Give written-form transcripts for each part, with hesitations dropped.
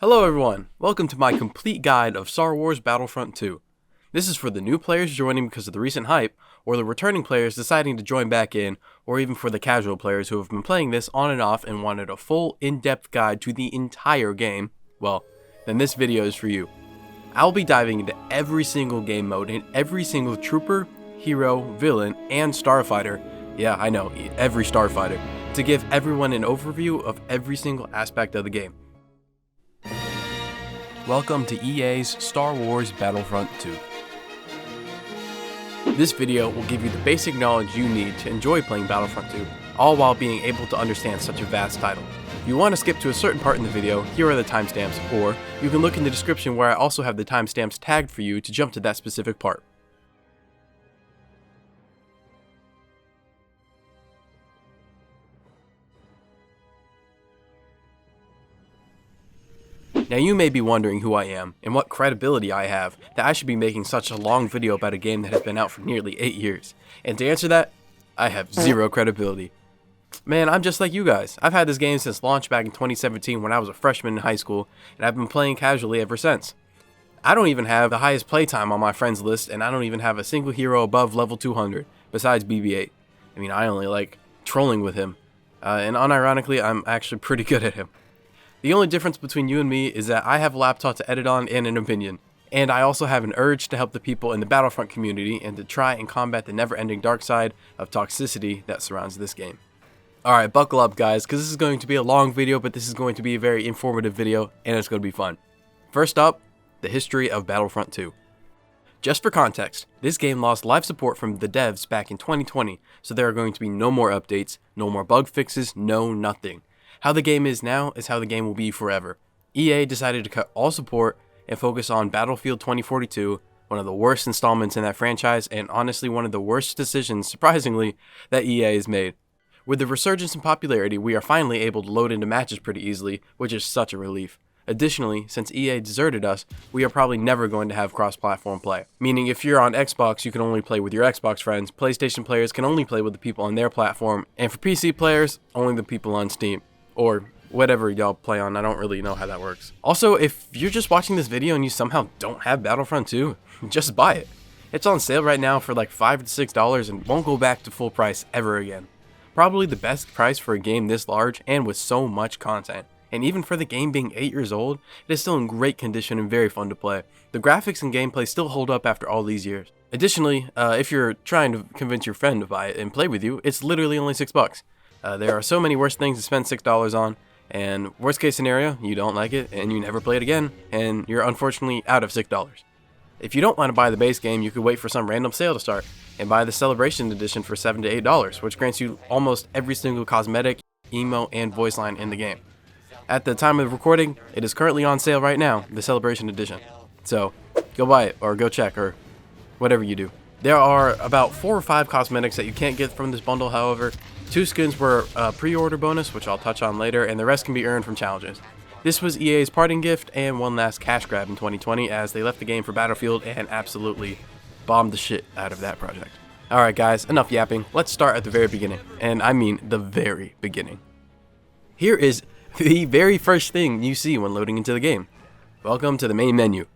Hello everyone, welcome to my complete guide of Star Wars Battlefront II. This is for the new players joining because of the recent hype, or the returning players deciding to join back in, or even for the casual players who have been playing this on and off and wanted a full in-depth guide to the entire game. Well, then this video is for you. I'll be diving into every single game mode and every single trooper, hero, villain, and starfighter, yeah I know, every starfighter, to give everyone an overview of every single aspect of the game. Welcome to EA's Star Wars Battlefront II. This video will give you the basic knowledge you need to enjoy playing Battlefront 2, all while being able to understand such a vast title. If you want to skip to a certain part in the video, here are the timestamps, or you can look in the description where I also have the timestamps tagged for you to jump to that specific part. Now you may be wondering who I am, and what credibility I have, that I should be making such a long video about a game that has been out for nearly 8 years. And to answer that, I have zero credibility. Man, I'm just like you guys. I've had this game since launch back in 2017 when I was a freshman in high school, and I've been playing casually ever since. I don't even have the highest playtime on my friends list, and I don't even have a single hero above level 200, besides BB-8. I mean, I only like trolling with him, and unironically, I'm actually pretty good at him. The only difference between you and me is that I have a laptop to edit on and an opinion, and I also have an urge to help the people in the Battlefront community and to try and combat the never-ending dark side of toxicity that surrounds this game. Alright, buckle up guys, because this is going to be a long video, but this is going to be a very informative video, and it's going to be fun. First up, the history of Battlefront 2. Just for context, this game lost live support from the devs back in 2020, so there are going to be no more updates, no more bug fixes, no nothing. How the game is now is how the game will be forever. EA decided to cut all support and focus on Battlefield 2042, one of the worst installments in that franchise, and honestly one of the worst decisions, surprisingly, that EA has made. With the resurgence in popularity, we are finally able to load into matches pretty easily, which is such a relief. Additionally, since EA deserted us, we are probably never going to have cross-platform play. Meaning if you're on Xbox, you can only play with your Xbox friends, PlayStation players can only play with the people on their platform, and for PC players, only the people on Steam. Or whatever y'all play on, I don't really know how that works. Also, if you're just watching this video and you somehow don't have Battlefront 2, just buy it. It's on sale right now for like $5 to $6 and won't go back to full price ever again. Probably the best price for a game this large and with so much content. And even for the game being 8 years old, it is still in great condition and very fun to play. The graphics and gameplay still hold up after all these years. Additionally, if you're trying to convince your friend to buy it and play with you, it's literally only $6. There are so many worse things to spend $6 on, and worst case scenario, you don't like it and you never play it again, and you're unfortunately out of $6. If you don't want to buy the base game, you could wait for some random sale to start and buy the Celebration Edition for $7 to $8, which grants you almost every single cosmetic, emo, and voice line in the game. At the time of recording, it is currently on sale right now, the Celebration Edition. So, go buy it, or go check, or whatever you do. There are about 4 or 5 cosmetics that you can't get from this bundle, however. 2 skins were a pre-order bonus, which I'll touch on later, and the rest can be earned from challenges. This was EA's parting gift and one last cash grab in 2020 as they left the game for Battlefield and absolutely bombed the shit out of that project. Alright guys, enough yapping, let's start at the very beginning, and I mean the very beginning. Here is the very first thing you see when loading into the game. Welcome to the main menu.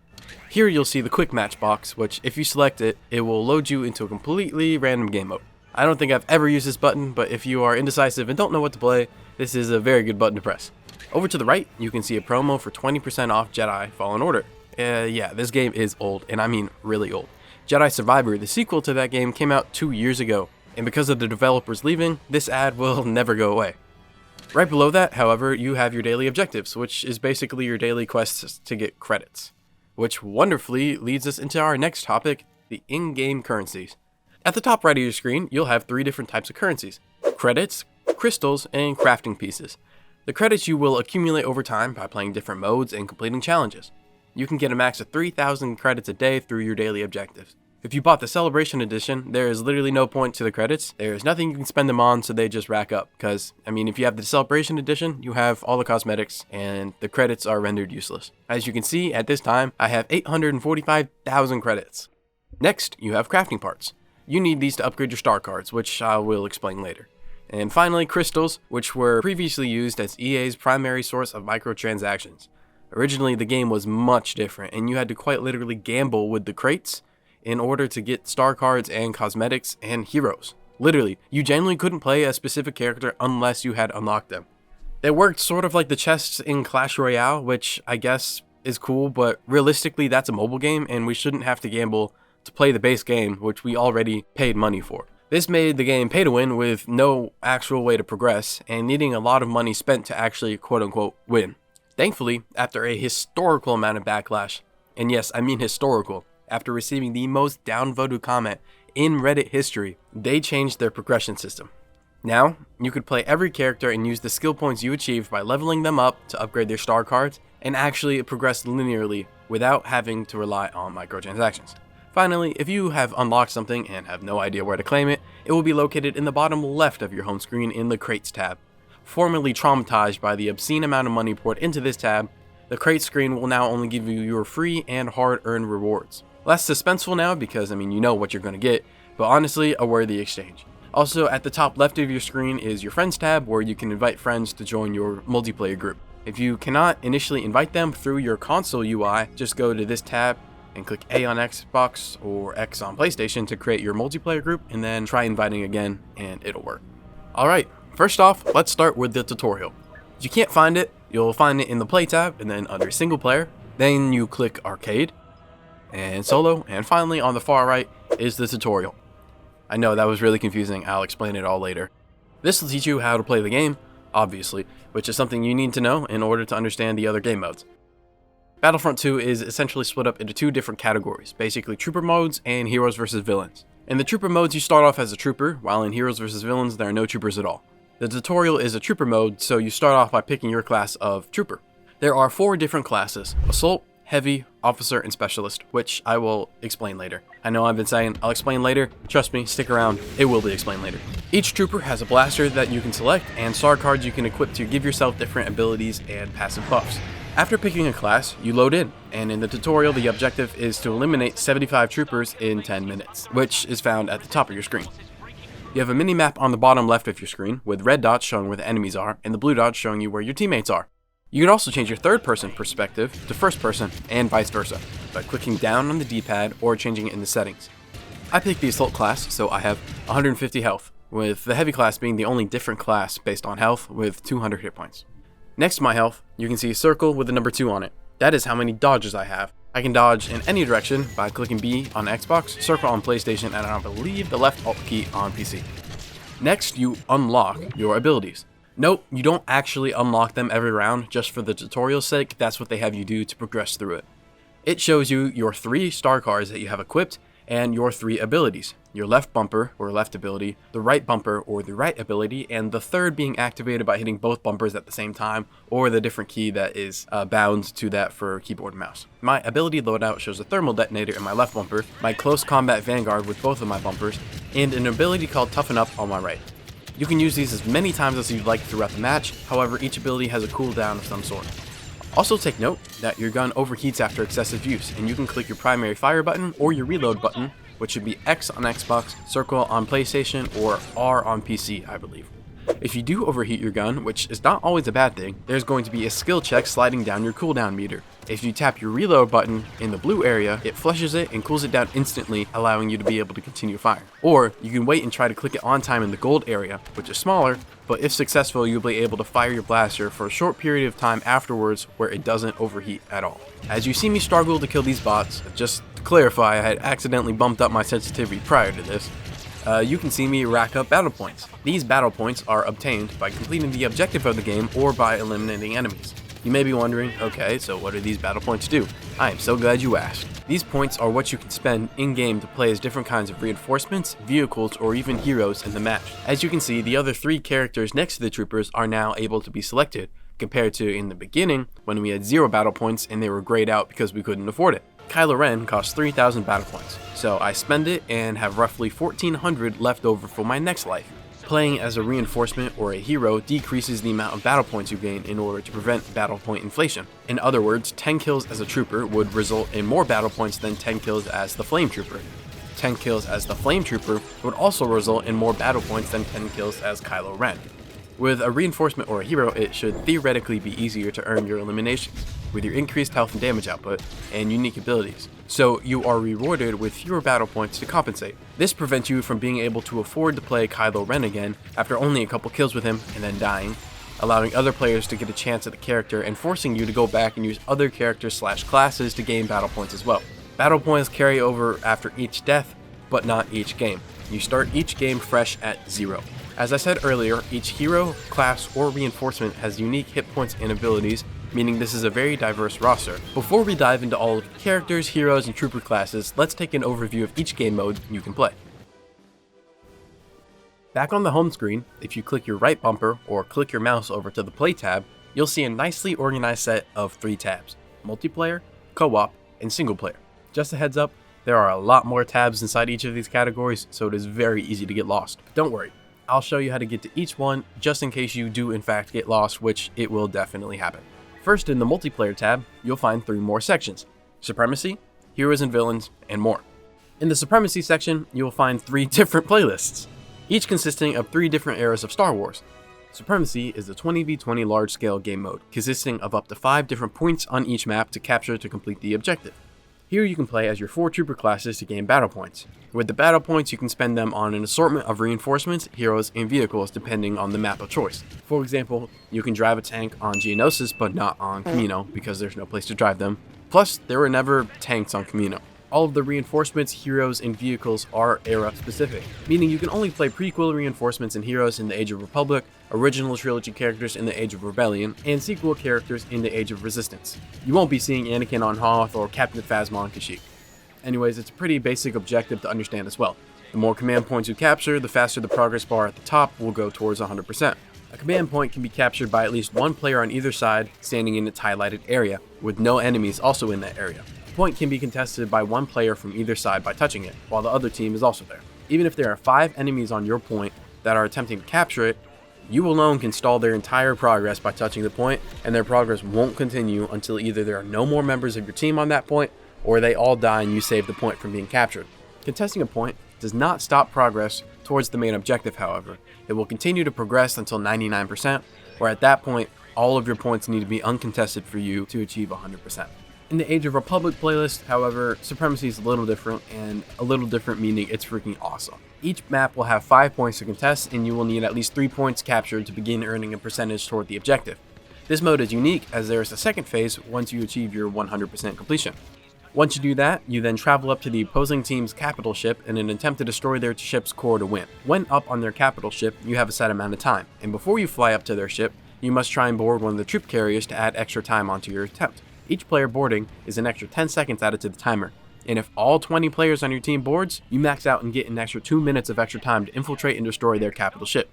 Here you'll see the quick match box, which if you select it, it will load you into a completely random game mode. I don't think I've ever used this button, but if you are indecisive and don't know what to play, this is a very good button to press. Over to the right, you can see a promo for 20% off Jedi Fallen Order. Yeah, this game is old, and I mean really old. Jedi Survivor, the sequel to that game, came out 2 years ago, and because of the developers leaving, this ad will never go away. Right below that, however, you have your daily objectives, which is basically your daily quests to get credits. Which wonderfully leads us into our next topic, the in-game currencies. At the top right of your screen, you'll have 3 different types of currencies: credits, crystals, and crafting pieces. The credits you will accumulate over time by playing different modes and completing challenges. You can get a max of 3,000 credits a day through your daily objectives. If you bought the Celebration Edition, there is literally no point to the credits. There is nothing you can spend them on, so they just rack up. Because, I mean, if you have the Celebration Edition, you have all the cosmetics, and the credits are rendered useless. As you can see, at this time, I have 845,000 credits. Next, you have crafting parts. You need these to upgrade your star cards, which I will explain later. And finally, crystals, which were previously used as EA's primary source of microtransactions. Originally, the game was much different, and you had to quite literally gamble with the crates in order to get star cards and cosmetics and heroes. Literally, you genuinely couldn't play a specific character unless you had unlocked them. It worked sort of like the chests in Clash Royale, which I guess is cool, but realistically that's a mobile game and we shouldn't have to gamble to play the base game, which we already paid money for. This made the game pay to win with no actual way to progress and needing a lot of money spent to actually quote-unquote win. Thankfully, after a historical amount of backlash, and yes, I mean historical, after receiving the most downvoted comment in Reddit history, they changed their progression system. Now, you could play every character and use the skill points you achieved by leveling them up to upgrade their star cards and actually progress linearly without having to rely on microtransactions. Finally, if you have unlocked something and have no idea where to claim it, it will be located in the bottom left of your home screen in the Crates tab. Formerly traumatized by the obscene amount of money poured into this tab, the Crates screen will now only give you your free and hard-earned rewards. Less suspenseful now because, you know what you're going to get, but honestly, a worthy exchange. Also, at the top left of your screen is your Friends tab, where you can invite friends to join your multiplayer group. If you cannot initially invite them through your console UI, just go to this tab and click A on Xbox or X on PlayStation to create your multiplayer group, and then try inviting again, and it'll work. Alright, first off, let's start with the tutorial. If you can't find it, you'll find it in the Play tab, and then under Single Player, then you click Arcade, and Solo, and finally on the far right is the tutorial. I know that was really confusing, I'll explain it all later. This will teach you how to play the game, obviously, which is something you need to know in order to understand the other game modes. Battlefront 2 is essentially split up into two different categories, basically trooper modes and heroes versus villains. In the trooper modes you start off as a trooper, while in heroes versus villains there are no troopers at all. The tutorial is a trooper mode, so you start off by picking your class of trooper. There are 4 different classes: Assault, Heavy, Officer, and Specialist, which I will explain later. I know I've been saying I'll explain later. Trust me, stick around, it will be explained later. Each trooper has a blaster that you can select and star cards you can equip to give yourself different abilities and passive buffs. After picking a class, you load in, and in the tutorial the objective is to eliminate 75 troopers in 10 minutes, which is found at the top of your screen. You have a mini-map on the bottom left of your screen, with red dots showing where the enemies are, and the blue dots showing you where your teammates are. You can also change your third-person perspective to first-person, and vice versa, by clicking down on the D-pad or changing it in the settings. I picked the Assault class, so I have 150 health, with the Heavy class being the only different class based on health with 200 hit points. Next to my health, you can see a circle with the number 2 on it. That is how many dodges I have. I can dodge in any direction by clicking B on Xbox, circle on PlayStation, and I believe the left alt key on PC. Next, you unlock your abilities. Nope, you don't actually unlock them every round, just for the tutorial's sake, that's what they have you do to progress through it. It shows you your 3 star cards that you have equipped, and your 3 abilities. Your left bumper, or left ability, the right bumper, or the right ability, and the third being activated by hitting both bumpers at the same time, or the different key that is bound to that for keyboard and mouse. My ability loadout shows a thermal detonator in my left bumper, my close combat vanguard with both of my bumpers, and an ability called Toughen Up on my right. You can use these as many times as you'd like throughout the match, however each ability has a cooldown of some sort. Also take note that your gun overheats after excessive use, and you can click your primary fire button or your reload button, which should be X on Xbox, circle on PlayStation, or R on PC, I believe. If you do overheat your gun, which is not always a bad thing, there's going to be a skill check sliding down your cooldown meter. If you tap your reload button in the blue area, it flushes it and cools it down instantly, allowing you to be able to continue firing. Or you can wait and try to click it on time in the gold area, which is smaller, but if successful, you'll be able to fire your blaster for a short period of time afterwards where it doesn't overheat at all. As you see me struggle to kill these bots, just to clarify, I had accidentally bumped up my sensitivity prior to this, you can see me rack up battle points. These battle points are obtained by completing the objective of the game or by eliminating enemies. You may be wondering, okay, so what do these battle points do? I am so glad you asked. These points are what you can spend in-game to play as different kinds of reinforcements, vehicles, or even heroes in the match. As you can see, the other 3 characters next to the troopers are now able to be selected, compared to in the beginning, when we had 0 battle points and they were grayed out because we couldn't afford it. Kylo Ren costs 3,000 battle points, so I spend it and have roughly 1,400 left over for my next life. Playing as a reinforcement or a hero decreases the amount of battle points you gain in order to prevent battle point inflation. In other words, 10 kills as a trooper would result in more battle points than 10 kills as the flame trooper. 10 kills as the flame trooper would also result in more battle points than 10 kills as Kylo Ren. With a reinforcement or a hero, it should theoretically be easier to earn your eliminations. with your increased health and damage output, and unique abilities. So you are rewarded with fewer battle points to compensate. This prevents you from being able to afford to play Kylo Ren again after only a couple kills with him and then dying, allowing other players to get a chance at the character and forcing you to go back and use other characters/classes to gain battle points as well. Battle points carry over after each death, but not each game. You start each game fresh at 0. As I said earlier, each hero, class, or reinforcement has unique hit points and abilities, meaning this is a very diverse roster. Before we dive into all of the characters, heroes, and trooper classes, let's take an overview of each game mode you can play. Back on the home screen, if you click your right bumper or click your mouse over to the Play tab, you'll see a nicely organized set of 3 tabs: Multiplayer, Co-op, and Single Player. Just a heads up, there are a lot more tabs inside each of these categories, so it is very easy to get lost. But don't worry, I'll show you how to get to each one just in case you do in fact get lost, which it will definitely happen. First, in the Multiplayer tab, you'll find 3 more sections: Supremacy, Heroes and Villains, and more. In the Supremacy section, you'll find 3 different playlists, each consisting of 3 different eras of Star Wars. Supremacy is a 20v20 large-scale game mode, consisting of up to 5 different points on each map to capture to complete the objective. Here you can play as your 4 trooper classes to gain battle points. With the battle points, you can spend them on an assortment of reinforcements, heroes, and vehicles depending on the map of choice. For example, you can drive a tank on Geonosis but not on Kamino because there's no place to drive them. Plus, there were never tanks on Kamino. All of the reinforcements, heroes, and vehicles are era specific, meaning you can only play prequel reinforcements and heroes in the Age of Republic, original trilogy characters in the Age of Rebellion, and sequel characters in the Age of Resistance. You won't be seeing Anakin on Hoth or Captain Phasma on Kashyyyk. Anyways, it's a pretty basic objective to understand as well. The more command points you capture, the faster the progress bar at the top will go towards 100%. A command point can be captured by at least one player on either side standing in its highlighted area, with no enemies also in that area. The point can be contested by one player from either side by touching it, while the other team is also there. Even if there are 5 enemies on your point that are attempting to capture it, you alone can stall their entire progress by touching the point, and their progress won't continue until either there are no more members of your team on that point, or they all die and you save the point from being captured. Contesting a point does not stop progress towards the main objective, however. It will continue to progress until 99%, where at that point, all of your points need to be uncontested for you to achieve 100%. In the Age of Republic playlist, however, Supremacy is a little different, and a little different meaning it's freaking awesome. Each map will have 5 points to contest, and you will need at least 3 points captured to begin earning a percentage toward the objective. This mode is unique as there is a second phase once you achieve your 100% completion. Once you do that, you then travel up to the opposing team's capital ship in an attempt to destroy their ship's core to win. When up on their capital ship, you have a set amount of time, and before you fly up to their ship, you must try and board one of the troop carriers to add extra time onto your attempt. Each player boarding is an extra 10 seconds added to the timer, and if all 20 players on your team boards, you max out and get an extra 2 minutes of extra time to infiltrate and destroy their capital ship.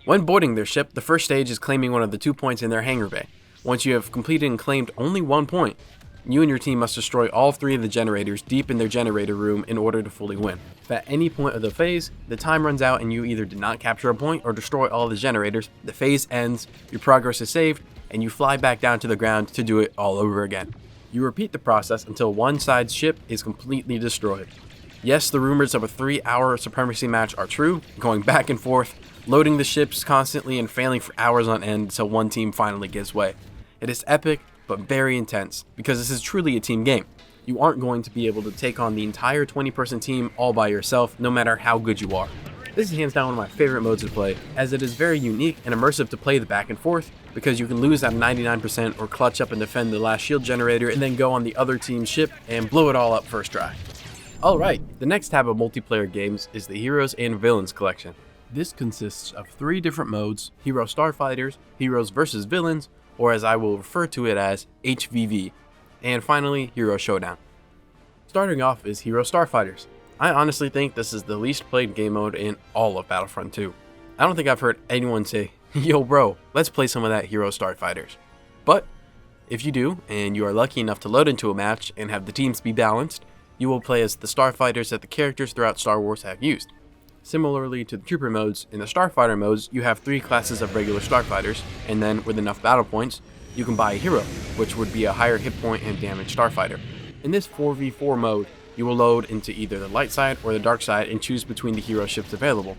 When boarding their ship, the first stage is claiming one of the 2 points in their hangar bay. Once you have completed and claimed only 1 point, you and your team must destroy all 3 of the generators deep in their generator room in order to fully win. If at any point of the phase, the time runs out and you either did not capture a point or destroy all the generators, the phase ends, your progress is saved, and you fly back down to the ground to do it all over again. You repeat the process until one side's ship is completely destroyed. Yes, the rumors of a 3-hour Supremacy match are true, going back and forth, loading the ships constantly and failing for hours on end until one team finally gives way. It is epic, but very intense, because this is truly a team game. You aren't going to be able to take on the entire 20-person team all by yourself, no matter how good you are. This is hands down one of my favorite modes to play, as it is very unique and immersive to play the back and forth, because you can lose at 99% or clutch up and defend the last shield generator and then go on the other team's ship and blow it all up first try. Alright, the next tab of multiplayer games is the Heroes and Villains collection. This consists of 3 different modes: Hero Starfighters, Heroes vs. Villains, or as I will refer to it as HVV, and finally Hero Showdown. Starting off is Hero Starfighters. I honestly think this is the least played game mode in all of Battlefront 2. I don't think I've heard anyone say, "Yo bro, let's play some of that Hero Starfighters." But if you do, and you are lucky enough to load into a match and have the teams be balanced, you will play as the Starfighters that the characters throughout Star Wars have used. Similarly to the Trooper modes, in the Starfighter modes, you have 3 classes of regular Starfighters, and then with enough battle points, you can buy a hero, which would be a higher hit point and damage Starfighter. In this 4v4 mode, you will load into either the light side or the dark side and choose between the hero ships available.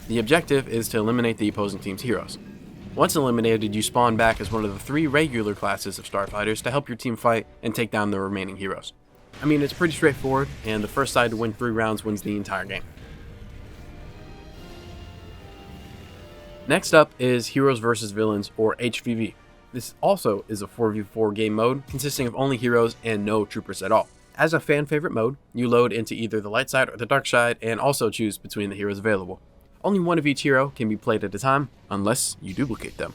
The objective is to eliminate the opposing team's heroes. Once eliminated, you spawn back as one of the 3 regular classes of Starfighters to help your team fight and take down the remaining heroes. I mean, it's pretty straightforward, and the first side to win 3 rounds wins the entire game. Next up is Heroes vs. Villains, or HVV. This also is a 4v4 game mode consisting of only heroes and no troopers at all. As a fan favorite mode, you load into either the light side or the dark side and also choose between the heroes available. Only one of each hero can be played at a time, unless you duplicate them.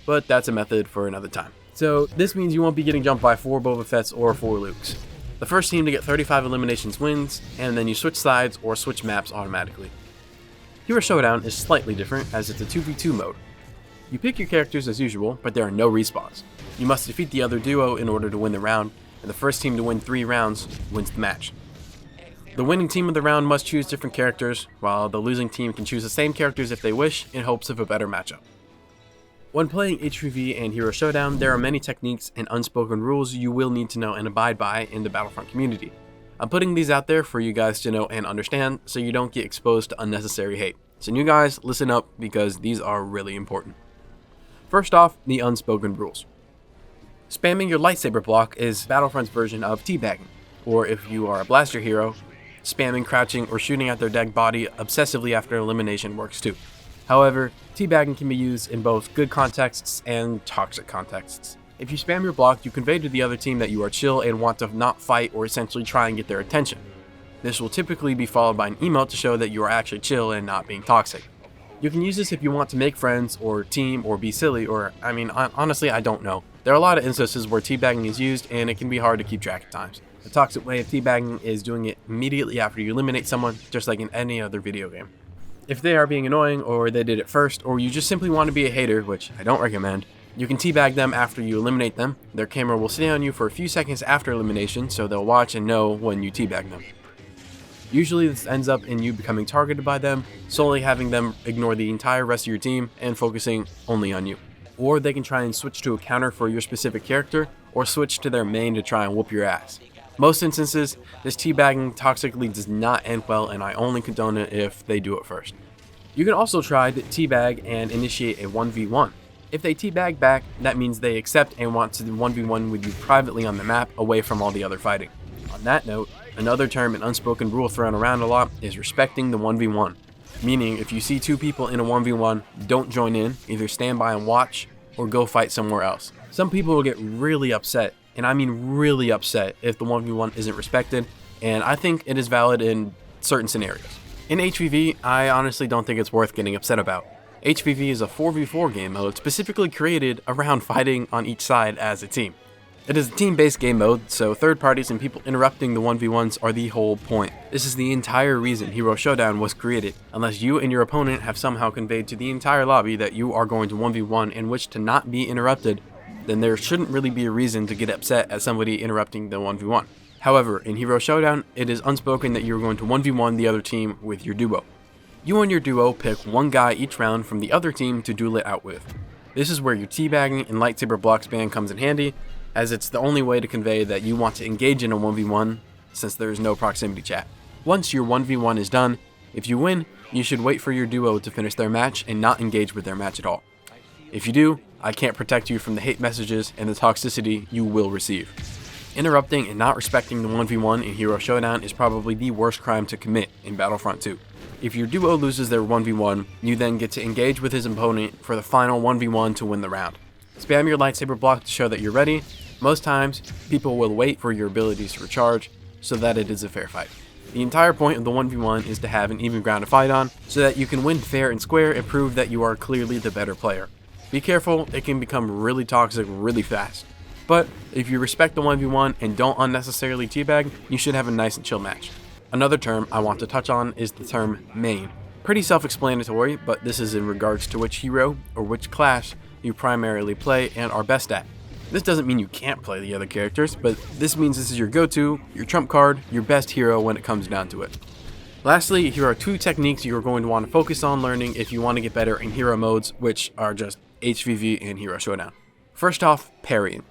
But that's a method for another time. So this means you won't be getting jumped by 4 Boba Fetts or 4 Lukes. The first team to get 35 eliminations wins, and then you switch sides or switch maps automatically. Hero Showdown is slightly different as it's a 2v2 mode. You pick your characters as usual, but there are no respawns. You must defeat the other duo in order to win the round, and the first team to win 3 rounds wins the match. The winning team of the round must choose different characters, while the losing team can choose the same characters if they wish in hopes of a better matchup. When playing HVV and Hero Showdown, there are many techniques and unspoken rules you will need to know and abide by in the Battlefront community. I'm putting these out there for you guys to know and understand so you don't get exposed to unnecessary hate. So you guys, listen up because these are really important. First off, the unspoken rules. Spamming your lightsaber block is Battlefront's version of teabagging, or if you are a blaster hero, spamming, crouching, or shooting at their dead body obsessively after elimination works too. However, teabagging can be used in both good contexts and toxic contexts. If you spam your block, you convey to the other team that you are chill and want to not fight or essentially try and get their attention. This will typically be followed by an emote to show that you are actually chill and not being toxic. You can use this if you want to make friends or team or be silly or, honestly, I don't know. There are a lot of instances where teabagging is used and it can be hard to keep track at times. The toxic way of teabagging is doing it immediately after you eliminate someone, just like in any other video game. If they are being annoying or they did it first or you just simply want to be a hater, which I don't recommend, you can teabag them after you eliminate them. Their camera will stay on you for a few seconds after elimination so they'll watch and know when you teabag them. Usually this ends up in you becoming targeted by them, solely having them ignore the entire rest of your team and focusing only on you. Or they can try and switch to a counter for your specific character, or switch to their main to try and whoop your ass. Most instances, this teabagging toxically does not end well and I only condone it if they do it first. You can also try to teabag and initiate a 1v1. If they teabag back, that means they accept and want to 1v1 with you privately on the map away from all the other fighting. On that note, another term and unspoken rule thrown around a lot is respecting the 1v1. Meaning, if you see 2 people in a 1v1, don't join in, either stand by and watch, or go fight somewhere else. Some people will get really upset, and I mean really upset, if the 1v1 isn't respected, and I think it is valid in certain scenarios. In HVV, I honestly don't think it's worth getting upset about. HVV is a 4v4 game mode specifically created around fighting on each side as a team. It is a team-based game mode, so third parties and people interrupting the 1v1s are the whole point. This is the entire reason Hero Showdown was created. Unless you and your opponent have somehow conveyed to the entire lobby that you are going to 1v1 and wish to not be interrupted, then there shouldn't really be a reason to get upset at somebody interrupting the 1v1. However, in Hero Showdown, it is unspoken that you're going to 1v1 the other team with your duo. You and your duo pick one guy each round from the other team to duel it out with. This is where your teabagging and lightsaber block span comes in handy, as it's the only way to convey that you want to engage in a 1v1 since there is no proximity chat. Once your 1v1 is done, if you win, you should wait for your duo to finish their match and not engage with their match at all. If you do, I can't protect you from the hate messages and the toxicity you will receive. Interrupting and not respecting the 1v1 in Hero Showdown is probably the worst crime to commit in Battlefront 2. If your duo loses their 1v1, you then get to engage with his opponent for the final 1v1 to win the round. Spam your lightsaber block to show that you're ready. Most times, people will wait for your abilities to recharge so that it is a fair fight. The entire point of the 1v1 is to have an even ground to fight on so that you can win fair and square and prove that you are clearly the better player. Be careful, it can become really toxic really fast. But if you respect the 1v1 and don't unnecessarily teabag, you should have a nice and chill match. Another term I want to touch on is the term main. Pretty self-explanatory, but this is in regards to which hero or which class you primarily play and are best at. This doesn't mean you can't play the other characters, but this means this is your go-to, your trump card, your best hero when it comes down to it. Lastly, here are 2 techniques you're going to want to focus on learning if you want to get better in hero modes, which are just HVV and Hero Showdown. First off, parrying.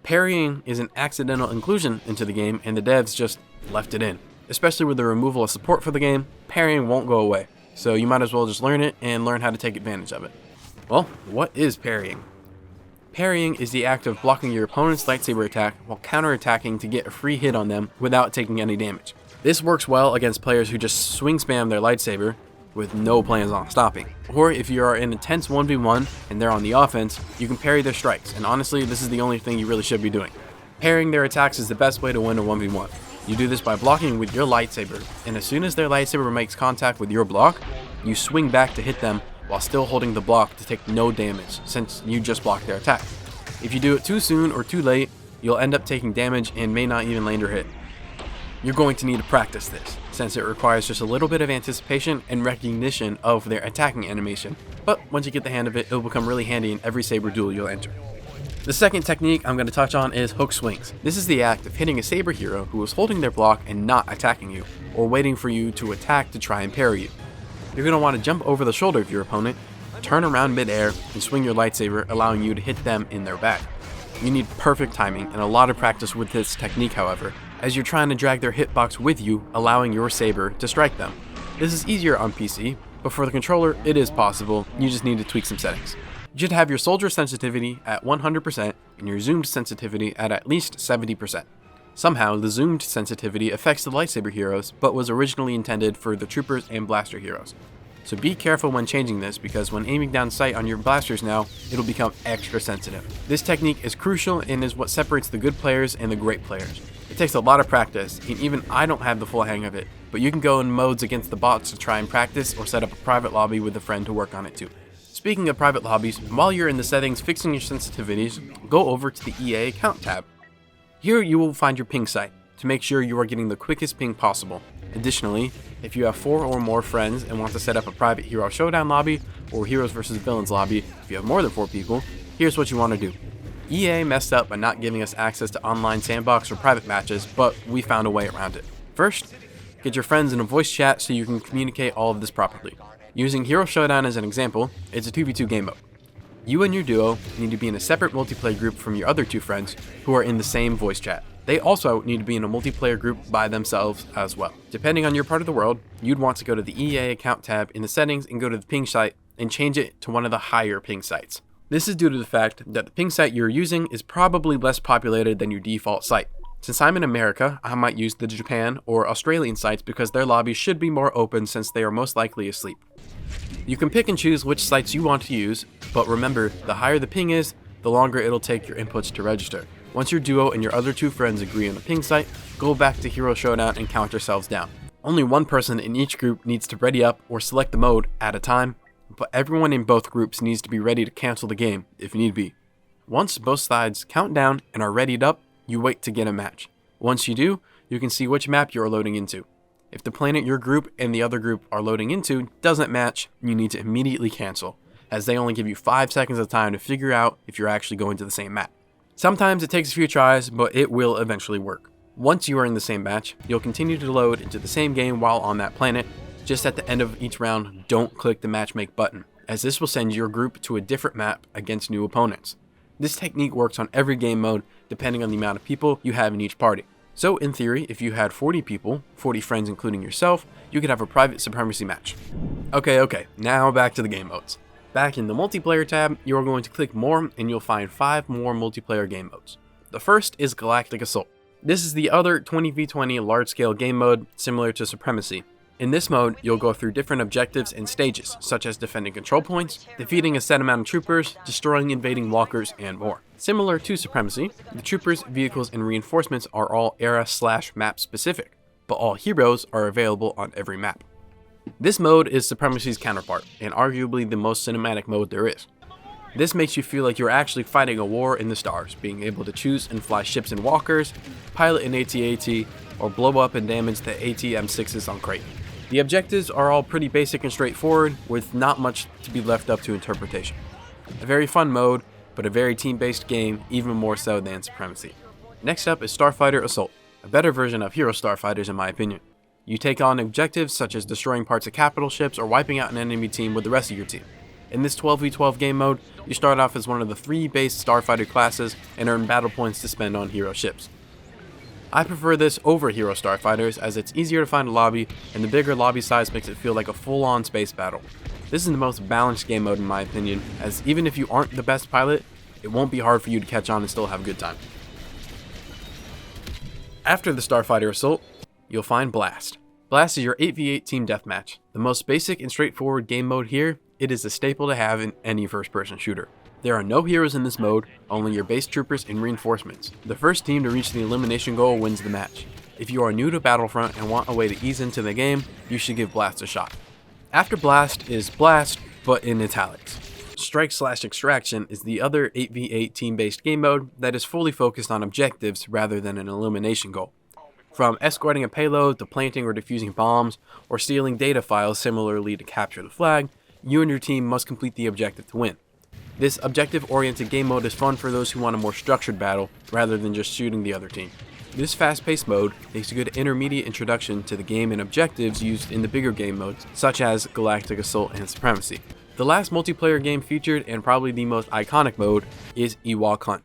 Parrying is an accidental inclusion into the game and the devs just left it in. Especially with the removal of support for the game, parrying won't go away, so you might as well just learn it and learn how to take advantage of it. Well, what is parrying? Parrying is the act of blocking your opponent's lightsaber attack while counterattacking to get a free hit on them without taking any damage. This works well against players who just swing spam their lightsaber with no plans on stopping. Or if you are in a tense 1v1 and they're on the offense, you can parry their strikes, and honestly, this is the only thing you really should be doing. Parrying their attacks is the best way to win a 1v1. You do this by blocking with your lightsaber, and as soon as their lightsaber makes contact with your block, you swing back to hit them while still holding the block to take no damage, since you just blocked their attack. If you do it too soon or too late, you'll end up taking damage and may not even land your hit. You're going to need to practice this, since it requires just a little bit of anticipation and recognition of their attacking animation, but once you get the hang of it, it'll become really handy in every saber duel you'll enter. The second technique I'm going to touch on is hook swings. This is the act of hitting a saber hero who is holding their block and not attacking you, or waiting for you to attack to try and parry you. You're going to want to jump over the shoulder of your opponent, turn around mid-air, and swing your lightsaber, allowing you to hit them in their back. You need perfect timing and a lot of practice with this technique, however, as you're trying to drag their hitbox with you, allowing your saber to strike them. This is easier on PC, but for the controller, it is possible. You just need to tweak some settings. You should have your soldier sensitivity at 100% and your zoomed sensitivity at least 70%. Somehow, the zoomed sensitivity affects the lightsaber heroes, but was originally intended for the troopers and blaster heroes. So be careful when changing this, because when aiming down sight on your blasters now, it'll become extra sensitive. This technique is crucial and is what separates the good players and the great players. It takes a lot of practice, and even I don't have the full hang of it, but you can go in modes against the bots to try and practice or set up a private lobby with a friend to work on it too. Speaking of private lobbies, while you're in the settings fixing your sensitivities, go over to the EA account tab. Here you will find your ping site to make sure you are getting the quickest ping possible. Additionally, if you have 4 or more friends and want to set up a private Hero Showdown lobby or Heroes vs Villains lobby, if you have more than 4 people, here's what you want to do. EA messed up by not giving us access to online sandbox or private matches, but we found a way around it. First, get your friends in a voice chat so you can communicate all of this properly. Using Hero Showdown as an example, it's a 2v2 game mode. You and your duo need to be in a separate multiplayer group from your other 2 friends who are in the same voice chat. They also need to be in a multiplayer group by themselves as well. Depending on your part of the world, you'd want to go to the EA account tab in the settings and go to the ping site and change it to one of the higher ping sites. This is due to the fact that the ping site you're using is probably less populated than your default site. Since I'm in America, I might use the Japan or Australian sites because their lobbies should be more open since they are most likely asleep. You can pick and choose which sites you want to use, but remember, the higher the ping is, the longer it'll take your inputs to register. Once your duo and your other 2 friends agree on a ping site, go back to Hero Showdown and count yourselves down. Only one person in each group needs to ready up or select the mode at a time, but everyone in both groups needs to be ready to cancel the game if need be. Once both sides count down and are readied up, you wait to get a match. Once you do, you can see which map you are loading into. If the planet your group and the other group are loading into doesn't match, you need to immediately cancel, as they only give you 5 seconds of time to figure out if you're actually going to the same map. Sometimes it takes a few tries, but it will eventually work. Once you are in the same match, you'll continue to load into the same game while on that planet. Just at the end of each round, don't click the matchmake button, as this will send your group to a different map against new opponents. This technique works on every game mode, depending on the amount of people you have in each party. So in theory, if you had 40 people, 40 friends including yourself, you could have a private Supremacy match. Okay, now back to the game modes. Back in the multiplayer tab, you are going to click more and you'll find 5 more multiplayer game modes. The first is Galactic Assault. This is the other 20v20 large-scale game mode similar to Supremacy. In this mode, you'll go through different objectives and stages, such as defending control points, defeating a set amount of troopers, destroying invading walkers, and more. Similar to Supremacy, the troopers, vehicles, and reinforcements are all era/map specific, but all heroes are available on every map. This mode is Supremacy's counterpart, and arguably the most cinematic mode there is. This makes you feel like you're actually fighting a war in the stars, being able to choose and fly ships and walkers, pilot an AT-AT, or blow up and damage the AT-M6s on Crate. The objectives are all pretty basic and straightforward, with not much to be left up to interpretation. A very fun mode, but a very team-based game, even more so than Supremacy. Next up is Starfighter Assault, a better version of Hero Starfighters in my opinion. You take on objectives such as destroying parts of capital ships or wiping out an enemy team with the rest of your team. In this 12v12 game mode, you start off as one of the 3 base Starfighter classes and earn battle points to spend on hero ships. I prefer this over Hero Starfighters as it's easier to find a lobby, and the bigger lobby size makes it feel like a full-on space battle. This is the most balanced game mode in my opinion, as even if you aren't the best pilot, it won't be hard for you to catch on and still have a good time. After the Starfighter assault, you'll find Blast. Blast is your 8v8 team deathmatch. The most basic and straightforward game mode here, it is a staple to have in any first-person shooter. There are no heroes in this mode, only your base troopers and reinforcements. The first team to reach the elimination goal wins the match. If you are new to Battlefront and want a way to ease into the game, you should give Blast a shot. After Blast is Blast, but in italics. Strike/Extraction is the other 8v8 team-based game mode that is fully focused on objectives rather than an elimination goal. From escorting a payload to planting or defusing bombs, or stealing data files similarly to capture the flag, you and your team must complete the objective to win. This objective-oriented game mode is fun for those who want a more structured battle rather than just shooting the other team. This fast-paced mode makes a good intermediate introduction to the game and objectives used in the bigger game modes, such as Galactic Assault and Supremacy. The last multiplayer game featured, and probably the most iconic mode, is Ewok Hunt.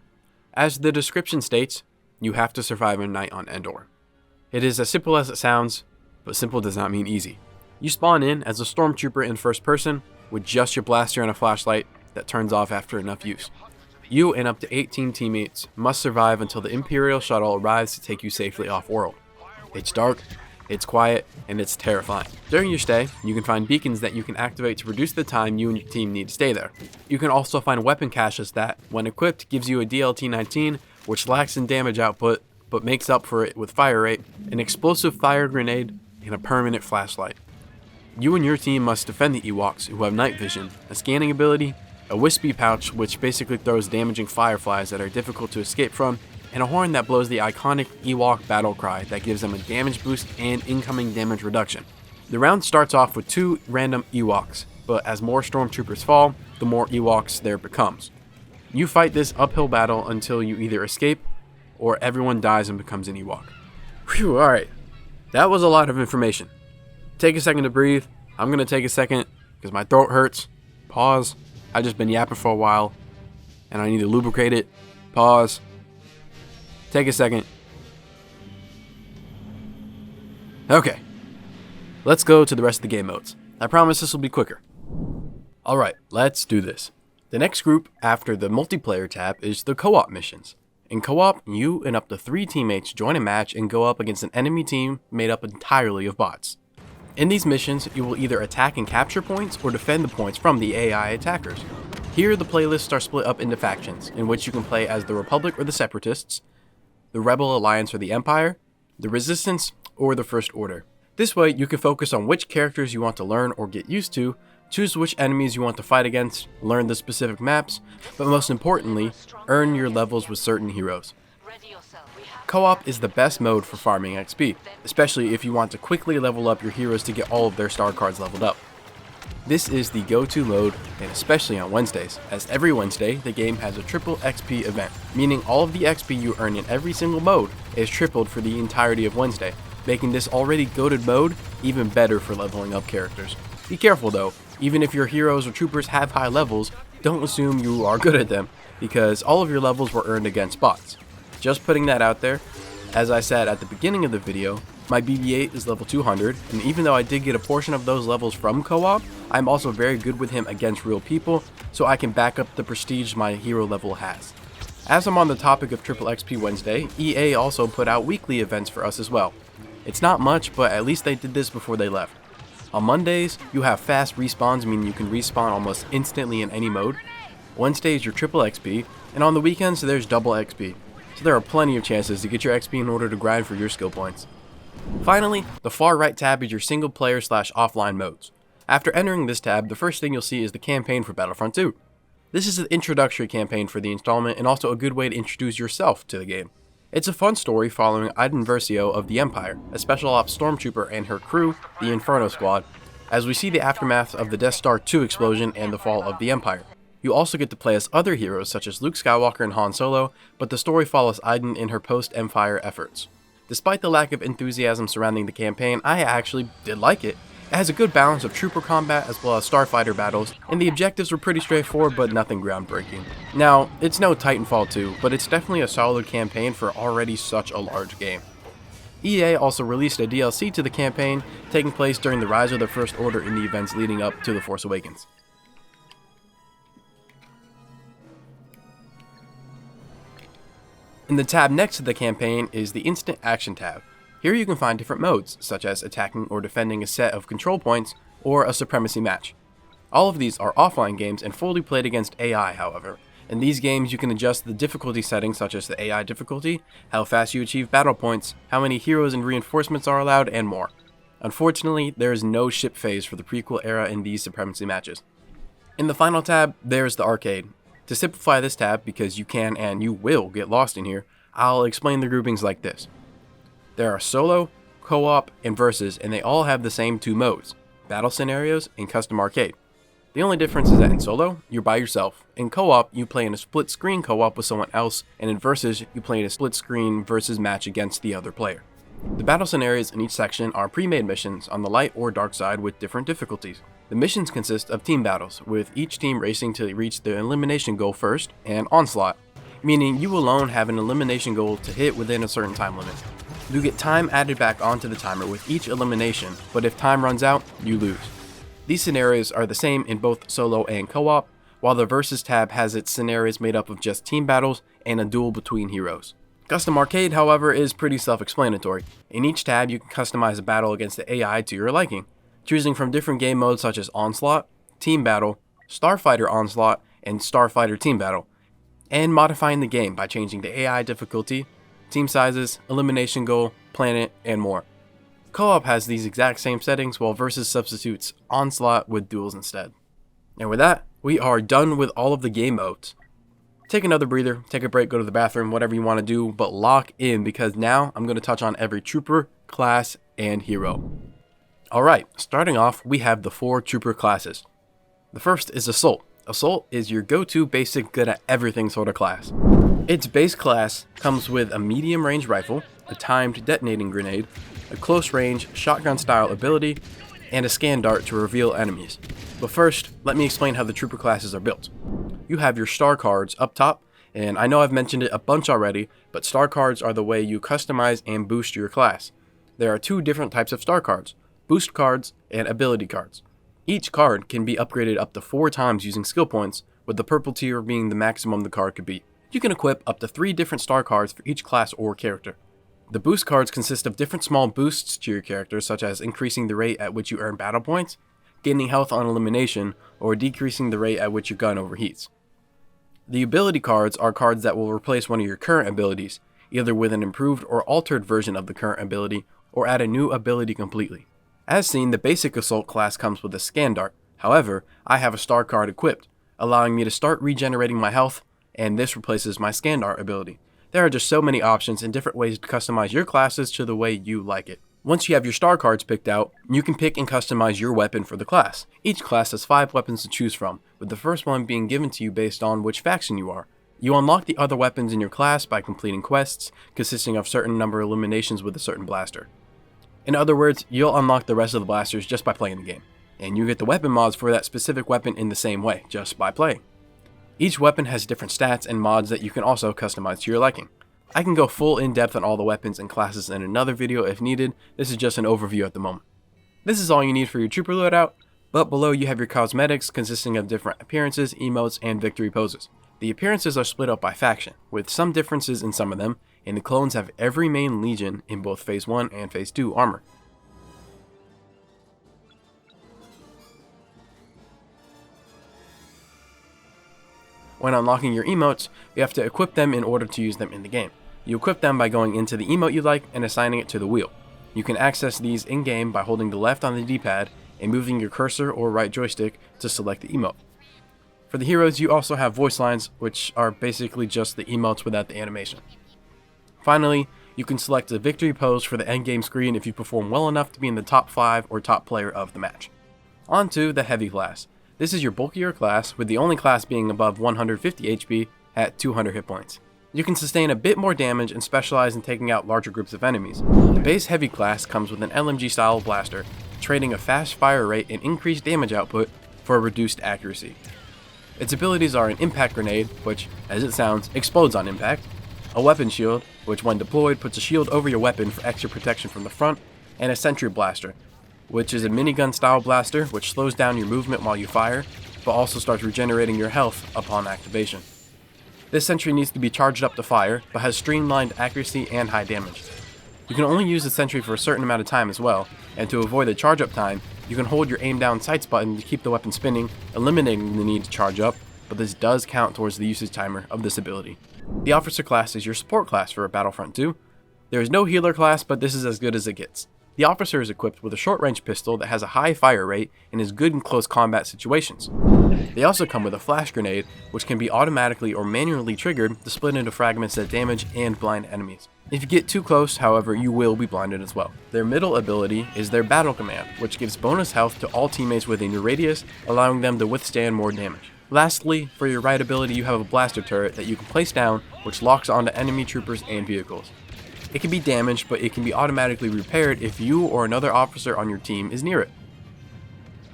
As the description states, you have to survive a night on Endor. It is as simple as it sounds, but simple does not mean easy. You spawn in as a stormtrooper in first person, with just your blaster and a flashlight that turns off after enough use. You and up to 18 teammates must survive until the Imperial shuttle arrives to take you safely off-world. It's dark, it's quiet, and it's terrifying. During your stay, you can find beacons that you can activate to reduce the time you and your team need to stay there. You can also find weapon caches that, when equipped, gives you a DLT-19, which lacks in damage output, but makes up for it with fire rate, an explosive fire grenade, and a permanent flashlight. You and your team must defend the Ewoks, who have night vision, a scanning ability, a wispy pouch which basically throws damaging fireflies that are difficult to escape from, and a horn that blows the iconic Ewok battle cry that gives them a damage boost and incoming damage reduction. The round starts off with 2 random Ewoks, but as more stormtroopers fall, the more Ewoks there becomes. You fight this uphill battle until you either escape or everyone dies and becomes an Ewok. Phew, alright. That was a lot of information. Take a second to breathe. I'm gonna take a second because my throat hurts. Pause. I've just been yapping for a while and I need to lubricate it. Pause. Take a second. Okay. Let's go to the rest of the game modes. I promise this will be quicker. Alright, let's do this. The next group after the multiplayer tab is the co-op missions. In co-op, you and up to 3 teammates join a match and go up against an enemy team made up entirely of bots. In these missions, you will either attack and capture points or defend the points from the AI attackers. Here, the playlists are split up into factions, in which you can play as the Republic or the Separatists, the Rebel Alliance or the Empire, the Resistance, or the First Order. This way, you can focus on which characters you want to learn or get used to, choose which enemies you want to fight against, learn the specific maps, but most importantly, earn your levels with certain heroes. Co-op is the best mode for farming XP, especially if you want to quickly level up your heroes to get all of their star cards leveled up. This is the go-to mode, and especially on Wednesdays, as every Wednesday the game has a triple XP event, meaning all of the XP you earn in every single mode is tripled for the entirety of Wednesday, making this already goated mode even better for leveling up characters. Be careful though, even if your heroes or troopers have high levels, don't assume you are good at them, because all of your levels were earned against bots. Just putting that out there. As I said at the beginning of the video, my BB-8 is level 200, and even though I did get a portion of those levels from co-op, I'm also very good with him against real people, so I can back up the prestige my hero level has. As I'm on the topic of Triple XP Wednesday, EA also put out weekly events for us as well. It's not much, but at least they did this before they left. On Mondays, you have fast respawns, meaning you can respawn almost instantly in any mode. Wednesday is your Triple XP, and on the weekends there's Double XP. So there are plenty of chances to get your XP in order to grind for your skill points. Finally, the far right tab is your single player / offline modes. After entering this tab, the first thing you'll see is the campaign for Battlefront II. This is the introductory campaign for the installment and also a good way to introduce yourself to the game. It's a fun story following Iden Versio of the Empire, a special ops stormtrooper and her crew, the Inferno Squad, as we see the aftermath of the Death Star 2 explosion and the fall of the Empire. You also get to play as other heroes such as Luke Skywalker and Han Solo, but the story follows Iden in her post-Empire efforts. Despite the lack of enthusiasm surrounding the campaign, I actually did like it. It has a good balance of trooper combat as well as starfighter battles, and the objectives were pretty straightforward but nothing groundbreaking. Now, it's no Titanfall 2, but it's definitely a solid campaign for already such a large game. EA also released a DLC to the campaign, taking place during the rise of the First Order in the events leading up to The Force Awakens. In the tab next to the campaign is the Instant Action tab. Here you can find different modes, such as attacking or defending a set of control points, or a Supremacy match. All of these are offline games and fully played against AI, however. In these games you can adjust the difficulty settings such as the AI difficulty, how fast you achieve battle points, how many heroes and reinforcements are allowed, and more. Unfortunately, there is no ship phase for the prequel era in these Supremacy matches. In the final tab, there's the arcade. To simplify this tab, because you can and you will get lost in here, I'll explain the groupings like this. There are solo, co-op, and versus, and they all have the same two modes, battle scenarios and custom arcade. The only difference is that in solo, you're by yourself. In co-op, you play in a split screen co-op with someone else, and in versus, you play in a split screen versus match against the other player. The battle scenarios in each section are pre-made missions on the light or dark side with different difficulties. The missions consist of team battles, with each team racing to reach the elimination goal first, and onslaught, meaning you alone have an elimination goal to hit within a certain time limit. You get time added back onto the timer with each elimination, but if time runs out, you lose. These scenarios are the same in both solo and co-op, while the Versus tab has its scenarios made up of just team battles and a duel between heroes. Custom Arcade, however, is pretty self-explanatory. In each tab, you can customize a battle against the AI to your liking, choosing from different game modes such as Onslaught, Team Battle, Starfighter Onslaught, and Starfighter Team Battle, and modifying the game by changing the AI difficulty, team sizes, elimination goal, planet, and more. Co-op has these exact same settings, while Versus substitutes Onslaught with duels instead. And with that, we are done with all of the game modes. Take another breather, take a break, go to the bathroom, whatever you want to do, but lock in because now I'm going to touch on every trooper, class, and hero. Alright, starting off, we have the 4 trooper classes. The first is Assault. Assault is your go-to basic good at everything sort of class. Its base class comes with a medium range rifle, a timed detonating grenade, a close range shotgun style ability, and a scan dart to reveal enemies. But first, let me explain how the trooper classes are built. You have your star cards up top, and I know I've mentioned it a bunch already, but star cards are the way you customize and boost your class. There are 2 different types of star cards, boost cards and ability cards. Each card can be upgraded up to 4 times using skill points, with the purple tier being the maximum the card could be. You can equip up to 3 different star cards for each class or character. The boost cards consist of different small boosts to your character, such as increasing the rate at which you earn battle points, gaining health on elimination, or decreasing the rate at which your gun overheats. The ability cards are cards that will replace one of your current abilities, either with an improved or altered version of the current ability, or add a new ability completely. As seen, the basic Assault class comes with a scan dart. However, I have a star card equipped, allowing me to start regenerating my health, and this replaces my scan dart ability. There are just so many options and different ways to customize your classes to the way you like it. Once you have your star cards picked out, you can pick and customize your weapon for the class. Each class has 5 weapons to choose from, with the first one being given to you based on which faction you are. You unlock the other weapons in your class by completing quests, consisting of certain number of eliminations with a certain blaster. In other words, you'll unlock the rest of the blasters just by playing the game, and you get the weapon mods for that specific weapon in the same way, just by playing. Each weapon has different stats and mods that you can also customize to your liking. I can go full in-depth on all the weapons and classes in another video if needed. This is just an overview at the moment. This is all you need for your trooper loadout, but below you have your cosmetics consisting of different appearances, emotes, and victory poses. The appearances are split up by faction, with some differences in some of them, and the clones have every main legion in both Phase 1 and Phase 2 armor. When unlocking your emotes, you have to equip them in order to use them in the game. You equip them by going into the emote you like and assigning it to the wheel. You can access these in-game by holding the left on the D-pad and moving your cursor or right joystick to select the emote. For the heroes, you also have voice lines, which are basically just the emotes without the animation. Finally, you can select the victory pose for the endgame screen if you perform well enough to be in the top 5 or top player of the match. On to the heavy class. This is your bulkier class, with the only class being above 150 HP at 200 hit points. You can sustain a bit more damage and specialize in taking out larger groups of enemies. The base heavy class comes with an LMG style blaster, trading a fast fire rate and increased damage output for reduced accuracy. Its abilities are an impact grenade, which, as it sounds, explodes on impact, a weapon shield, which when deployed puts a shield over your weapon for extra protection from the front, and a sentry blaster, which is a minigun style blaster which slows down your movement while you fire, but also starts regenerating your health upon activation. This sentry needs to be charged up to fire, but has streamlined accuracy and high damage. You can only use the sentry for a certain amount of time as well, and to avoid the charge up time, you can hold your aim down sights button to keep the weapon spinning, eliminating the need to charge up, but this does count towards the usage timer of this ability. The officer class is your support class for Battlefront 2. There is no healer class, but this is as good as it gets. The officer is equipped with a short-range pistol that has a high fire rate and is good in close combat situations. They also come with a flash grenade, which can be automatically or manually triggered to split into fragments that damage and blind enemies. If you get too close, however, you will be blinded as well. Their middle ability is their battle command, which gives bonus health to all teammates within your radius, allowing them to withstand more damage. Lastly, for your right ability, you have a blaster turret that you can place down, which locks onto enemy troopers and vehicles. It can be damaged, but it can be automatically repaired if you or another officer on your team is near it.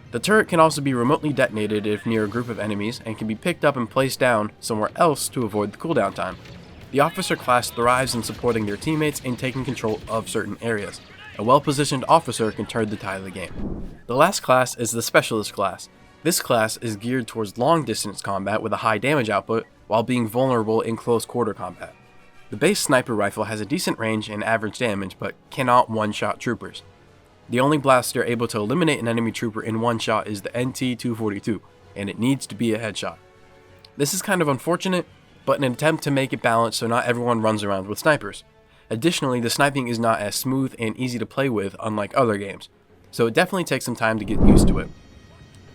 The turret can also be remotely detonated if near a group of enemies and can be picked up and placed down somewhere else to avoid the cooldown time. The officer class thrives in supporting their teammates and taking control of certain areas. A well-positioned officer can turn the tide of the game. The last class is the specialist class. This class is geared towards long-distance combat with a high damage output while being vulnerable in close-quarter combat. The base sniper rifle has a decent range and average damage, but cannot one-shot troopers. The only blaster able to eliminate an enemy trooper in one shot is the NT-242, and it needs to be a headshot. This is kind of unfortunate, but an attempt to make it balanced so not everyone runs around with snipers. Additionally, the sniping is not as smooth and easy to play with unlike other games, so it definitely takes some time to get used to it.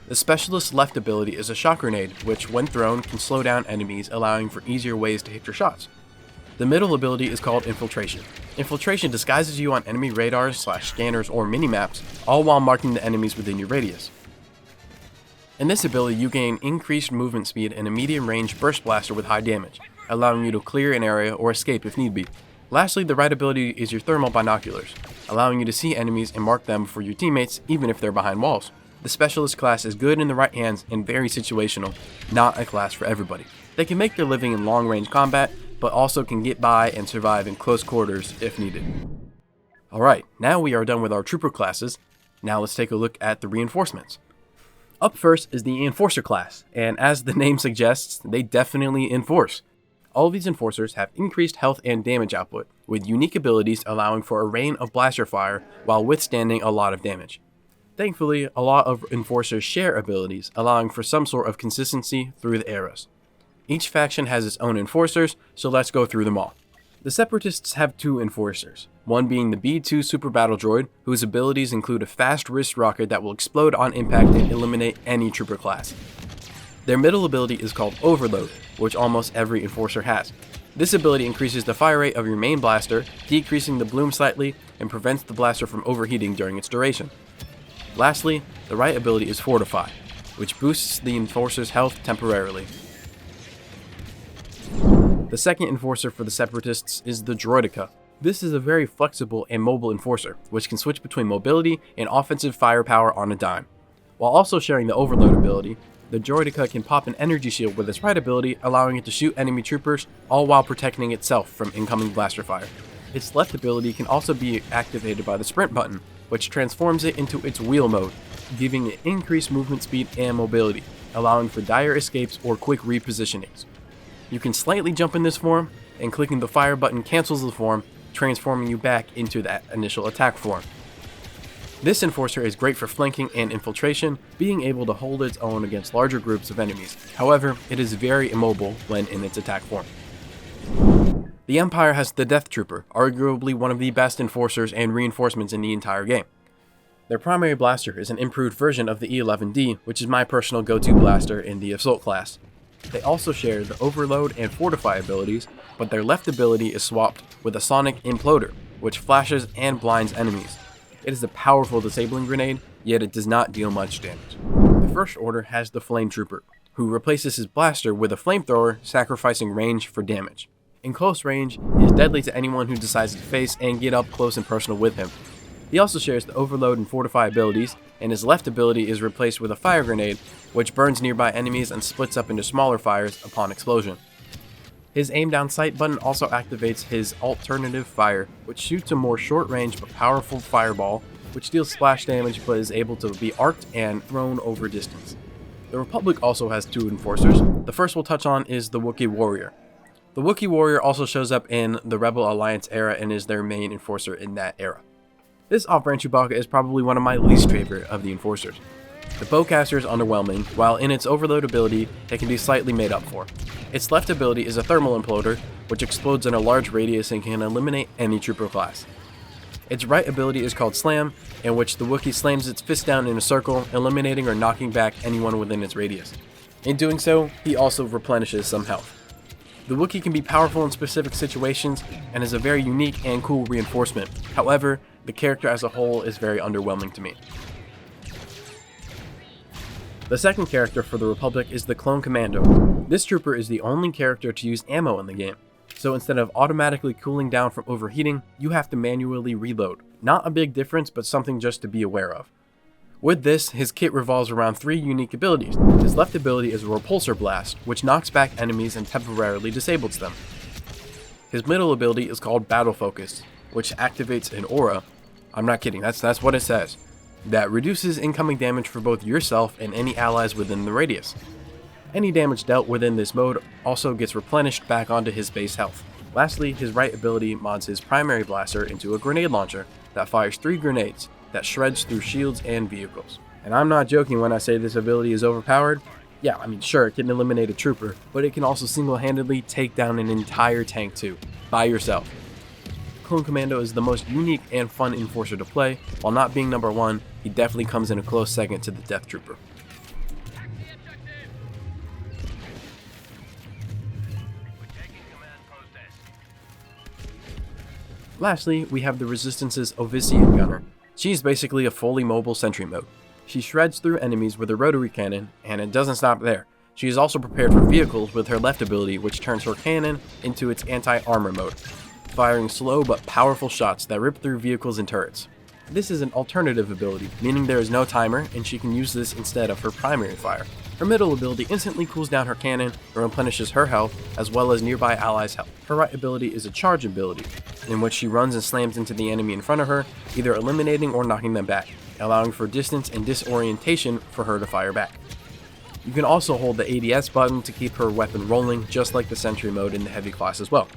The specialist's left ability is a shock grenade, which when thrown can slow down enemies, allowing for easier ways to hit your shots. The middle ability is called Infiltration. Infiltration disguises you on enemy radars / scanners or minimaps, all while marking the enemies within your radius. In this ability, you gain increased movement speed and a medium-range burst blaster with high damage, allowing you to clear an area or escape if need be. Lastly, the right ability is your thermal binoculars, allowing you to see enemies and mark them for your teammates even if they're behind walls. The specialist class is good in the right hands and very situational, not a class for everybody. They can make their living in long-range combat, but also can get by and survive in close quarters if needed. Alright, now we are done with our trooper classes. Now let's take a look at the reinforcements. Up first is the Enforcer class, and as the name suggests, they definitely enforce. All of these enforcers have increased health and damage output, with unique abilities allowing for a rain of blaster fire while withstanding a lot of damage. Thankfully, a lot of enforcers share abilities, allowing for some sort of consistency through the eras. Each faction has its own enforcers, so let's go through them all. The Separatists have two enforcers, one being the B-2 Super Battle Droid, whose abilities include a fast wrist rocket that will explode on impact and eliminate any trooper class. Their middle ability is called Overload, which almost every enforcer has. This ability increases the fire rate of your main blaster, decreasing the bloom slightly, and prevents the blaster from overheating during its duration. Lastly, the right ability is Fortify, which boosts the enforcer's health temporarily. The second enforcer for the Separatists is the Droideka. This is a very flexible and mobile enforcer, which can switch between mobility and offensive firepower on a dime. While also sharing the Overload ability, the Droideka can pop an energy shield with its right ability, allowing it to shoot enemy troopers, all while protecting itself from incoming blaster fire. Its left ability can also be activated by the sprint button, which transforms it into its wheel mode, giving it increased movement speed and mobility, allowing for dire escapes or quick repositionings. You can slightly jump in this form, and clicking the fire button cancels the form, transforming you back into that initial attack form. This enforcer is great for flanking and infiltration, being able to hold its own against larger groups of enemies. However, it is very immobile when in its attack form. The Empire has the Death Trooper, arguably one of the best enforcers and reinforcements in the entire game. Their primary blaster is an improved version of the E11D, which is my personal go-to blaster in the Assault class. They also share the Overload and Fortify abilities, but their left ability is swapped with a Sonic Imploder, which flashes and blinds enemies. It is a powerful disabling grenade, yet it does not deal much damage. The First Order has the Flame Trooper, who replaces his blaster with a flamethrower, sacrificing range for damage. In close range, he is deadly to anyone who decides to face and get up close and personal with him. He also shares the Overload and Fortify abilities, and his left ability is replaced with a fire grenade, which burns nearby enemies and splits up into smaller fires upon explosion. His aim down sight button also activates his alternative fire, which shoots a more short range but powerful fireball, which deals splash damage but is able to be arced and thrown over distance. The Republic also has 2 enforcers. The first we'll touch on is the Wookiee Warrior. The Wookiee Warrior also shows up in the Rebel Alliance era and is their main enforcer in that era. This off-brand Chewbacca is probably one of my least favorite of the enforcers. The bowcaster is underwhelming, while in its overload ability, it can be slightly made up for. Its left ability is a thermal imploder, which explodes in a large radius and can eliminate any trooper class. Its right ability is called Slam, in which the Wookiee slams its fist down in a circle, eliminating or knocking back anyone within its radius. In doing so, he also replenishes some health. The Wookiee can be powerful in specific situations and is a very unique and cool reinforcement. However, the character as a whole is very underwhelming to me. The second character for the Republic is the Clone Commando. This trooper is the only character to use ammo in the game, so instead of automatically cooling down from overheating, you have to manually reload. Not a big difference, but something just to be aware of. With this, his kit revolves around 3 unique abilities. His left ability is a Repulsor Blast, which knocks back enemies and temporarily disables them. His middle ability is called Battle Focus, which activates an aura. I'm not kidding, that's what it says. That reduces incoming damage for both yourself and any allies within the radius. Any damage dealt within this mode also gets replenished back onto his base health. Lastly, his right ability mods his primary blaster into a grenade launcher that fires 3 grenades that shreds through shields and vehicles. And I'm not joking when I say this ability is overpowered. Yeah, I mean sure, it can eliminate a trooper, but it can also single-handedly take down an entire tank too, by yourself. Clone Commando is the most unique and fun enforcer to play. While not being number 1, he definitely comes in a close second to the Death Trooper. Lastly, we have the Resistance's Ovisian Gunner. She's basically a fully mobile sentry mode. She shreds through enemies with a rotary cannon, and it doesn't stop there. She is also prepared for vehicles with her left ability, which turns her cannon into its anti-armor mode, firing slow but powerful shots that rip through vehicles and turrets. This is an alternative ability, meaning there is no timer, and she can use this instead of her primary fire. Her middle ability instantly cools down her cannon and replenishes her health, as well as nearby allies' health. Her right ability is a charge ability, in which she runs and slams into the enemy in front of her, either eliminating or knocking them back, allowing for distance and disorientation for her to fire back. You can also hold the ADS button to keep her weapon rolling, just like the sentry mode in the heavy class as well.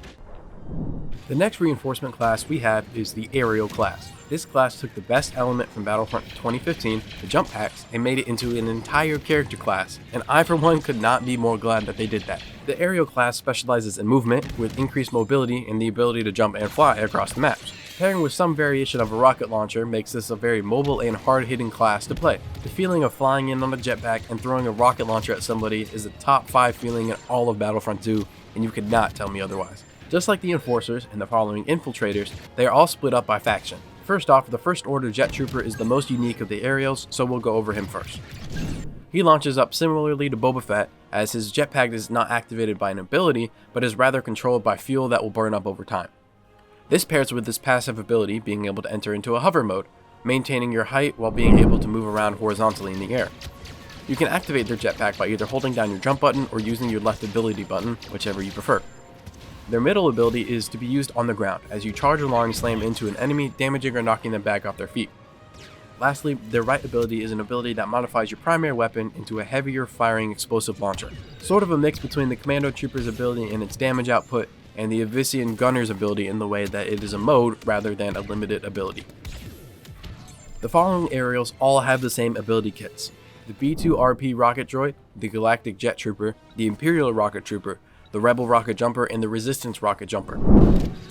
The next reinforcement class we have is the Aerial class. This class took the best element from Battlefront 2015, the jump packs, and made it into an entire character class, and I for one could not be more glad that they did that. The Aerial class specializes in movement, with increased mobility and the ability to jump and fly across the maps. Pairing with some variation of a rocket launcher makes this a very mobile and hard-hitting class to play. The feeling of flying in on a jetpack and throwing a rocket launcher at somebody is a top 5 feeling in all of Battlefront 2, and you could not tell me otherwise. Just like the Enforcers and the following Infiltrators, they are all split up by faction. First off, the First Order Jet Trooper is the most unique of the aerials, so we'll go over him first. He launches up similarly to Boba Fett, as his jetpack is not activated by an ability, but is rather controlled by fuel that will burn up over time. This pairs with his passive ability being able to enter into a hover mode, maintaining your height while being able to move around horizontally in the air. You can activate their jetpack by either holding down your jump button or using your left ability button, whichever you prefer. Their middle ability is to be used on the ground, as you charge along and slam into an enemy, damaging or knocking them back off their feet. Lastly, their right ability is an ability that modifies your primary weapon into a heavier firing explosive launcher. Sort of a mix between the Commando Trooper's ability and its damage output, and the Ovisian Gunner's ability in the way that it is a mode rather than a limited ability. The following aerials all have the same ability kits: the B-2RP Rocket Droid, the Galactic Jet Trooper, the Imperial Rocket Trooper, the Rebel Rocket Jumper, and the Resistance Rocket Jumper.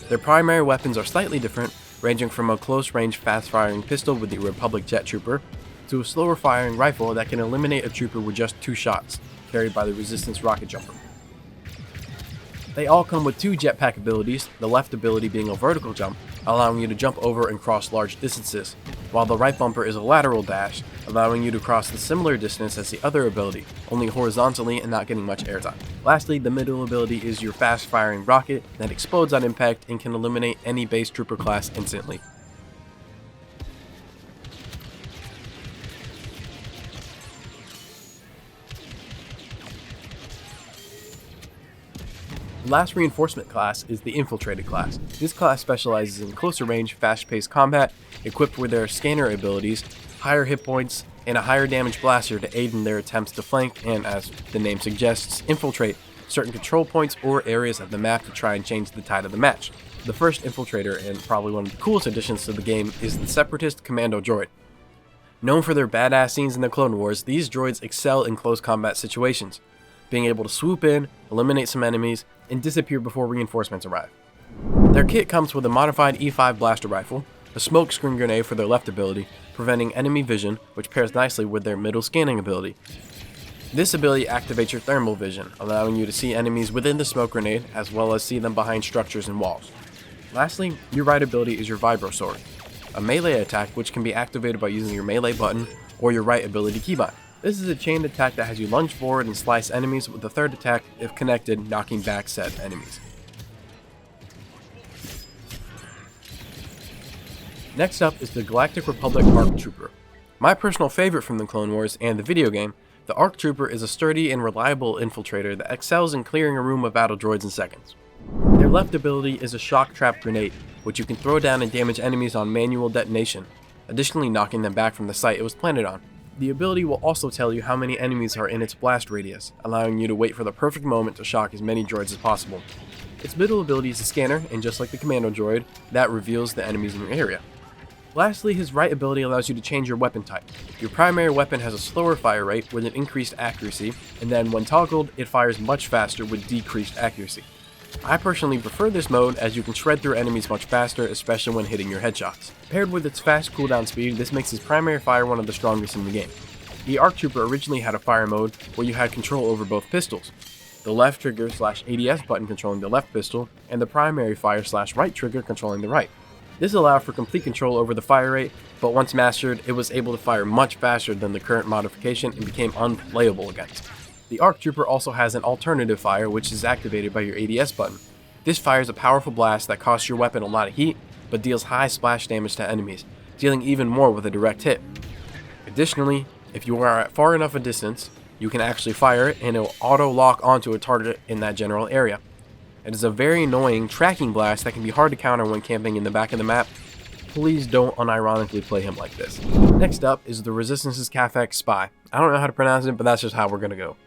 Their primary weapons are slightly different, ranging from a close-range fast-firing pistol with the Republic Jet Trooper, to a slower-firing rifle that can eliminate a trooper with just 2 shots, carried by the Resistance Rocket Jumper. They all come with 2 jetpack abilities, the left ability being a vertical jump, allowing you to jump over and cross large distances, while the right bumper is a lateral dash, allowing you to cross the similar distance as the other ability, only horizontally and not getting much airtime. Lastly, the middle ability is your fast-firing rocket that explodes on impact and can eliminate any base trooper class instantly. The last reinforcement class is the Infiltrated class. This class specializes in closer range, fast-paced combat, equipped with their scanner abilities, higher hit points, and a higher damage blaster to aid in their attempts to flank and, as the name suggests, infiltrate certain control points or areas of the map to try and change the tide of the match. The first infiltrator, and probably one of the coolest additions to the game, is the Separatist Commando Droid. Known for their badass scenes in the Clone Wars, these droids excel in close combat situations, being able to swoop in, eliminate some enemies, and disappear before reinforcements arrive. Their kit comes with a modified E5 blaster rifle, a smoke screen grenade for their left ability, preventing enemy vision, which pairs nicely with their middle scanning ability. This ability activates your thermal vision, allowing you to see enemies within the smoke grenade, as well as see them behind structures and walls. Lastly, your right ability is your Vibro Sword, a melee attack which can be activated by using your melee button or your right ability keybind. This is a chained attack that has you lunge forward and slice enemies, with the third attack, if connected, knocking back said enemies. Next up is the Galactic Republic ARC Trooper. My personal favorite from the Clone Wars and the video game, the ARC Trooper is a sturdy and reliable infiltrator that excels in clearing a room of battle droids in seconds. Their left ability is a Shock Trap Grenade, which you can throw down and damage enemies on manual detonation, additionally knocking them back from the site it was planted on. The ability will also tell you how many enemies are in its blast radius, allowing you to wait for the perfect moment to shock as many droids as possible. Its middle ability is a scanner, and just like the Commando Droid, that reveals the enemies in your area. Lastly, his right ability allows you to change your weapon type. Your primary weapon has a slower fire rate with an increased accuracy, and then when toggled, it fires much faster with decreased accuracy. I personally prefer this mode as you can shred through enemies much faster, especially when hitting your headshots. Paired with its fast cooldown speed, this makes his primary fire one of the strongest in the game. The ARC Trooper originally had a fire mode where you had control over both pistols, the left trigger / ADS button controlling the left pistol, and the primary fire / right trigger controlling the right. This allowed for complete control over the fire rate, but once mastered, it was able to fire much faster than the current modification and became unplayable against. The ARC Trooper also has an alternative fire which is activated by your ADS button. This fires a powerful blast that costs your weapon a lot of heat, but deals high splash damage to enemies, dealing even more with a direct hit. Additionally, if you are at far enough a distance, you can actually fire it and it will auto-lock onto a target in that general area. It is a very annoying tracking blast that can be hard to counter when camping in the back of the map. Please don't unironically play him like this. Next up is the Resistance's Cafex Spy. I don't know how to pronounce it, but that's just how we're gonna go.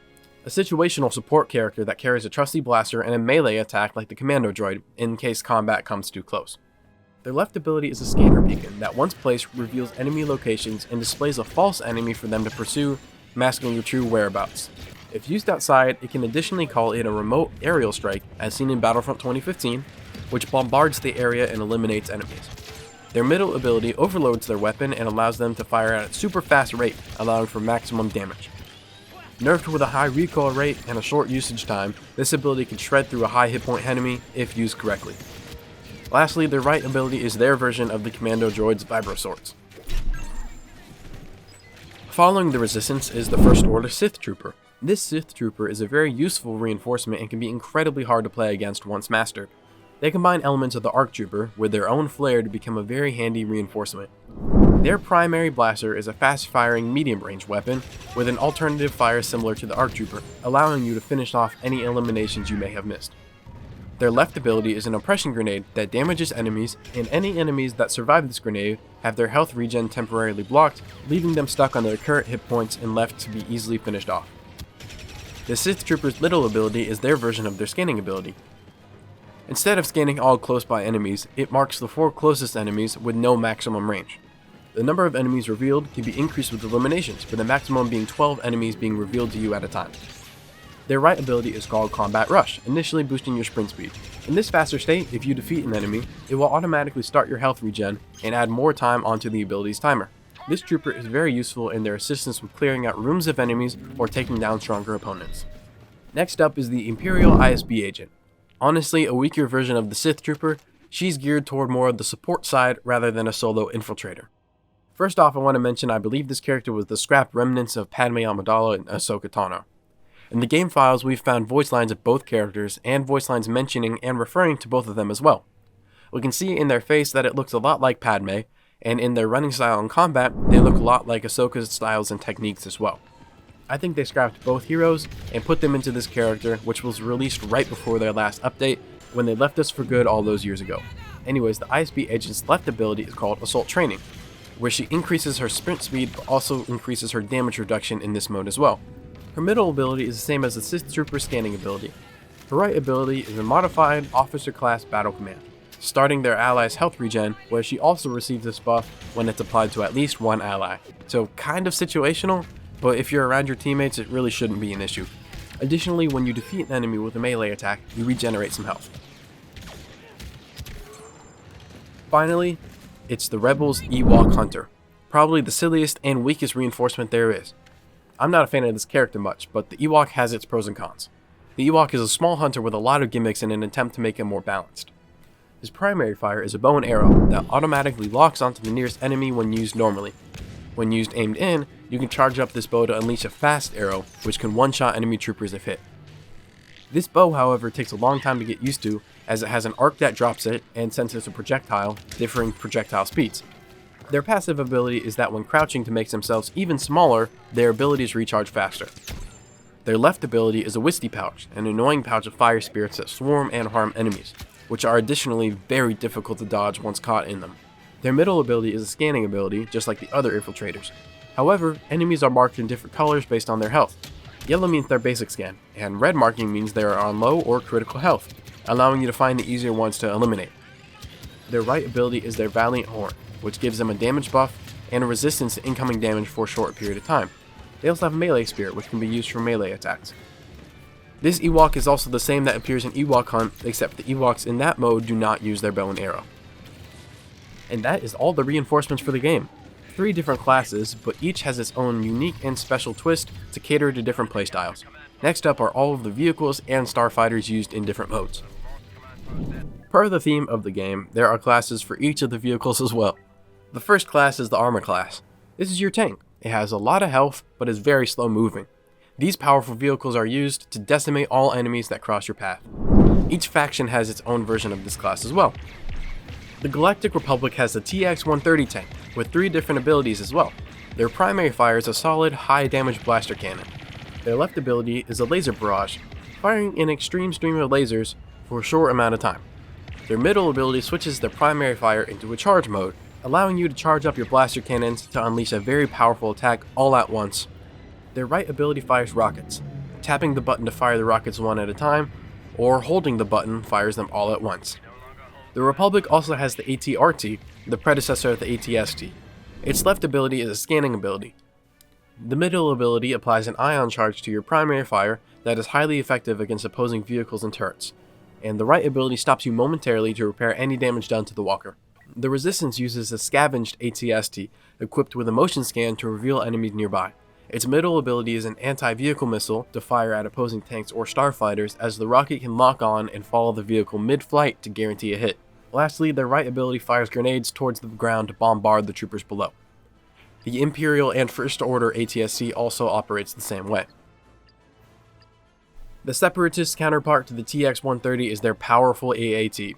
A situational support character that carries a trusty blaster and a melee attack like the Commando Droid in case combat comes too close. Their left ability is a scanner beacon that once placed reveals enemy locations and displays a false enemy for them to pursue, masking your true whereabouts. If used outside, it can additionally call in a remote aerial strike as seen in Battlefront 2015, which bombards the area and eliminates enemies. Their middle ability overloads their weapon and allows them to fire at a super fast rate, allowing for maximum damage. Nerfed with a high recoil rate and a short usage time, this ability can shred through a high hit point enemy if used correctly. Lastly, their right ability is their version of the Commando Droid's Vibro Swords. Following the Resistance is the First Order Sith Trooper. This Sith Trooper is a very useful reinforcement and can be incredibly hard to play against once mastered. They combine elements of the ARC Trooper with their own flair to become a very handy reinforcement. Their primary blaster is a fast-firing medium-range weapon with an alternative fire similar to the ARC Trooper, allowing you to finish off any eliminations you may have missed. Their left ability is an oppression grenade that damages enemies, and any enemies that survive this grenade have their health regen temporarily blocked, leaving them stuck on their current hit points and left to be easily finished off. The Sith Trooper's middle ability is their version of their scanning ability. Instead of scanning all close-by enemies, it marks the 4 closest enemies with no maximum range. The number of enemies revealed can be increased with eliminations, with a maximum being 12 enemies being revealed to you at a time. Their right ability is called Combat Rush, initially boosting your sprint speed. In this faster state, if you defeat an enemy, it will automatically start your health regen and add more time onto the ability's timer. This trooper is very useful in their assistance with clearing out rooms of enemies or taking down stronger opponents. Next up is the Imperial ISB agent. Honestly, a weaker version of the Sith Trooper, she's geared toward more of the support side rather than a solo infiltrator. First off, I want to mention I believe this character was the scrapped remnants of Padme Amidala and Ahsoka Tano. In the game files, we've found voice lines of both characters and voice lines mentioning and referring to both of them as well. We can see in their face that it looks a lot like Padme, and in their running style in combat, they look a lot like Ahsoka's styles and techniques as well. I think they scrapped both heroes and put them into this character, which was released right before their last update when they left us for good all those years ago. Anyways, the ISB agent's left ability is called Assault Training, where she increases her sprint speed but also increases her damage reduction in this mode as well. Her middle ability is the same as the Sith Trooper scanning ability. Her right ability is a modified officer class battle command, starting their allies' health regen, where she also receives this buff when it's applied to at least one ally. So kind of situational, but if you're around your teammates, it really shouldn't be an issue. Additionally, when you defeat an enemy with a melee attack, you regenerate some health. Finally, it's the Rebels Ewok Hunter, probably the silliest and weakest reinforcement there is. I'm not a fan of this character much, but the Ewok has its pros and cons. The Ewok is a small hunter with a lot of gimmicks in an attempt to make him more balanced. His primary fire is a bow and arrow that automatically locks onto the nearest enemy when used normally. When used aimed in, you can charge up this bow to unleash a fast arrow, which can one-shot enemy troopers if hit. This bow, however, takes a long time to get used to, as it has an arc that drops it, and since it's a projectile, differing projectile speeds. Their passive ability is that when crouching to make themselves even smaller, their abilities recharge faster. Their left ability is a Wisty Pouch, an annoying pouch of fire spirits that swarm and harm enemies, which are additionally very difficult to dodge once caught in them. Their middle ability is a scanning ability, just like the other infiltrators. However, enemies are marked in different colors based on their health. Yellow means their basic scan, and red marking means they are on low or critical health, allowing you to find the easier ones to eliminate. Their right ability is their Valiant Horn, which gives them a damage buff and a resistance to incoming damage for a short period of time. They also have a melee spear, which can be used for melee attacks. This Ewok is also the same that appears in Ewok Hunt, except the Ewoks in that mode do not use their bow and arrow. And that is all the reinforcements for the game. 3 different classes, but each has its own unique and special twist to cater to different playstyles. Next up are all of the vehicles and starfighters used in different modes. Per the theme of the game, there are classes for each of the vehicles as well. The first class is the Armor class. This is your tank. It has a lot of health, but is very slow moving. These powerful vehicles are used to decimate all enemies that cross your path. Each faction has its own version of this class as well. The Galactic Republic has the TX-130 tank, with 3 different abilities as well. Their primary fire is a solid, high-damage blaster cannon. Their left ability is a laser barrage, firing an extreme stream of lasers for a short amount of time. Their middle ability switches their primary fire into a charge mode, allowing you to charge up your blaster cannons to unleash a very powerful attack all at once. Their right ability fires rockets. Tapping the button to fire the rockets one at a time, or holding the button fires them all at once. The Republic also has the AT-RT, the predecessor of the AT-ST. Its left ability is a scanning ability. The middle ability applies an ion charge to your primary fire that is highly effective against opposing vehicles and turrets, and the right ability stops you momentarily to repair any damage done to the walker. The Resistance uses a scavenged AT-ST, equipped with a motion scan to reveal enemies nearby. Its middle ability is an anti-vehicle missile to fire at opposing tanks or starfighters, as the rocket can lock on and follow the vehicle mid-flight to guarantee a hit. Lastly, their right ability fires grenades towards the ground to bombard the troopers below. The Imperial and First Order AT-ST also operates the same way. The Separatist counterpart to the TX-130 is their powerful AAT.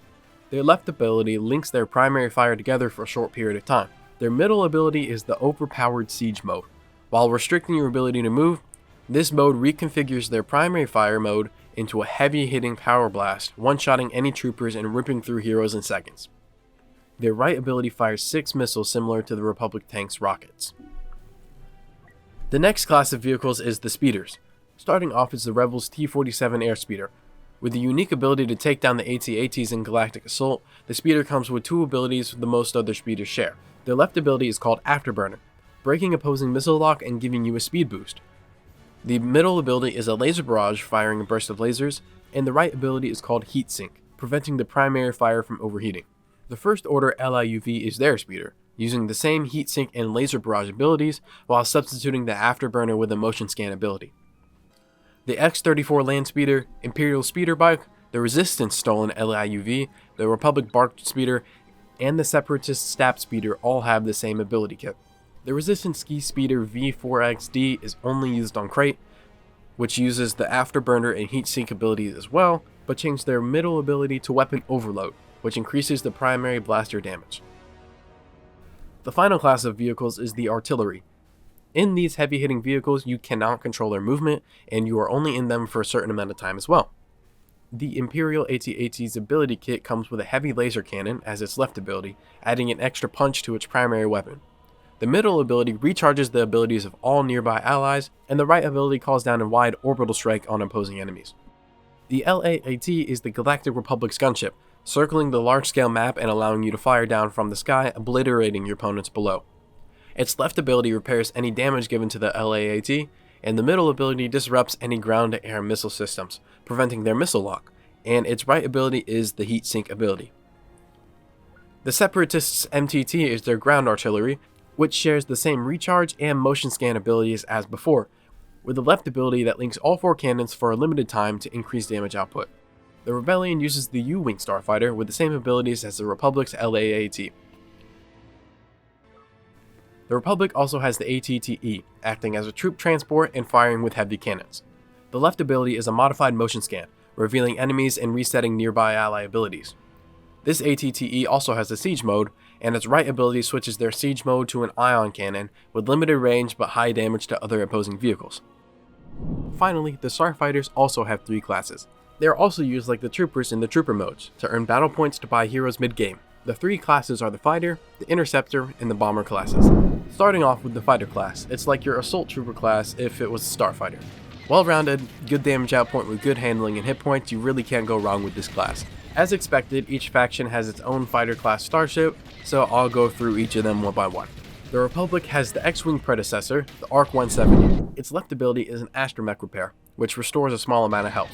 Their left ability links their primary fire together for a short period of time. Their middle ability is the Overpowered Siege mode. While restricting your ability to move, this mode reconfigures their primary fire mode into a heavy-hitting power blast, one-shotting any troopers and ripping through heroes in seconds. Their right ability fires 6 missiles similar to the Republic tank's rockets. The next class of vehicles is the Speeders. Starting off is the Rebels T-47 Airspeeder. With the unique ability to take down the AT-ATs in Galactic Assault, the Speeder comes with 2 abilities the most other speeders share. Their left ability is called Afterburner, breaking opposing missile lock and giving you a speed boost. The middle ability is a laser barrage, firing a burst of lasers, and the right ability is called Heat Sink, preventing the primary fire from overheating. The First Order LIUV is their speeder, using the same Heat Sink and laser barrage abilities while substituting the Afterburner with a motion scan ability. The X-34 Land Speeder, Imperial Speeder Bike, the Resistance Stolen LIUV, the Republic Barked Speeder, and the Separatist Stap Speeder all have the same ability kit. The Resistance Ski Speeder V4XD is only used on Crate, which uses the Afterburner and Heat Sink abilities as well, but changed their middle ability to Weapon Overload, which increases the primary blaster damage. The final class of vehicles is the Artillery. In these heavy-hitting vehicles, you cannot control their movement, and you are only in them for a certain amount of time as well. The Imperial AT-AT's ability kit comes with a heavy laser cannon as its left ability, adding an extra punch to its primary weapon. The middle ability recharges the abilities of all nearby allies, and the right ability calls down a wide orbital strike on opposing enemies. The LAAT is the Galactic Republic's gunship, circling the large-scale map and allowing you to fire down from the sky, obliterating your opponents below. Its left ability repairs any damage given to the LAAT, and the middle ability disrupts any ground-to-air missile systems, preventing their missile lock, and its right ability is the heat sink ability. The Separatists' MTT is their ground artillery, which shares the same recharge and motion scan abilities as before, with the left ability that links all 4 cannons for a limited time to increase damage output. The Rebellion uses the U-Wing Starfighter with the same abilities as the Republic's LAAT. The Republic also has the ATTE, acting as a troop transport and firing with heavy cannons. The left ability is a modified motion scan, revealing enemies and resetting nearby ally abilities. This ATTE also has a siege mode, and its right ability switches their siege mode to an ion cannon with limited range but high damage to other opposing vehicles. Finally, the Starfighters also have 3 classes. They are also used like the troopers in the trooper modes, to earn battle points to buy heroes mid-game. The 3 classes are the Fighter, the Interceptor, and the Bomber classes. Starting off with the Fighter class, it's like your Assault Trooper class if it was a Starfighter. Well-rounded, good damage output with good handling and hit points, you really can't go wrong with this class. As expected, each faction has its own Fighter class starship, so I'll go through each of them one by one. The Republic has the X-Wing predecessor, the ARC-170. Its left ability is an astromech repair, which restores a small amount of health.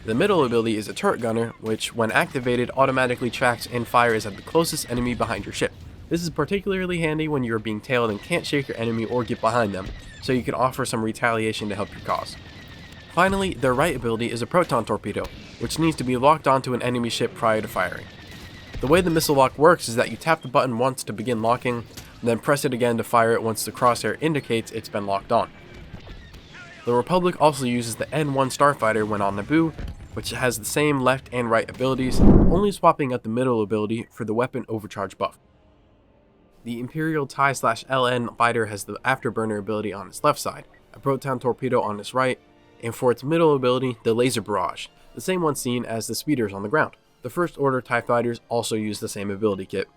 The middle ability is a turret gunner, which, when activated, automatically tracks and fires at the closest enemy behind your ship. This is particularly handy when you are being tailed and can't shake your enemy or get behind them, so you can offer some retaliation to help your cause. Finally, their right ability is a proton torpedo, which needs to be locked onto an enemy ship prior to firing. The way the missile lock works is that you tap the button once to begin locking, then press it again to fire it once the crosshair indicates it's been locked on. The Republic also uses the N1 Starfighter when on Naboo, which has the same left and right abilities, only swapping out the middle ability for the weapon overcharge buff. The Imperial TIE/LN fighter has the Afterburner ability on its left side, a proton torpedo on its right, and for its middle ability, the Laser Barrage, the same one seen as the speeders on the ground. The First Order TIE fighters also use the same ability kit.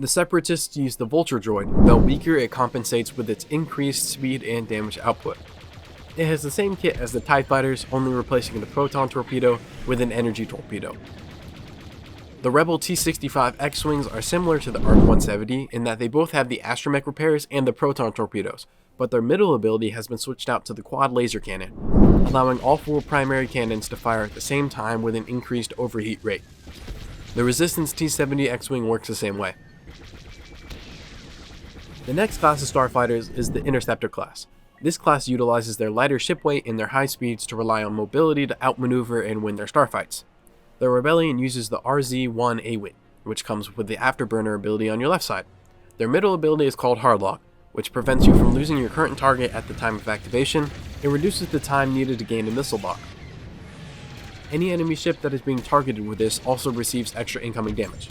The Separatists use the Vulture droid, though weaker it compensates with its increased speed and damage output. It has the same kit as the TIE fighters, only replacing the proton torpedo with an energy torpedo. The Rebel T-65 X-Wings are similar to the ARC-170 in that they both have the astromech repairs and the proton torpedoes, but their middle ability has been switched out to the quad laser cannon, allowing all 4 primary cannons to fire at the same time with an increased overheat rate. The Resistance T-70 X-Wing works the same way. The next class of starfighters is the Interceptor class. This class utilizes their lighter ship weight and their high speeds to rely on mobility to outmaneuver and win their starfights. The Rebellion uses the RZ-1 A-Wing, which comes with the Afterburner ability on your left side. Their middle ability is called Hardlock, which prevents you from losing your current target at the time of activation and reduces the time needed to gain a missile lock. Any enemy ship that is being targeted with this also receives extra incoming damage.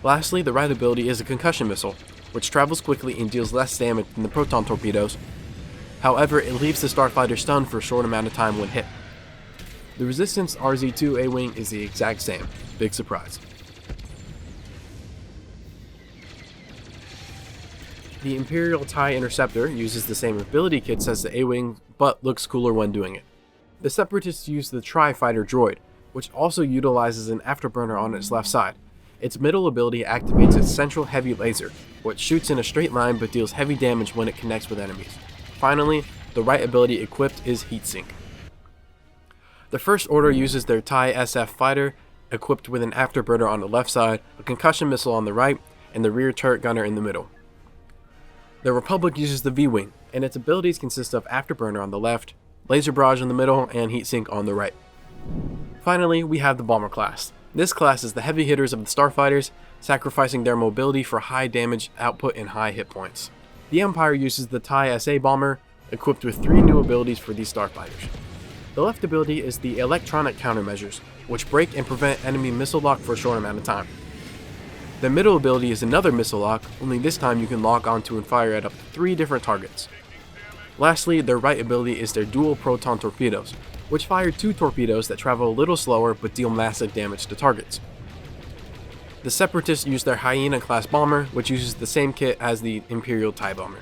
Lastly, the right ability is a concussion missile, which travels quickly and deals less damage than the proton torpedoes. However, it leaves the starfighter stunned for a short amount of time when hit. The Resistance RZ-2 A-Wing is the exact same. Big surprise. The Imperial TIE Interceptor uses the same ability kits as the A-Wing, but looks cooler when doing it. The Separatists use the Tri-Fighter droid, which also utilizes an afterburner on its left side. Its middle ability activates its central heavy laser, which shoots in a straight line but deals heavy damage when it connects with enemies. Finally, the right ability equipped is Heat Sink. The First Order uses their TIE SF fighter, equipped with an afterburner on the left side, a concussion missile on the right, and the rear turret gunner in the middle. The Republic uses the V-Wing, and its abilities consist of afterburner on the left, laser barrage in the middle, and heat sink on the right. Finally, we have the Bomber class. This class is the heavy hitters of the starfighters, sacrificing their mobility for high damage output and high hit points. The Empire uses the TIE SA bomber, equipped with 3 new abilities for these starfighters. The left ability is the electronic countermeasures, which break and prevent enemy missile lock for a short amount of time. The middle ability is another missile lock, only this time you can lock onto and fire at up to 3 different targets. Lastly, their right ability is their dual proton torpedoes, which fire 2 torpedoes that travel a little slower but deal massive damage to targets. The Separatists use their Hyena class bomber, which uses the same kit as the Imperial TIE bomber.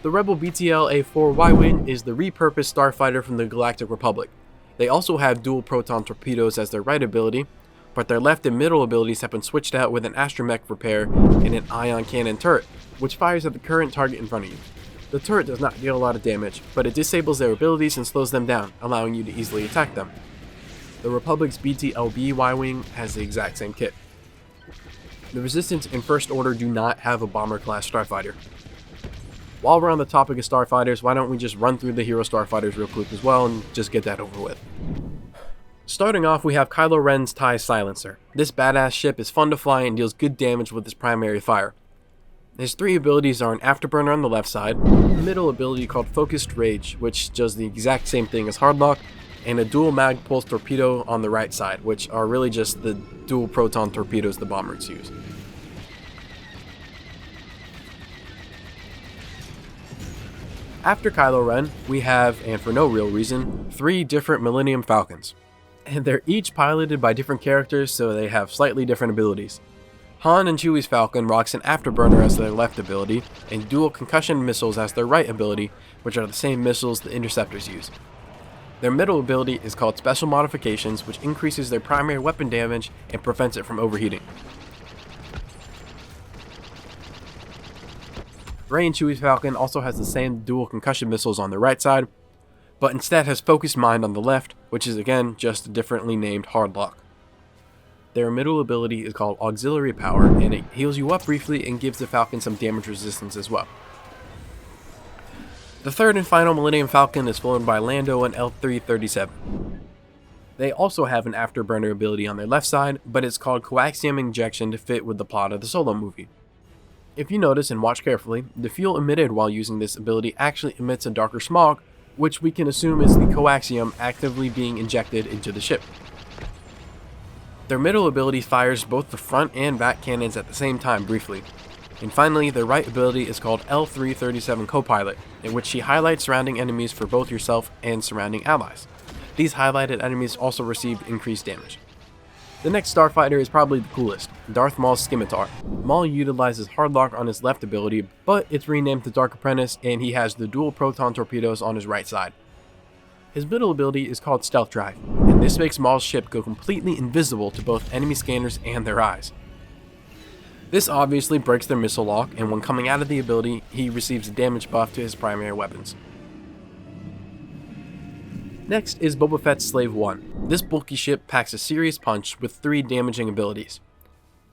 The Rebel BTL-A4 Y-Wing is the repurposed starfighter from the Galactic Republic. They also have dual proton torpedoes as their right ability, but their left and middle abilities have been switched out with an astromech repair and an ion cannon turret, which fires at the current target in front of you. The turret does not deal a lot of damage, but it disables their abilities and slows them down, allowing you to easily attack them. The Republic's BTLB Y-Wing has the exact same kit. The Resistance and First Order do not have a bomber-class starfighter. While we're on the topic of starfighters, why don't we just run through the hero starfighters real quick as well and just get that over with. Starting off, we have Kylo Ren's TIE Silencer. This badass ship is fun to fly and deals good damage with his primary fire. His 3 abilities are an afterburner on the left side, a middle ability called Focused Rage, which does the exact same thing as Hardlock, and a dual mag pulse torpedo on the right side, which are really just the dual proton torpedoes the bombers use. After Kylo Ren, we have, and for no real reason, 3 different Millennium Falcons. And they're each piloted by different characters, so they have slightly different abilities. Han and Chewie's Falcon rocks an afterburner as their left ability, and dual concussion missiles as their right ability, which are the same missiles the Interceptors use. Their middle ability is called Special Modifications, which increases their primary weapon damage and prevents it from overheating. Rey and Chewie's Falcon also has the same dual concussion missiles on the right side, but instead has Focused Mind on the left, which is again just a differently named Hardlock. Their middle ability is called Auxiliary Power, and it heals you up briefly and gives the Falcon some damage resistance as well. The third and final Millennium Falcon is flown by Lando and L337. They also have an afterburner ability on their left side, but it's called Coaxium Injection to fit with the plot of the Solo movie. If you notice and watch carefully, the fuel emitted while using this ability actually emits a darker smog, which we can assume is the coaxium actively being injected into the ship. Their middle ability fires both the front and back cannons at the same time briefly. And finally, their right ability is called L337 Copilot, in which she highlights surrounding enemies for both yourself and surrounding allies. These highlighted enemies also receive increased damage. The next starfighter is probably the coolest, Darth Maul's Scimitar. Maul utilizes Hardlock on his left ability, but it's renamed to Dark Apprentice, and he has the dual proton torpedoes on his right side. His middle ability is called Stealth Drive, and this makes Maul's ship go completely invisible to both enemy scanners and their eyes. This obviously breaks their missile lock, and when coming out of the ability, he receives a damage buff to his primary weapons. Next is Boba Fett's Slave 1. This bulky ship packs a serious punch with 3 damaging abilities.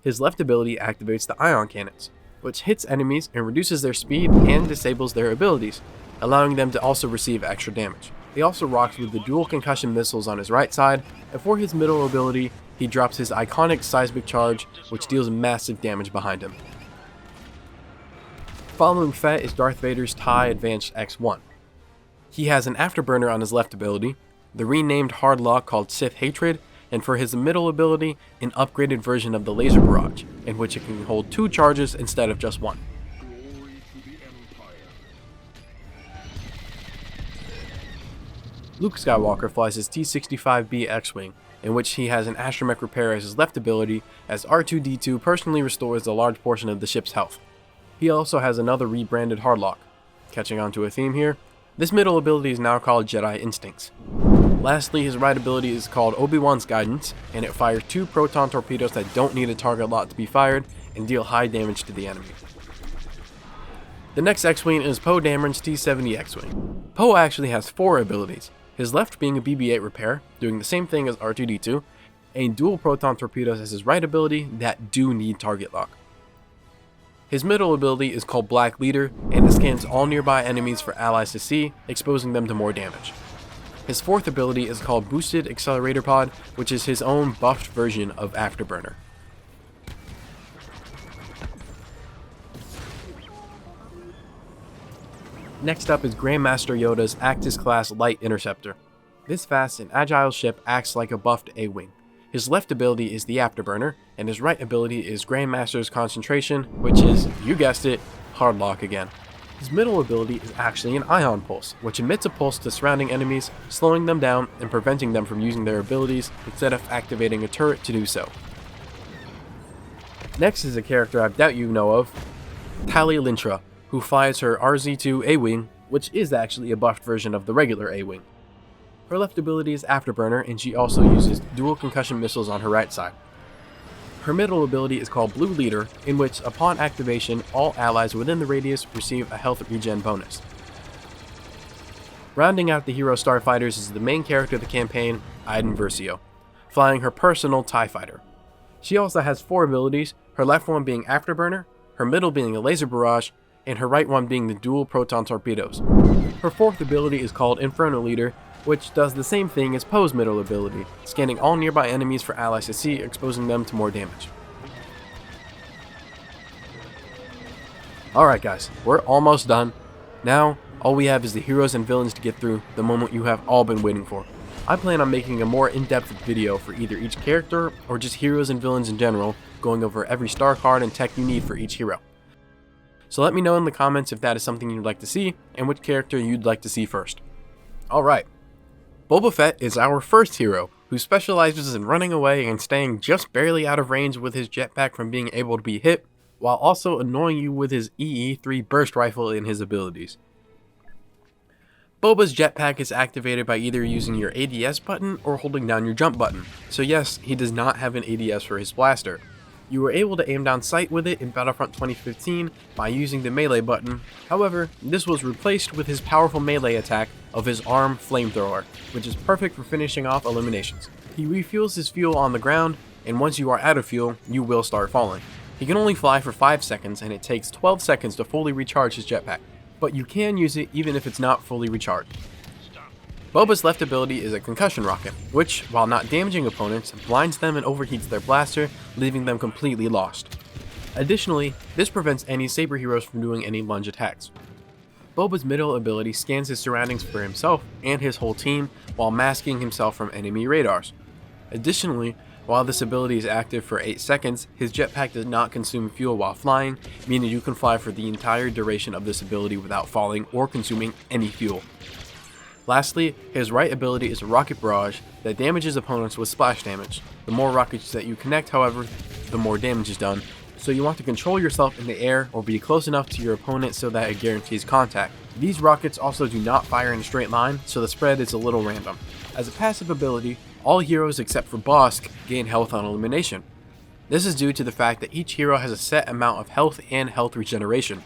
His left ability activates the ion cannons, which hits enemies and reduces their speed and disables their abilities, allowing them to also receive extra damage. He also rocks with the dual concussion missiles on his right side, and for his middle ability, he drops his iconic seismic charge, which deals massive damage behind him. Following Fett is Darth Vader's TIE Advanced X1. He has an afterburner on his left ability, the renamed Hardlock called Sith Hatred, and for his middle ability, an upgraded version of the Laser Barrage, in which it can hold 2 charges instead of just 1. Luke Skywalker flies his T-65B X-Wing, in which he has an astromech repair as his left ability, as R2-D2 personally restores a large portion of the ship's health. He also has another rebranded Hardlock. Catching on to a theme here, this middle ability is now called Jedi Instincts. Lastly, his right ability is called Obi-Wan's Guidance, and it fires 2 proton torpedoes that don't need a target lot to be fired and deal high damage to the enemy. The next X-Wing is Poe Dameron's T-70 X-Wing. Poe actually has 4 abilities, his left being a BB-8 repair, doing the same thing as R2-D2, and dual proton torpedoes as his right ability that do need target lock. His middle ability is called Black Leader, and it scans all nearby enemies for allies to see, exposing them to more damage. His fourth ability is called Boosted Accelerator Pod, which is his own buffed version of Afterburner. Next up is Grandmaster Yoda's Actis class Light Interceptor. This fast and agile ship acts like a buffed A-Wing. His left ability is the Afterburner, and his right ability is Grandmaster's Concentration, which is, you guessed it, Hardlock again. His middle ability is actually an ion pulse, which emits a pulse to surrounding enemies, slowing them down and preventing them from using their abilities instead of activating a turret to do so. Next is a character I doubt you know of, Tali Lintra, who flies her RZ-2 A-Wing, which is actually a buffed version of the regular A-Wing. Her left ability is Afterburner, and she also uses dual concussion missiles on her right side. Her middle ability is called Blue Leader, in which, upon activation, all allies within the radius receive a health regen bonus. Rounding out the hero Starfighters is the main character of the campaign, Iden Versio, flying her personal TIE Fighter. She also has 4 abilities, her left one being Afterburner, her middle being a Laser Barrage, and her right one being the dual proton torpedoes. Her 4th ability is called Inferno Leader, which does the same thing as Poe's middle ability, scanning all nearby enemies for allies to see, exposing them to more damage. Alright guys, we're almost done. Now, all we have is the heroes and villains to get through, the moment you have all been waiting for. I plan on making a more in-depth video for either each character or just heroes and villains in general, going over every star card and tech you need for each hero. So let me know in the comments if that is something you'd like to see, and which character you'd like to see first. Alright. Boba Fett is our first hero, who specializes in running away and staying just barely out of range with his jetpack from being able to be hit, while also annoying you with his EE-3 burst rifle and his abilities. Boba's jetpack is activated by either using your ADS button or holding down your jump button, so yes, he does not have an ADS for his blaster. You were able to aim down sight with it in Battlefront 2015 by using the melee button. However, this was replaced with his powerful melee attack of his arm flamethrower, which is perfect for finishing off eliminations. He refuels his fuel on the ground, and once you are out of fuel, you will start falling. He can only fly for 5 seconds, and it takes 12 seconds to fully recharge his jetpack, but you can use it even if it's not fully recharged. Boba's left ability is a concussion rocket, which, while not damaging opponents, blinds them and overheats their blaster, leaving them completely lost. Additionally, this prevents any saber heroes from doing any lunge attacks. Boba's middle ability scans his surroundings for himself and his whole team while masking himself from enemy radars. Additionally, while this ability is active for 8 seconds, his jetpack does not consume fuel while flying, meaning you can fly for the entire duration of this ability without falling or consuming any fuel. Lastly, his right ability is a rocket barrage that damages opponents with splash damage. The more rockets that you connect, however, the more damage is done, so you want to control yourself in the air or be close enough to your opponent so that it guarantees contact. These rockets also do not fire in a straight line, so the spread is a little random. As a passive ability, all heroes except for Bossk gain health on elimination. This is due to the fact that each hero has a set amount of health and health regeneration.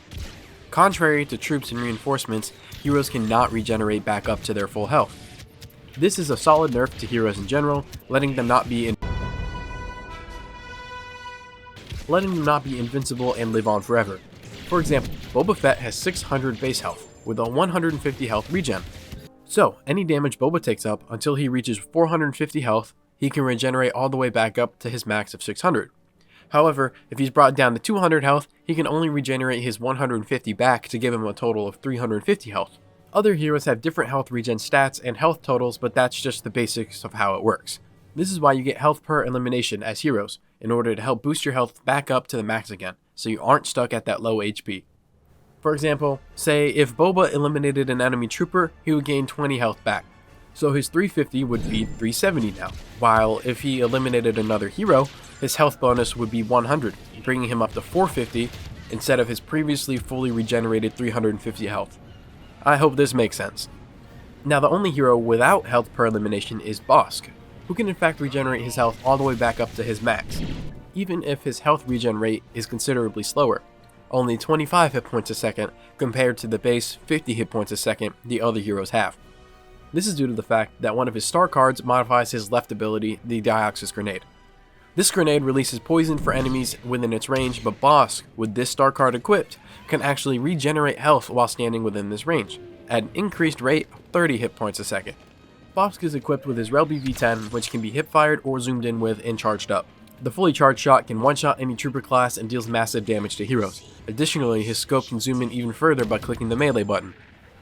Contrary to troops and reinforcements, heroes cannot regenerate back up to their full health. This is a solid nerf to heroes in general, letting them not be invincible and live on forever. For example, Boba Fett has 600 base health, with a 150 health regen. So, any damage Boba takes up until he reaches 450 health, he can regenerate all the way back up to his max of 600. However, if he's brought down to 200 health, he can only regenerate his 150 back to give him a total of 350 health. Other heroes have different health regen stats and health totals, but that's just the basics of how it works. This is why you get health per elimination as heroes, in order to help boost your health back up to the max again, so you aren't stuck at that low HP. For example, say if Boba eliminated an enemy trooper, he would gain 20 health back. So his 350 would be 370 now, while if he eliminated another hero, his health bonus would be 100, bringing him up to 450 instead of his previously fully regenerated 350 health. I hope this makes sense. Now the only hero without health per elimination is Bossk, who can in fact regenerate his health all the way back up to his max, even if his health regen rate is considerably slower, only 25 hit points a second compared to the base 50 hit points a second the other heroes have. This is due to the fact that one of his star cards modifies his left ability, the Dioxis Grenade. This grenade releases poison for enemies within its range, but Bossk, with this star card equipped, can actually regenerate health while standing within this range, at an increased rate of 30 hit points a second. Bossk is equipped with his Relby V10, which can be hip-fired or zoomed in with and charged up. The fully charged shot can one-shot any trooper class and deals massive damage to heroes. Additionally, his scope can zoom in even further by clicking the melee button.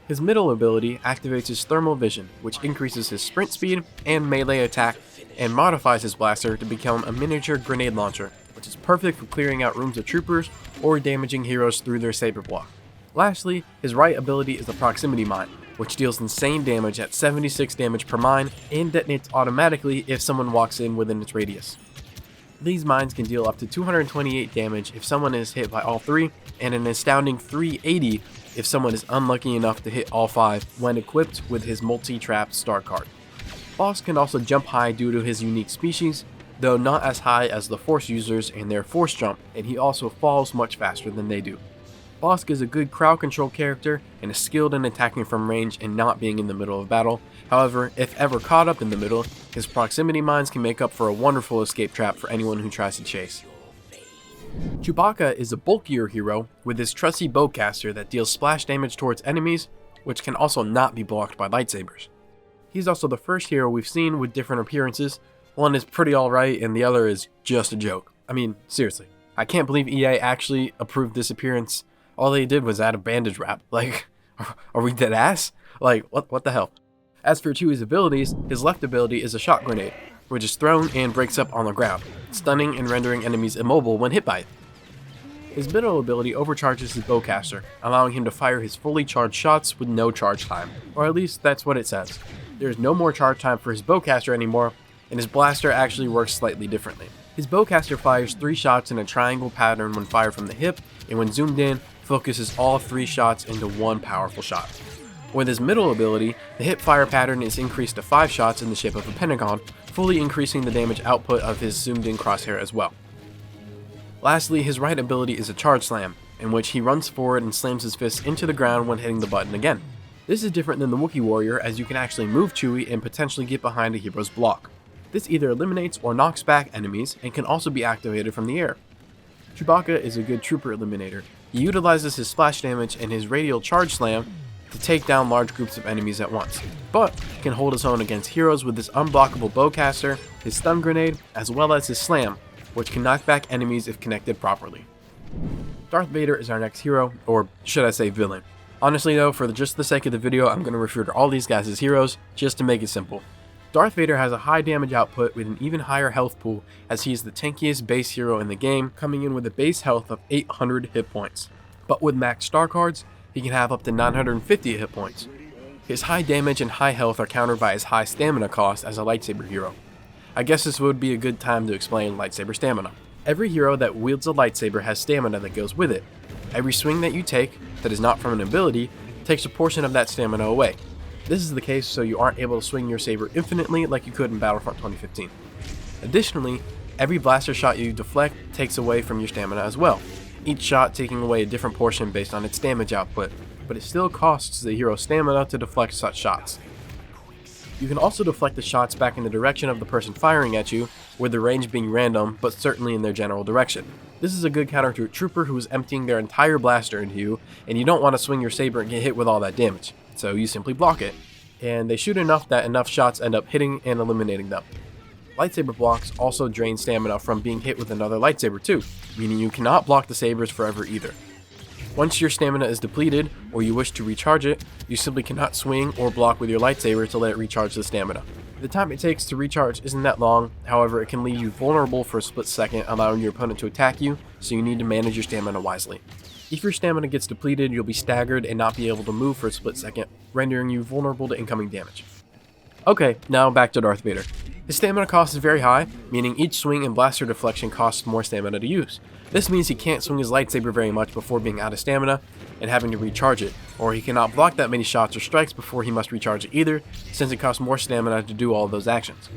His middle ability activates his thermal vision, which increases his sprint speed and melee attack, and modifies his blaster to become a miniature grenade launcher, which is perfect for clearing out rooms of troopers or damaging heroes through their saber block. Lastly, his right ability is the Proximity Mine, which deals insane damage at 76 damage per mine and detonates automatically if someone walks in within its radius. These mines can deal up to 228 damage if someone is hit by all three, and an astounding 380 if someone is unlucky enough to hit all 5 when equipped with his multi-trap star card. Bossk can also jump high due to his unique species, though not as high as the Force users and their Force jump, and he also falls much faster than they do. Bossk is a good crowd control character and is skilled in attacking from range and not being in the middle of battle. However, if ever caught up in the middle, his proximity mines can make up for a wonderful escape trap for anyone who tries to chase. Chewbacca is a bulkier hero with his trusty bowcaster that deals splash damage towards enemies, which can also not be blocked by lightsabers. He's also the first hero we've seen with different appearances. One is pretty alright and the other is just a joke. I mean, seriously, I can't believe EA actually approved this appearance. All they did was add a bandage wrap. Like, are we dead ass? Like, what the hell? As for Chewie's abilities, his left ability is a shock grenade, which is thrown and breaks up on the ground, stunning and rendering enemies immobile when hit by it. His middle ability overcharges his bowcaster, allowing him to fire his fully charged shots with no charge time, or at least that's what it says. There is no more charge time for his bowcaster anymore, and his blaster actually works slightly differently. His bowcaster fires 3 shots in a triangle pattern when fired from the hip, and when zoomed in, focuses all 3 shots into one powerful shot. With his middle ability, the hip fire pattern is increased to 5 shots in the shape of a pentagon, fully increasing the damage output of his zoomed in crosshair as well. Lastly, his right ability is a charge slam, in which he runs forward and slams his fist into the ground when hitting the button again. This is different than the Wookiee warrior, as you can actually move Chewie and potentially get behind a hero's block. This either eliminates or knocks back enemies and can also be activated from the air. Chewbacca is a good trooper eliminator. He utilizes his splash damage and his radial charge slam to take down large groups of enemies at once, but can hold his own against heroes with his unblockable bowcaster, his stun grenade, as well as his slam, which can knock back enemies if connected properly. Darth Vader is our next hero, or should I say villain. Honestly though, for just the sake of the video, I'm going to refer to all these guys as heroes, just to make it simple. Darth Vader has a high damage output with an even higher health pool, as he is the tankiest base hero in the game, coming in with a base health of 800 hit points. But with max star cards, he can have up to 950 hit points. His high damage and high health are countered by his high stamina cost as a lightsaber hero. I guess this would be a good time to explain lightsaber stamina. Every hero that wields a lightsaber has stamina that goes with it. Every swing that you take, that is not from an ability, takes a portion of that stamina away. This is the case so you aren't able to swing your saber infinitely like you could in Battlefront 2015. Additionally, every blaster shot you deflect takes away from your stamina as well, each shot taking away a different portion based on its damage output, but it still costs the hero stamina to deflect such shots. You can also deflect the shots back in the direction of the person firing at you, with the range being random, but certainly in their general direction. This is a good counter to a trooper who is emptying their entire blaster into you, and you don't want to swing your saber and get hit with all that damage, so you simply block it, and they shoot enough that enough shots end up hitting and eliminating them. Lightsaber blocks also drain stamina from being hit with another lightsaber too, meaning you cannot block the sabers forever either. Once your stamina is depleted, or you wish to recharge it, you simply cannot swing or block with your lightsaber to let it recharge the stamina. The time it takes to recharge isn't that long, however it can leave you vulnerable for a split second, allowing your opponent to attack you, so you need to manage your stamina wisely. If your stamina gets depleted, you'll be staggered and not be able to move for a split second, rendering you vulnerable to incoming damage. Okay, now back to Darth Vader. His stamina cost is very high, meaning each swing and blaster deflection costs more stamina to use. This means he can't swing his lightsaber very much before being out of stamina and having to recharge it, or he cannot block that many shots or strikes before he must recharge it either, since it costs more stamina to do all of those actions.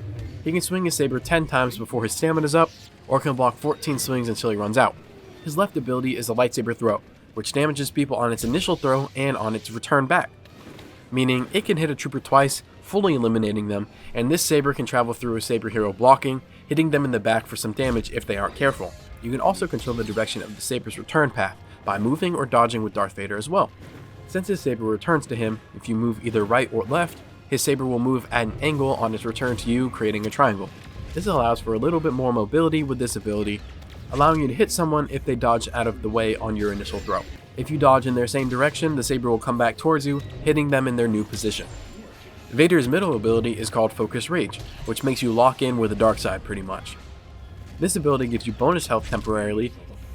He can swing his saber 10 times before his stamina is up, or can block 14 swings until he runs out. His left ability is a lightsaber throw, which damages people on its initial throw and on its return back, meaning it can hit a trooper twice, fully eliminating them, and this saber can travel through a saber hero blocking, hitting them in the back for some damage if they aren't careful. You can also control the direction of the saber's return path by moving or dodging with Darth Vader as well. Since his saber returns to him, if you move either right or left, his saber will move at an angle on its return to you, creating a triangle. This allows for a little bit more mobility with this ability, allowing you to hit someone if they dodge out of the way on your initial throw. If you dodge in their same direction, the saber will come back towards you, hitting them in their new position. Vader's middle ability is called Focus Rage, which makes you lock in with the dark side pretty much. This ability gives you bonus health temporarily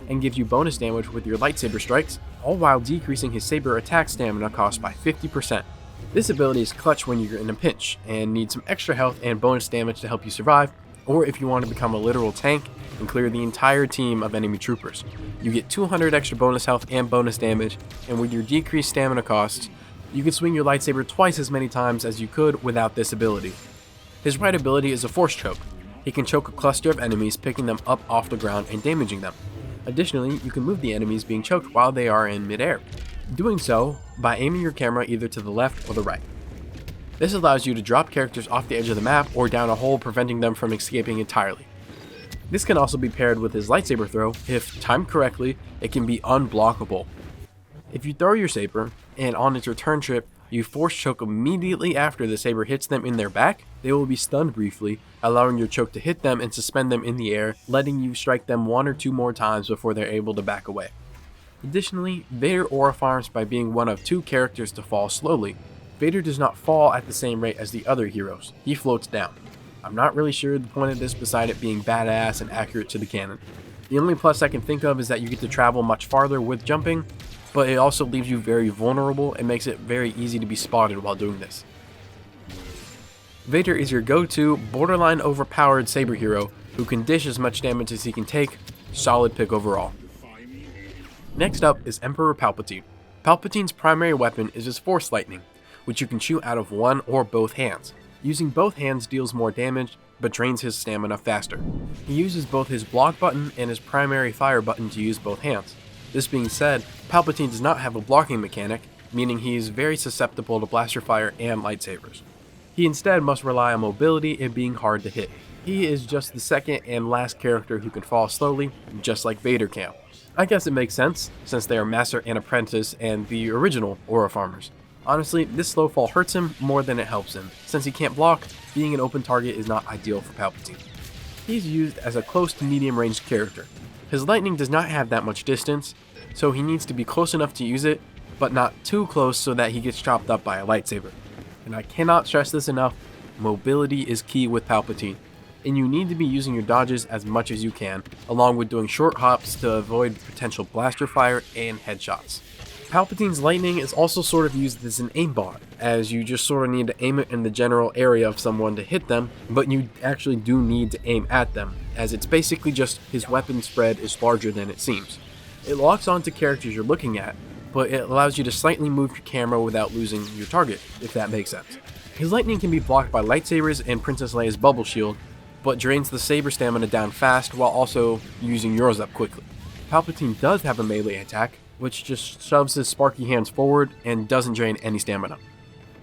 and gives you bonus damage with your lightsaber strikes, all while decreasing his saber attack stamina cost by 50%. This ability is clutch when you're in a pinch and need some extra health and bonus damage to help you survive, or if you want to become a literal tank and clear the entire team of enemy troopers. You get 200 extra bonus health and bonus damage, and with your decreased stamina costs, you can swing your lightsaber twice as many times as you could without this ability. His right ability is a force choke. He can choke a cluster of enemies, picking them up off the ground and damaging them. Additionally, you can move the enemies being choked while they are in midair, doing so by aiming your camera either to the left or the right. This allows you to drop characters off the edge of the map or down a hole, preventing them from escaping entirely. This can also be paired with his lightsaber throw. If timed correctly, it can be unblockable. If you throw your saber, and on its return trip, you force choke immediately after the saber hits them in their back, they will be stunned briefly, allowing your choke to hit them and suspend them in the air, letting you strike them 1 or 2 more times before they're able to back away. Additionally, Vader aura farms by being one of 2 characters to fall slowly. Vader does not fall at the same rate as the other heroes, he floats down. I'm not really sure the point of this beside it being badass and accurate to the canon. The only plus I can think of is that you get to travel much farther with jumping, but it also leaves you very vulnerable and makes it very easy to be spotted while doing this. Vader is your go-to, borderline overpowered saber hero who can dish as much damage as he can take. Solid pick overall. Next up is Emperor Palpatine. Palpatine's primary weapon is his Force Lightning, which you can shoot out of one or both hands. Using both hands deals more damage, but drains his stamina faster. He uses both his block button and his primary fire button to use both hands. This being said, Palpatine does not have a blocking mechanic, meaning he is very susceptible to blaster fire and lightsabers. He instead must rely on mobility and being hard to hit. He is just the second and last character who can fall slowly, just like Vader can. I guess it makes sense, since they are master and apprentice and the original aura farmers. Honestly, this slow fall hurts him more than it helps him. Since he can't block, being an open target is not ideal for Palpatine. He's used as a close to medium range character. His lightning does not have that much distance, so he needs to be close enough to use it, but not too close so that he gets chopped up by a lightsaber. And I cannot stress this enough, mobility is key with Palpatine, and you need to be using your dodges as much as you can, along with doing short hops to avoid potential blaster fire and headshots. Palpatine's lightning is also sort of used as an aimbot, as you just sort of need to aim it in the general area of someone to hit them, but you actually do need to aim at them, as it's basically just his weapon spread is larger than it seems. It locks onto characters you're looking at, but it allows you to slightly move your camera without losing your target, if that makes sense. His lightning can be blocked by lightsabers and Princess Leia's bubble shield, but drains the saber stamina down fast while also using yours up quickly. Palpatine does have a melee attack, which just shoves his sparky hands forward and doesn't drain any stamina.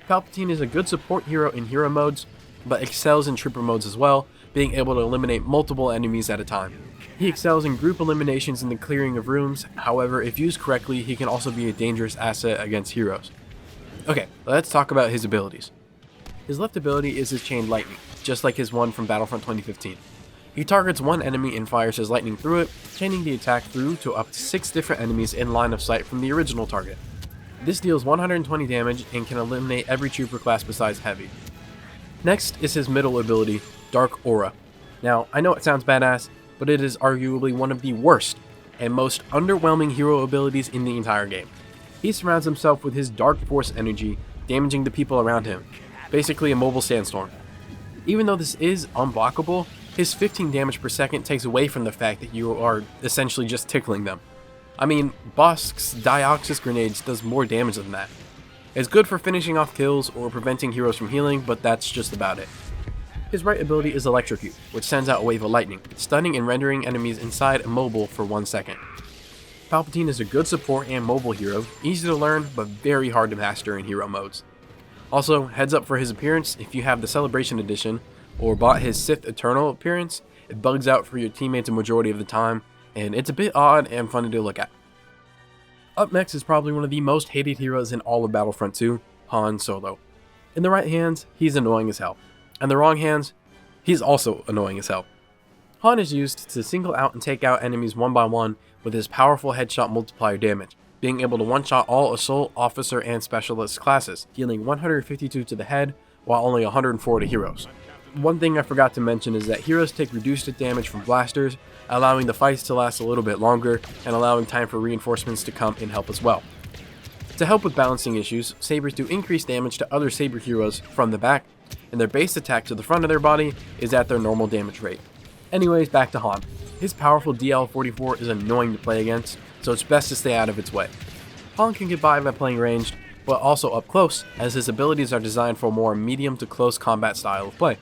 Palpatine is a good support hero in hero modes, but excels in trooper modes as well, being able to eliminate multiple enemies at a time. He excels in group eliminations and the clearing of rooms, however, if used correctly, he can also be a dangerous asset against heroes. Okay, let's talk about his abilities. His left ability is his chained lightning, just like his one from Battlefront 2015. He targets one enemy and fires his lightning through it, chaining the attack through to up to 6 different enemies in line of sight from the original target. This deals 120 damage and can eliminate every trooper class besides heavy. Next is his middle ability, Dark Aura. Now, I know it sounds badass, but it is arguably one of the worst and most underwhelming hero abilities in the entire game. He surrounds himself with his dark force energy, damaging the people around him, basically a mobile sandstorm. Even though this is unblockable, his 15 damage per second takes away from the fact that you are essentially just tickling them. I mean, Bossk's Dioxis grenades does more damage than that. It's good for finishing off kills or preventing heroes from healing, but that's just about it. His right ability is Electrocute, which sends out a wave of lightning, stunning and rendering enemies inside immobile for 1 second. Palpatine is a good support and mobile hero, easy to learn but very hard to master in hero modes. Also, heads up for his appearance, if you have the Celebration Edition, or bought his Sith Eternal appearance, it bugs out for your teammates a majority of the time, and it's a bit odd and funny to look at. Up next is probably one of the most hated heroes in all of Battlefront II, Han Solo. In the right hands, he's annoying as hell. In the wrong hands, he's also annoying as hell. Han is used to single out and take out enemies one by one with his powerful headshot multiplier damage, being able to one-shot all Assault, Officer, and Specialist classes, dealing 152 to the head, while only 104 to heroes. One thing I forgot to mention is that heroes take reduced hit damage from blasters, allowing the fights to last a little bit longer and allowing time for reinforcements to come and help as well. To help with balancing issues, sabers do increase damage to other saber heroes from the back, and their base attack to the front of their body is at their normal damage rate. Anyways, back to Han. His powerful DL-44 is annoying to play against, so it's best to stay out of its way. Han can get by playing ranged, but also up close, as his abilities are designed for a more medium to close combat style of play.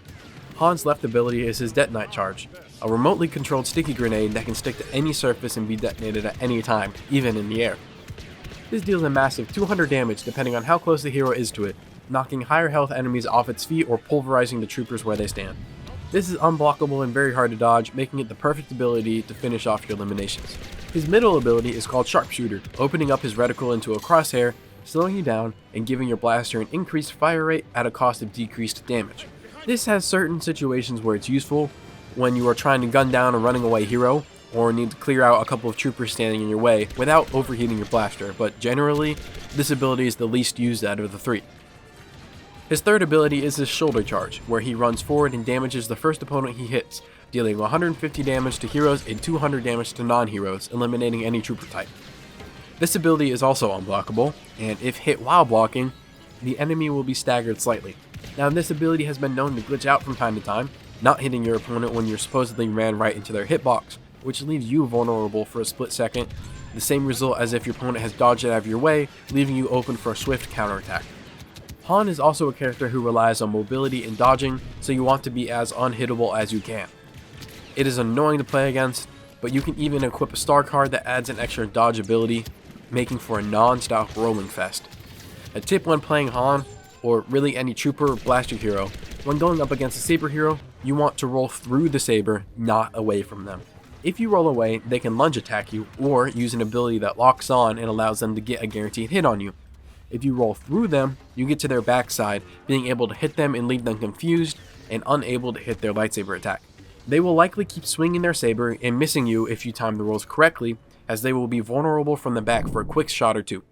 Han's left ability is his Detonite Charge, a remotely controlled sticky grenade that can stick to any surface and be detonated at any time, even in the air. This deals a massive 200 damage depending on how close the hero is to it, knocking higher health enemies off its feet or pulverizing the troopers where they stand. This is unblockable and very hard to dodge, making it the perfect ability to finish off your eliminations. His middle ability is called Sharpshooter, opening up his reticle into a crosshair, slowing you down, and giving your blaster an increased fire rate at a cost of decreased damage. This has certain situations where it's useful, when you are trying to gun down a running away hero, or need to clear out a couple of troopers standing in your way without overheating your blaster, but generally, this ability is the least used out of the three. His third ability is his Shoulder Charge, where he runs forward and damages the first opponent he hits, dealing 150 damage to heroes and 200 damage to non-heroes, eliminating any trooper type. This ability is also unblockable, and if hit while blocking, the enemy will be staggered slightly. Now, this ability has been known to glitch out from time to time, not hitting your opponent when you supposedly ran right into their hitbox, which leaves you vulnerable for a split second, the same result as if your opponent has dodged it out of your way, leaving you open for a swift counterattack. Han is also a character who relies on mobility and dodging, so you want to be as unhittable as you can. It is annoying to play against, but you can even equip a star card that adds an extra dodge ability, making for a non-stop rolling fest. A tip when playing Han, or really any trooper or blaster hero, when going up against a saber hero, you want to roll through the saber, not away from them. If you roll away, they can lunge attack you, or use an ability that locks on and allows them to get a guaranteed hit on you. If you roll through them, you get to their backside, being able to hit them and leave them confused and unable to hit their lightsaber attack. They will likely keep swinging their saber and missing you if you time the rolls correctly, as they will be vulnerable from the back for a quick shot or two.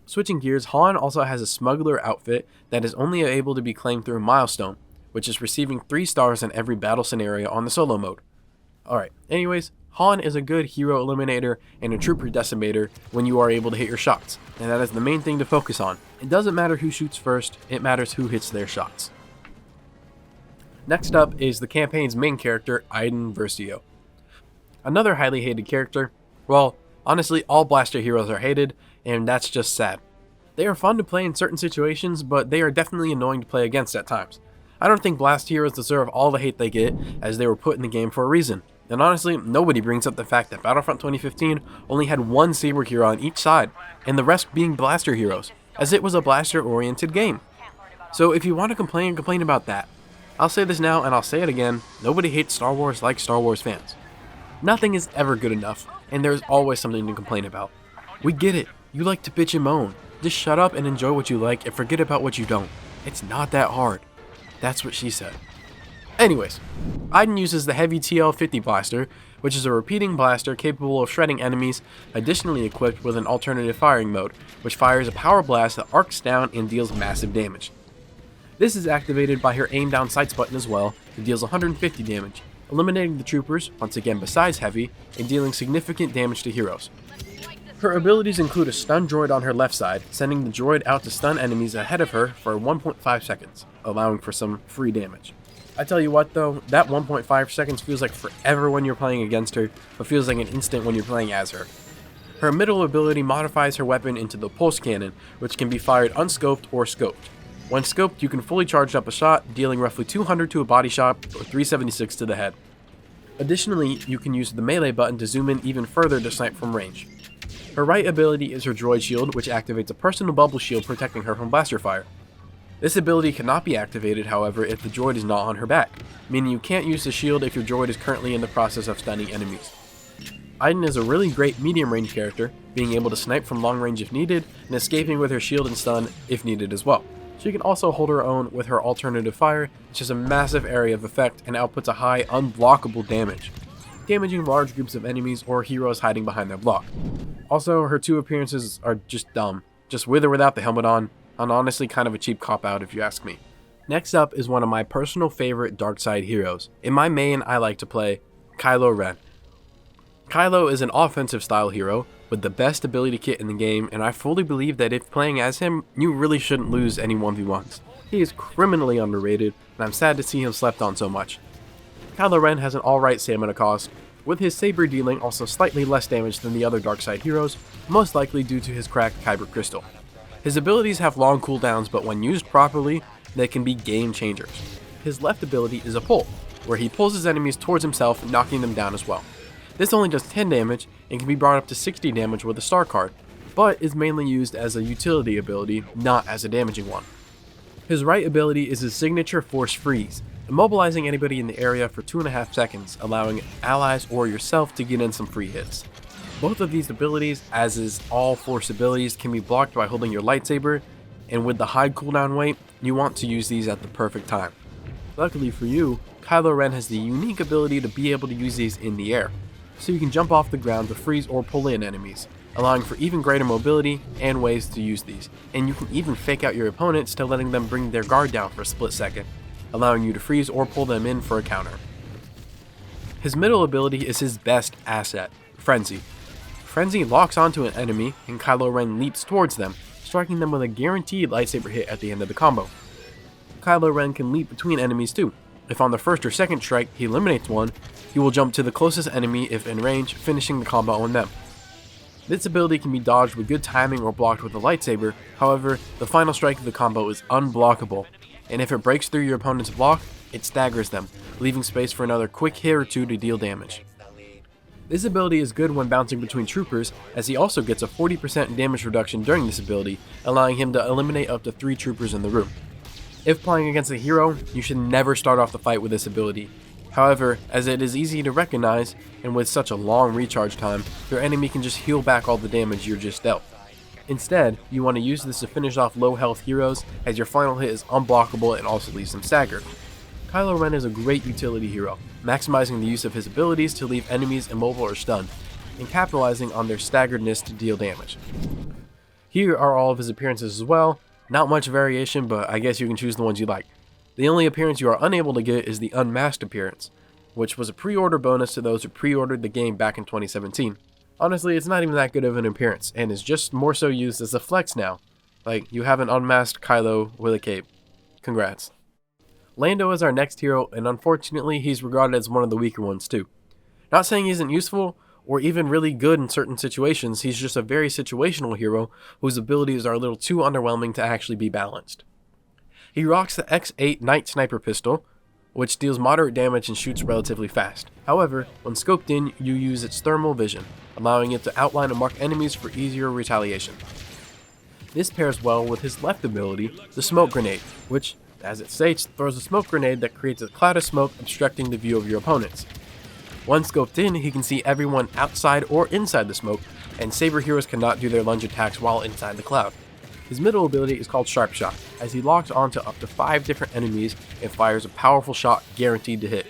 Switching gears, Han also has a smuggler outfit that is only able to be claimed through a milestone, which is receiving 3 stars in every battle scenario on the solo mode. Alright, anyways, Han is a good hero eliminator and a trooper decimator when you are able to hit your shots, and that is the main thing to focus on. It doesn't matter who shoots first, it matters who hits their shots. Next up is the campaign's main character, Iden Versio. Another highly hated character. Well, honestly, all blaster heroes are hated, and that's just sad. They are fun to play in certain situations, but they are definitely annoying to play against at times. I don't think blast heroes deserve all the hate they get, as they were put in the game for a reason. And honestly, nobody brings up the fact that Battlefront 2015 only had one saber hero on each side, and the rest being blaster heroes, as it was a blaster-oriented game. So if you want to complain about that. I'll say this now and I'll say it again, nobody hates Star Wars like Star Wars fans. Nothing is ever good enough, and there's always something to complain about. We get it, you like to bitch and moan. Just shut up and enjoy what you like and forget about what you don't. It's not that hard. That's what she said. Anyways, Iden uses the heavy TL-50 blaster, which is a repeating blaster capable of shredding enemies, additionally equipped with an alternative firing mode, which fires a power blast that arcs down and deals massive damage. This is activated by her aim down sights button as well, that deals 150 damage, eliminating the troopers, once again besides heavy, and dealing significant damage to heroes. Her abilities include a stun droid on her left side, sending the droid out to stun enemies ahead of her for 1.5 seconds, allowing for some free damage. I tell you what though, that 1.5 seconds feels like forever when you're playing against her, but feels like an instant when you're playing as her. Her middle ability modifies her weapon into the pulse cannon, which can be fired unscoped or scoped. When scoped, you can fully charge up a shot, dealing roughly 200 to a body shot or 376 to the head. Additionally, you can use the melee button to zoom in even further to snipe from range. Her right ability is her droid shield, which activates a personal bubble shield protecting her from blaster fire. This ability cannot be activated, however, if the droid is not on her back, meaning you can't use the shield if your droid is currently in the process of stunning enemies. Iden is a really great medium range character, being able to snipe from long range if needed, and escaping with her shield and stun if needed as well. She can also hold her own with her alternative fire, which is a massive area of effect and outputs a high unblockable damage, damaging large groups of enemies or heroes hiding behind their block. Also, her 2 appearances are just dumb, just with or without the helmet on, and honestly kind of a cheap cop-out if you ask me. Next up is one of my personal favorite dark side heroes. In my main, I like to play Kylo Ren. Kylo is an offensive style hero with the best ability kit in the game, and I fully believe that if playing as him, you really shouldn't lose any 1v1s. He is criminally underrated, and I'm sad to see him slept on so much. Kylo Ren has an alright stamina cost, with his saber dealing also slightly less damage than the other dark side heroes, most likely due to his cracked kyber crystal. His abilities have long cooldowns, but when used properly, they can be game changers. His left ability is a pull, where he pulls his enemies towards himself, knocking them down as well. This only does 10 damage and can be brought up to 60 damage with a star card, but is mainly used as a utility ability, not as a damaging one. His right ability is his signature Force Freeze, immobilizing anybody in the area for 2.5 seconds, allowing allies or yourself to get in some free hits. Both of these abilities, as is all Force abilities, can be blocked by holding your lightsaber, and with the high cooldown weight, you want to use these at the perfect time. Luckily for you, Kylo Ren has the unique ability to be able to use these in the air, so you can jump off the ground to freeze or pull in enemies, allowing for even greater mobility and ways to use these, and you can even fake out your opponents to letting them bring their guard down for a split second, allowing you to freeze or pull them in for a counter. His middle ability is his best asset, Frenzy. Frenzy locks onto an enemy and Kylo Ren leaps towards them, striking them with a guaranteed lightsaber hit at the end of the combo. Kylo Ren can leap between enemies too. If on the first or second strike he eliminates one, he will jump to the closest enemy if in range, finishing the combo on them. This ability can be dodged with good timing or blocked with a lightsaber, however, the final strike of the combo is unblockable, and if it breaks through your opponent's block, it staggers them, leaving space for another quick hit or two to deal damage. This ability is good when bouncing between troopers, as he also gets a 40% damage reduction during this ability, allowing him to eliminate up to 3 troopers in the room. If playing against a hero, you should never start off the fight with this ability. However, as it is easy to recognize, and with such a long recharge time, your enemy can just heal back all the damage you're just dealt. Instead, you want to use this to finish off low health heroes, as your final hit is unblockable and also leaves them staggered. Kylo Ren is a great utility hero, maximizing the use of his abilities to leave enemies immobile or stunned, and capitalizing on their staggeredness to deal damage. Here are all of his appearances as well. Not much variation, but I guess you can choose the ones you like. The only appearance you are unable to get is the Unmasked appearance, which was a pre-order bonus to those who pre-ordered the game back in 2017. Honestly, it's not even that good of an appearance, and is just more so used as a flex now. Like, you have an unmasked Kylo with a cape. Congrats. Lando is our next hero, and unfortunately he's regarded as one of the weaker ones too. Not saying he isn't useful, or even really good in certain situations, he's just a very situational hero whose abilities are a little too underwhelming to actually be balanced. He rocks the X8 Night Sniper pistol, which deals moderate damage and shoots relatively fast. However, when scoped in, you use its thermal vision, allowing it to outline and mark enemies for easier retaliation. This pairs well with his left ability, the Smoke Grenade, which, as it states, throws a smoke grenade that creates a cloud of smoke obstructing the view of your opponents. Once scoped in, he can see everyone outside or inside the smoke, and Saber heroes cannot do their lunge attacks while inside the cloud. His middle ability is called Sharp Shot, as he locks onto up to 5 different enemies and fires a powerful shot guaranteed to hit.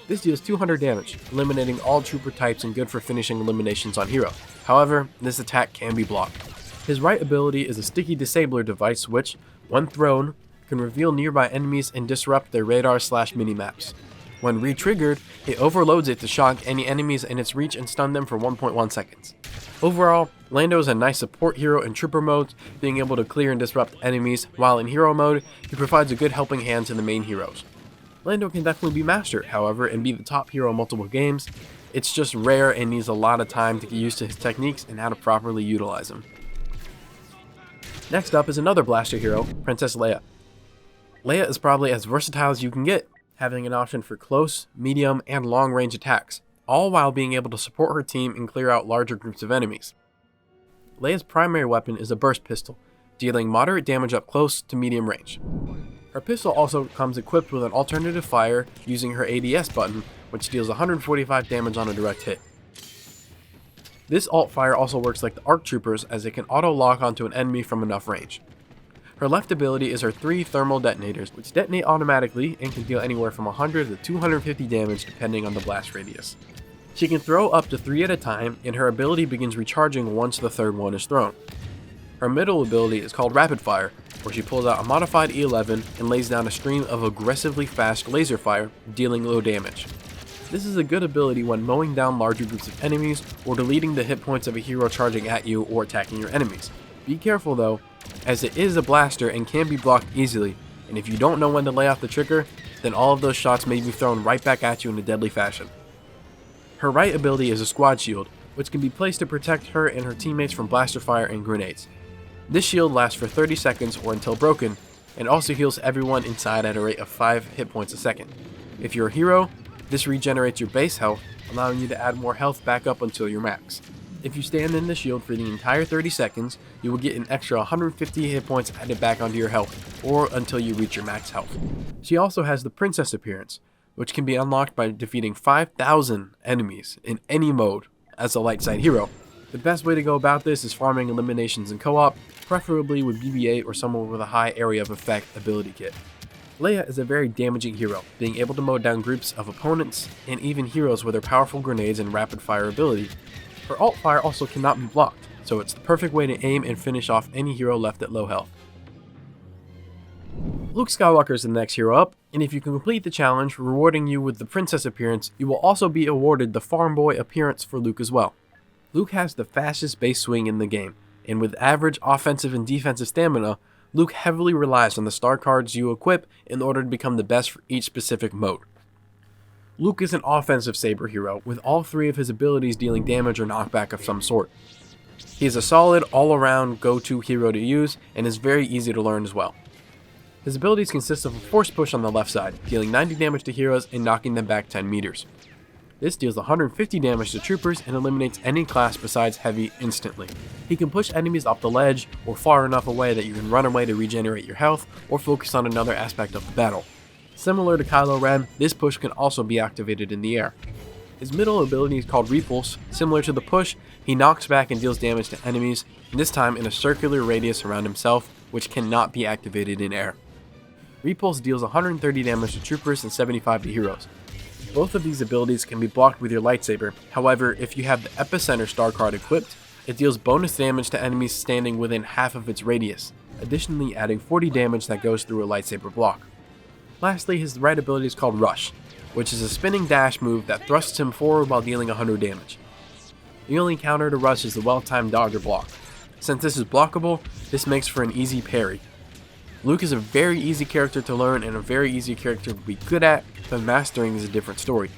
This deals 200 damage, eliminating all trooper types and good for finishing eliminations on hero. However, this attack can be blocked. His right ability is a Sticky Disabler device which, when thrown, can reveal nearby enemies and disrupt their radar/minimaps. When re-triggered, it overloads it to shock any enemies in its reach and stun them for 1.1 seconds. Overall, Lando is a nice support hero in trooper modes, being able to clear and disrupt enemies, while in hero mode, he provides a good helping hand to the main heroes. Lando can definitely be mastered, however, and be the top hero in multiple games. It's just rare and needs a lot of time to get used to his techniques and how to properly utilize them. Next up is another blaster hero, Princess Leia. Leia is probably as versatile as you can get, having an option for close, medium, and long-range attacks, all while being able to support her team and clear out larger groups of enemies. Leia's primary weapon is a burst pistol, dealing moderate damage up close to medium range. Her pistol also comes equipped with an alternative fire using her ADS button, which deals 145 damage on a direct hit. This alt fire also works like the ARC Troopers, as it can auto-lock onto an enemy from enough range. Her left ability is her 3 thermal detonators, which detonate automatically and can deal anywhere from 100 to 250 damage depending on the blast radius. She can throw up to 3 at a time, and her ability begins recharging once the third one is thrown. Her middle ability is called Rapid Fire, where she pulls out a modified E11 and lays down a stream of aggressively fast laser fire, dealing low damage. This is a good ability when mowing down larger groups of enemies or deleting the hit points of a hero charging at you or attacking your enemies. Be careful though, as it is a blaster and can be blocked easily, and if you don't know when to lay off the trigger, then all of those shots may be thrown right back at you in a deadly fashion. Her right ability is a squad shield, which can be placed to protect her and her teammates from blaster fire and grenades. This shield lasts for 30 seconds or until broken, and also heals everyone inside at a rate of 5 hit points a second. If you're a hero, this regenerates your base health, allowing you to add more health back up until your max. If you stand in the shield for the entire 30 seconds, you will get an extra 150 hit points added back onto your health, or until you reach your max health. She also has the Princess appearance, which can be unlocked by defeating 5,000 enemies in any mode as a light side hero. The best way to go about this is farming eliminations in co-op, preferably with BB-8 or someone with a high area of effect ability kit. Leia is a very damaging hero, being able to mow down groups of opponents and even heroes with her powerful grenades and rapid fire ability. Her alt fire also cannot be blocked, so it's the perfect way to aim and finish off any hero left at low health. Luke Skywalker is the next hero up, and if you can complete the challenge rewarding you with the Princess appearance, you will also be awarded the Farm Boy appearance for Luke as well. Luke has the fastest base swing in the game, and with average offensive and defensive stamina, Luke heavily relies on the star cards you equip in order to become the best for each specific mode. Luke is an offensive saber hero, with all 3 of his abilities dealing damage or knockback of some sort. He is a solid, all-around go-to hero to use, and is very easy to learn as well. His abilities consist of a force push on the left side, dealing 90 damage to heroes and knocking them back 10 meters. This deals 150 damage to troopers and eliminates any class besides heavy instantly. He can push enemies off the ledge or far enough away that you can run away to regenerate your health or focus on another aspect of the battle. Similar to Kylo Ren, this push can also be activated in the air. His middle ability is called Repulse. Similar to the push, he knocks back and deals damage to enemies, this time in a circular radius around himself, which cannot be activated in air. Repulse deals 130 damage to troopers and 75 to heroes. Both of these abilities can be blocked with your lightsaber, however, if you have the Epicenter star card equipped, it deals bonus damage to enemies standing within half of its radius, additionally adding 40 damage that goes through a lightsaber block. Lastly, his right ability is called Rush, which is a spinning dash move that thrusts him forward while dealing 100 damage. The only counter to Rush is the well-timed dodge or block. Since this is blockable, this makes for an easy parry. Luke is a very easy character to learn and a very easy character to be good at, but mastering is a different story.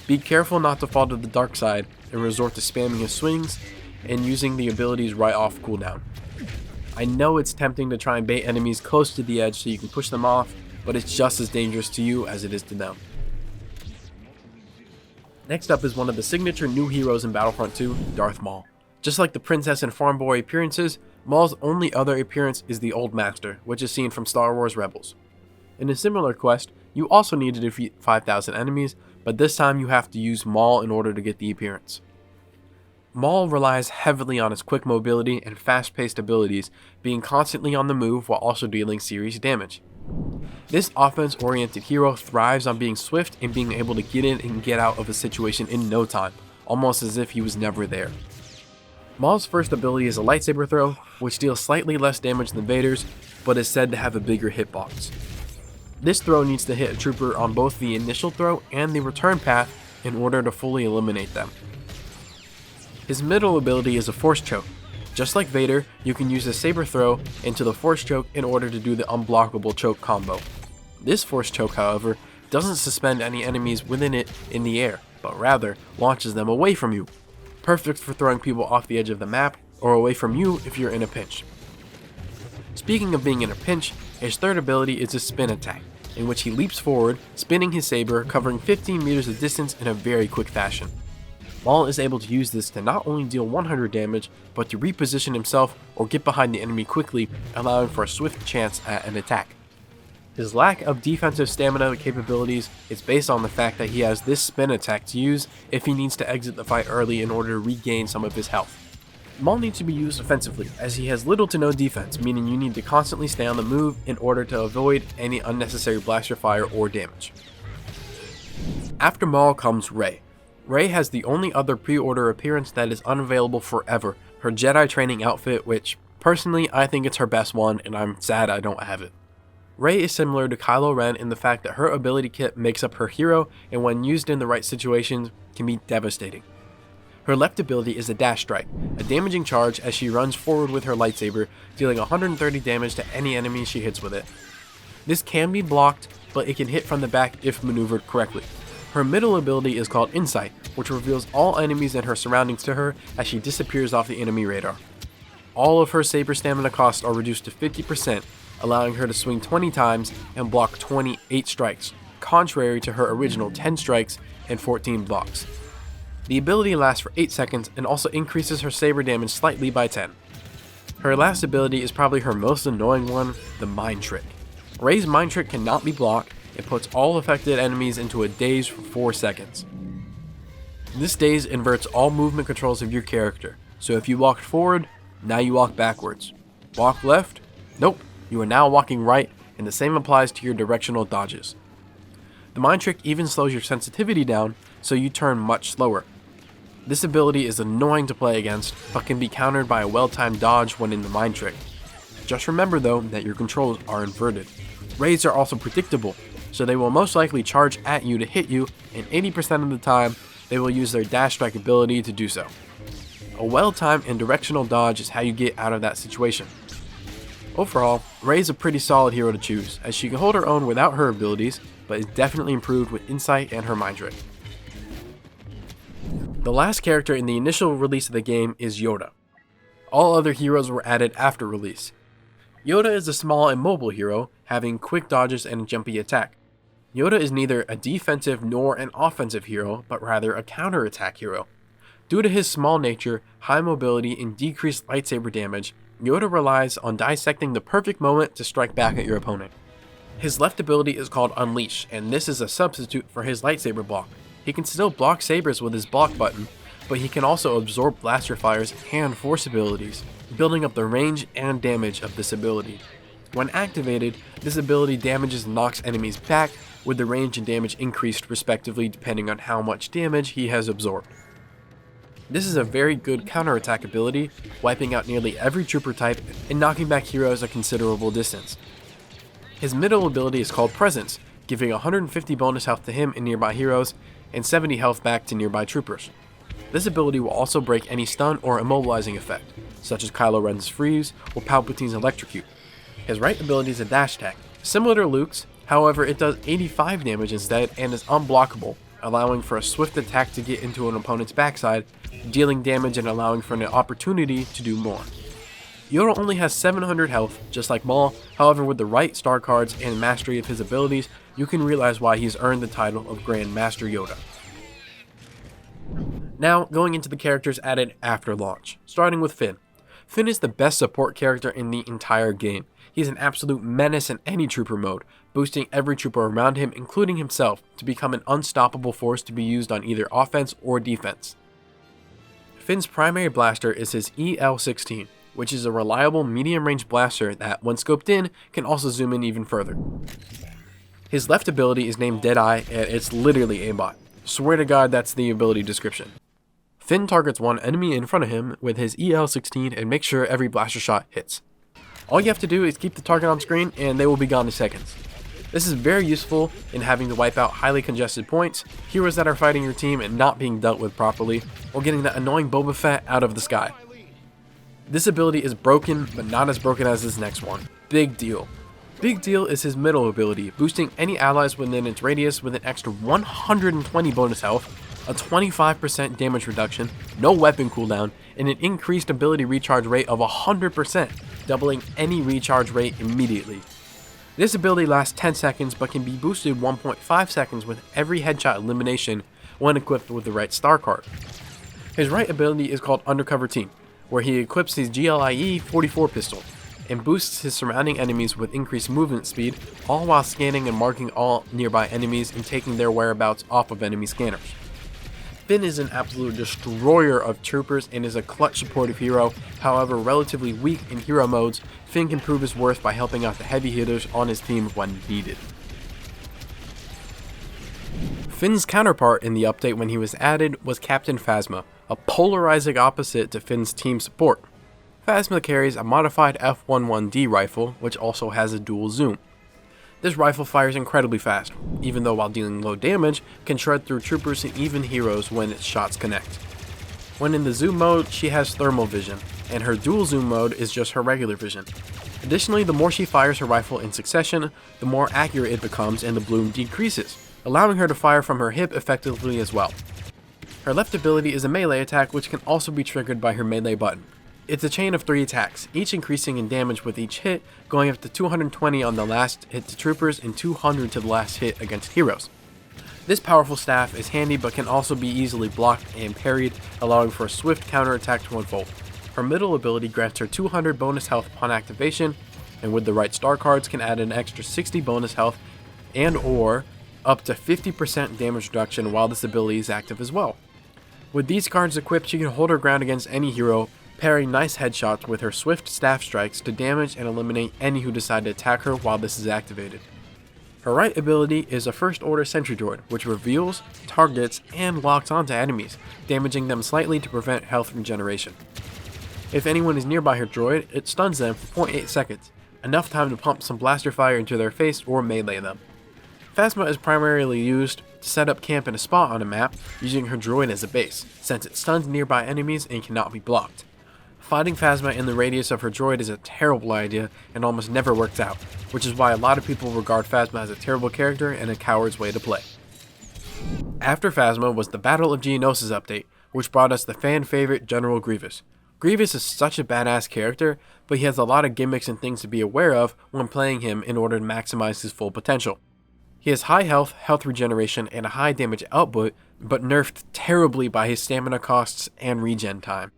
Be careful not to fall to the dark side and resort to spamming his swings and using the abilities right off cooldown. I know it's tempting to try and bait enemies close to the edge so you can push them off, but it's just as dangerous to you as it is to them. Next up is one of the signature new heroes in Battlefront 2, Darth Maul. Just like the Princess and Farm Boy appearances, Maul's only other appearance is the Old Master, which is seen from Star Wars Rebels. In a similar quest, you also need to defeat 5,000 enemies, but this time you have to use Maul in order to get the appearance. Maul relies heavily on his quick mobility and fast-paced abilities, being constantly on the move while also dealing serious damage. This offense-oriented hero thrives on being swift and being able to get in and get out of a situation in no time, almost as if he was never there. Maul's first ability is a lightsaber throw, which deals slightly less damage than Vader's, but is said to have a bigger hitbox. This throw needs to hit a trooper on both the initial throw and the return path in order to fully eliminate them. His middle ability is a force choke. Just like Vader, you can use a saber throw into the force choke in order to do the unblockable choke combo. This force choke, however, doesn't suspend any enemies within it in the air, but rather launches them away from you. Perfect for throwing people off the edge of the map or away from you if you're in a pinch. Speaking of being in a pinch, his third ability is a spin attack, in which he leaps forward, spinning his saber, covering 15 meters of distance in a very quick fashion. Maul is able to use this to not only deal 100 damage, but to reposition himself or get behind the enemy quickly, allowing for a swift chance at an attack. His lack of defensive stamina capabilities is based on the fact that he has this spin attack to use if he needs to exit the fight early in order to regain some of his health. Maul needs to be used offensively, as he has little to no defense, meaning you need to constantly stay on the move in order to avoid any unnecessary blaster fire or damage. After Maul comes Rey. Rey has the only other pre-order appearance that is unavailable forever, her Jedi training outfit, which Personally, I think it's her best one, and I'm sad I don't have it. Rey is similar to Kylo Ren in the fact that her ability kit makes up her hero, and when used in the right situations, can be devastating. Her left ability is a dash strike, a damaging charge as she runs forward with her lightsaber, dealing 130 damage to any enemy she hits with it. This can be blocked, but it can hit from the back if maneuvered correctly. Her middle ability is called Insight, which reveals all enemies and her surroundings to her as she disappears off the enemy radar. All of her saber stamina costs are reduced to 50%, allowing her to swing 20 times and block 28 strikes, contrary to her original 10 strikes and 14 blocks. The ability lasts for 8 seconds and also increases her saber damage slightly by 10. Her last ability is probably her most annoying one, the Mind Trick. Rey's Mind Trick cannot be blocked. It puts all affected enemies into a daze for 4 seconds. This daze inverts all movement controls of your character, so if you walked forward, now you walk backwards. Walk left? Nope, you are now walking right, and the same applies to your directional dodges. The Mind Trick even slows your sensitivity down, so you turn much slower. This ability is annoying to play against, but can be countered by a well-timed dodge when in the Mind Trick. Just remember though that your controls are inverted. Raids are also predictable, so they will most likely charge at you to hit you, and 80% of the time, they will use their dash strike ability to do so. A well-timed and directional dodge is how you get out of that situation. Overall, Rey is a pretty solid hero to choose, as she can hold her own without her abilities, but is definitely improved with Insight and her Mind Trick. The last character in the initial release of the game is Yoda. All other heroes were added after release. Yoda is a small and mobile hero, having quick dodges and a jumpy attack. Yoda is neither a defensive nor an offensive hero, but rather a counter-attack hero. Due to his small nature, high mobility, and decreased lightsaber damage, Yoda relies on dissecting the perfect moment to strike back at your opponent. His left ability is called Unleash, and this is a substitute for his lightsaber block. He can still block sabers with his block button, but he can also absorb blaster fires and force abilities, building up the range and damage of this ability. When activated, this ability damages and knocks enemies back, with the range and damage increased respectively depending on how much damage he has absorbed. This is a very good counterattack ability, wiping out nearly every trooper type and knocking back heroes a considerable distance. His middle ability is called Presence, giving 150 bonus health to him and nearby heroes, and 70 health back to nearby troopers. This ability will also break any stun or immobilizing effect, such as Kylo Ren's freeze or Palpatine's electrocute. His right ability is a dash attack, similar to Luke's, however it does 85 damage instead and is unblockable, allowing for a swift attack to get into an opponent's backside, dealing damage and allowing for an opportunity to do more. Yoda only has 700 health, just like Maul, however with the right star cards and mastery of his abilities, you can realize why he's earned the title of Grand Master Yoda. Now, going into the characters added after launch, starting with Finn. Finn is the best support character in the entire game. He's an absolute menace in any trooper mode, boosting every trooper around him, including himself, to become an unstoppable force to be used on either offense or defense. Finn's primary blaster is his EL-16, which is a reliable medium-range blaster that, when scoped in, can also zoom in even further. His left ability is named Deadeye, and it's literally aimbot. Swear to God that's the ability description. Finn targets one enemy in front of him with his EL-16 and makes sure every blaster shot hits. All you have to do is keep the target on screen and they will be gone in seconds. This is very useful in having to wipe out highly congested points, heroes that are fighting your team and not being dealt with properly, or getting that annoying Boba Fett out of the sky. This ability is broken, but not as broken as this next one. Big Deal. Big Deal is his middle ability, boosting any allies within its radius with an extra 120 bonus health, a 25% damage reduction, no weapon cooldown, and an increased ability recharge rate of 100%, doubling any recharge rate immediately. This ability lasts 10 seconds but can be boosted 1.5 seconds with every headshot elimination when equipped with the right star card. His right ability is called Undercover Team, where he equips his GLIE 44 pistol and boosts his surrounding enemies with increased movement speed, all while scanning and marking all nearby enemies and taking their whereabouts off of enemy scanners. Finn is an absolute destroyer of troopers and is a clutch supportive hero, however relatively weak in hero modes, Finn can prove his worth by helping out the heavy hitters on his team when needed. Finn's counterpart in the update when he was added was Captain Phasma, a polarizing opposite to Finn's team support. Phasma carries a modified F11D rifle, which also has a dual zoom. This rifle fires incredibly fast, even though while dealing low damage, can shred through troopers and even heroes when its shots connect. When in the zoom mode, she has thermal vision, and her dual zoom mode is just her regular vision. Additionally, the more she fires her rifle in succession, the more accurate it becomes and the bloom decreases, allowing her to fire from her hip effectively as well. Her left ability is a melee attack, which can also be triggered by her melee button. It's a chain of 3 attacks, each increasing in damage with each hit, going up to 220 on the last hit to troopers and 200 to the last hit against heroes. This powerful staff is handy but can also be easily blocked and parried, allowing for a swift counterattack to unfold. Her middle ability grants her 200 bonus health upon activation, and with the right star cards can add an extra 60 bonus health and or up to 50% damage reduction while this ability is active as well. With these cards equipped, she can hold her ground against any hero, pairing nice headshots with her swift staff strikes to damage and eliminate any who decide to attack her while this is activated. Her right ability is a First Order Sentry Droid, which reveals, targets, and locks onto enemies, damaging them slightly to prevent health regeneration. If anyone is nearby her droid, it stuns them for 0.8 seconds, enough time to pump some blaster fire into their face or melee them. Phasma is primarily used to set up camp in a spot on a map, using her droid as a base, since it stuns nearby enemies and cannot be blocked. Fighting Phasma in the radius of her droid is a terrible idea and almost never works out, which is why a lot of people regard Phasma as a terrible character and a coward's way to play. After Phasma was the Battle of Geonosis update, which brought us the fan favorite General Grievous. Grievous is such a badass character, but he has a lot of gimmicks and things to be aware of when playing him in order to maximize his full potential. He has high health, health regeneration, and a high damage output, but nerfed terribly by his stamina costs and regen time.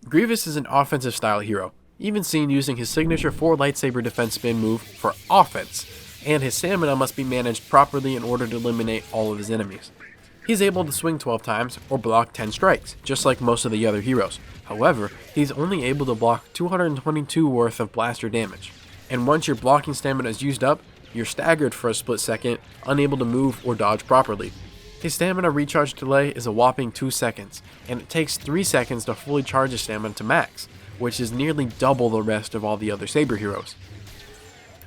Grievous is an offensive style hero, even seen using his signature 4 lightsaber defense spin move for offense, and his stamina must be managed properly in order to eliminate all of his enemies. He's able to swing 12 times or block 10 strikes, just like most of the other heroes. However, he's only able to block 222 worth of blaster damage, and once your blocking stamina is used up, you're staggered for a split second, unable to move or dodge properly. His stamina recharge delay is a whopping 2 seconds, and it takes 3 seconds to fully charge his stamina to max, which is nearly double the rest of all the other saber heroes.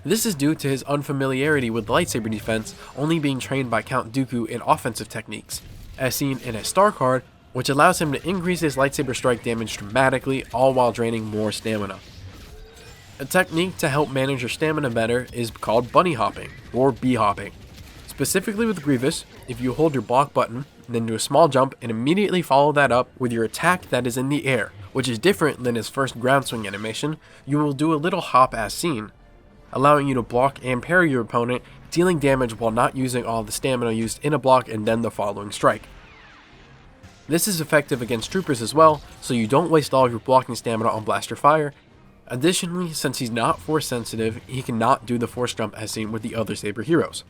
This is due to his unfamiliarity with lightsaber defense, only being trained by Count Dooku in offensive techniques, as seen in a star card, which allows him to increase his lightsaber strike damage dramatically, all while draining more stamina. A technique to help manage your stamina better is called bunny hopping, or bee hopping. Specifically with Grievous, if you hold your block button, then do a small jump and immediately follow that up with your attack that is in the air, which is different than his first ground swing animation, you will do a little hop as seen, allowing you to block and parry your opponent, dealing damage while not using all the stamina used in a block and then the following strike. This is effective against troopers as well, so you don't waste all of your blocking stamina on blaster fire. Additionally, since he's not force sensitive, he cannot do the force jump as seen with the other saber heroes.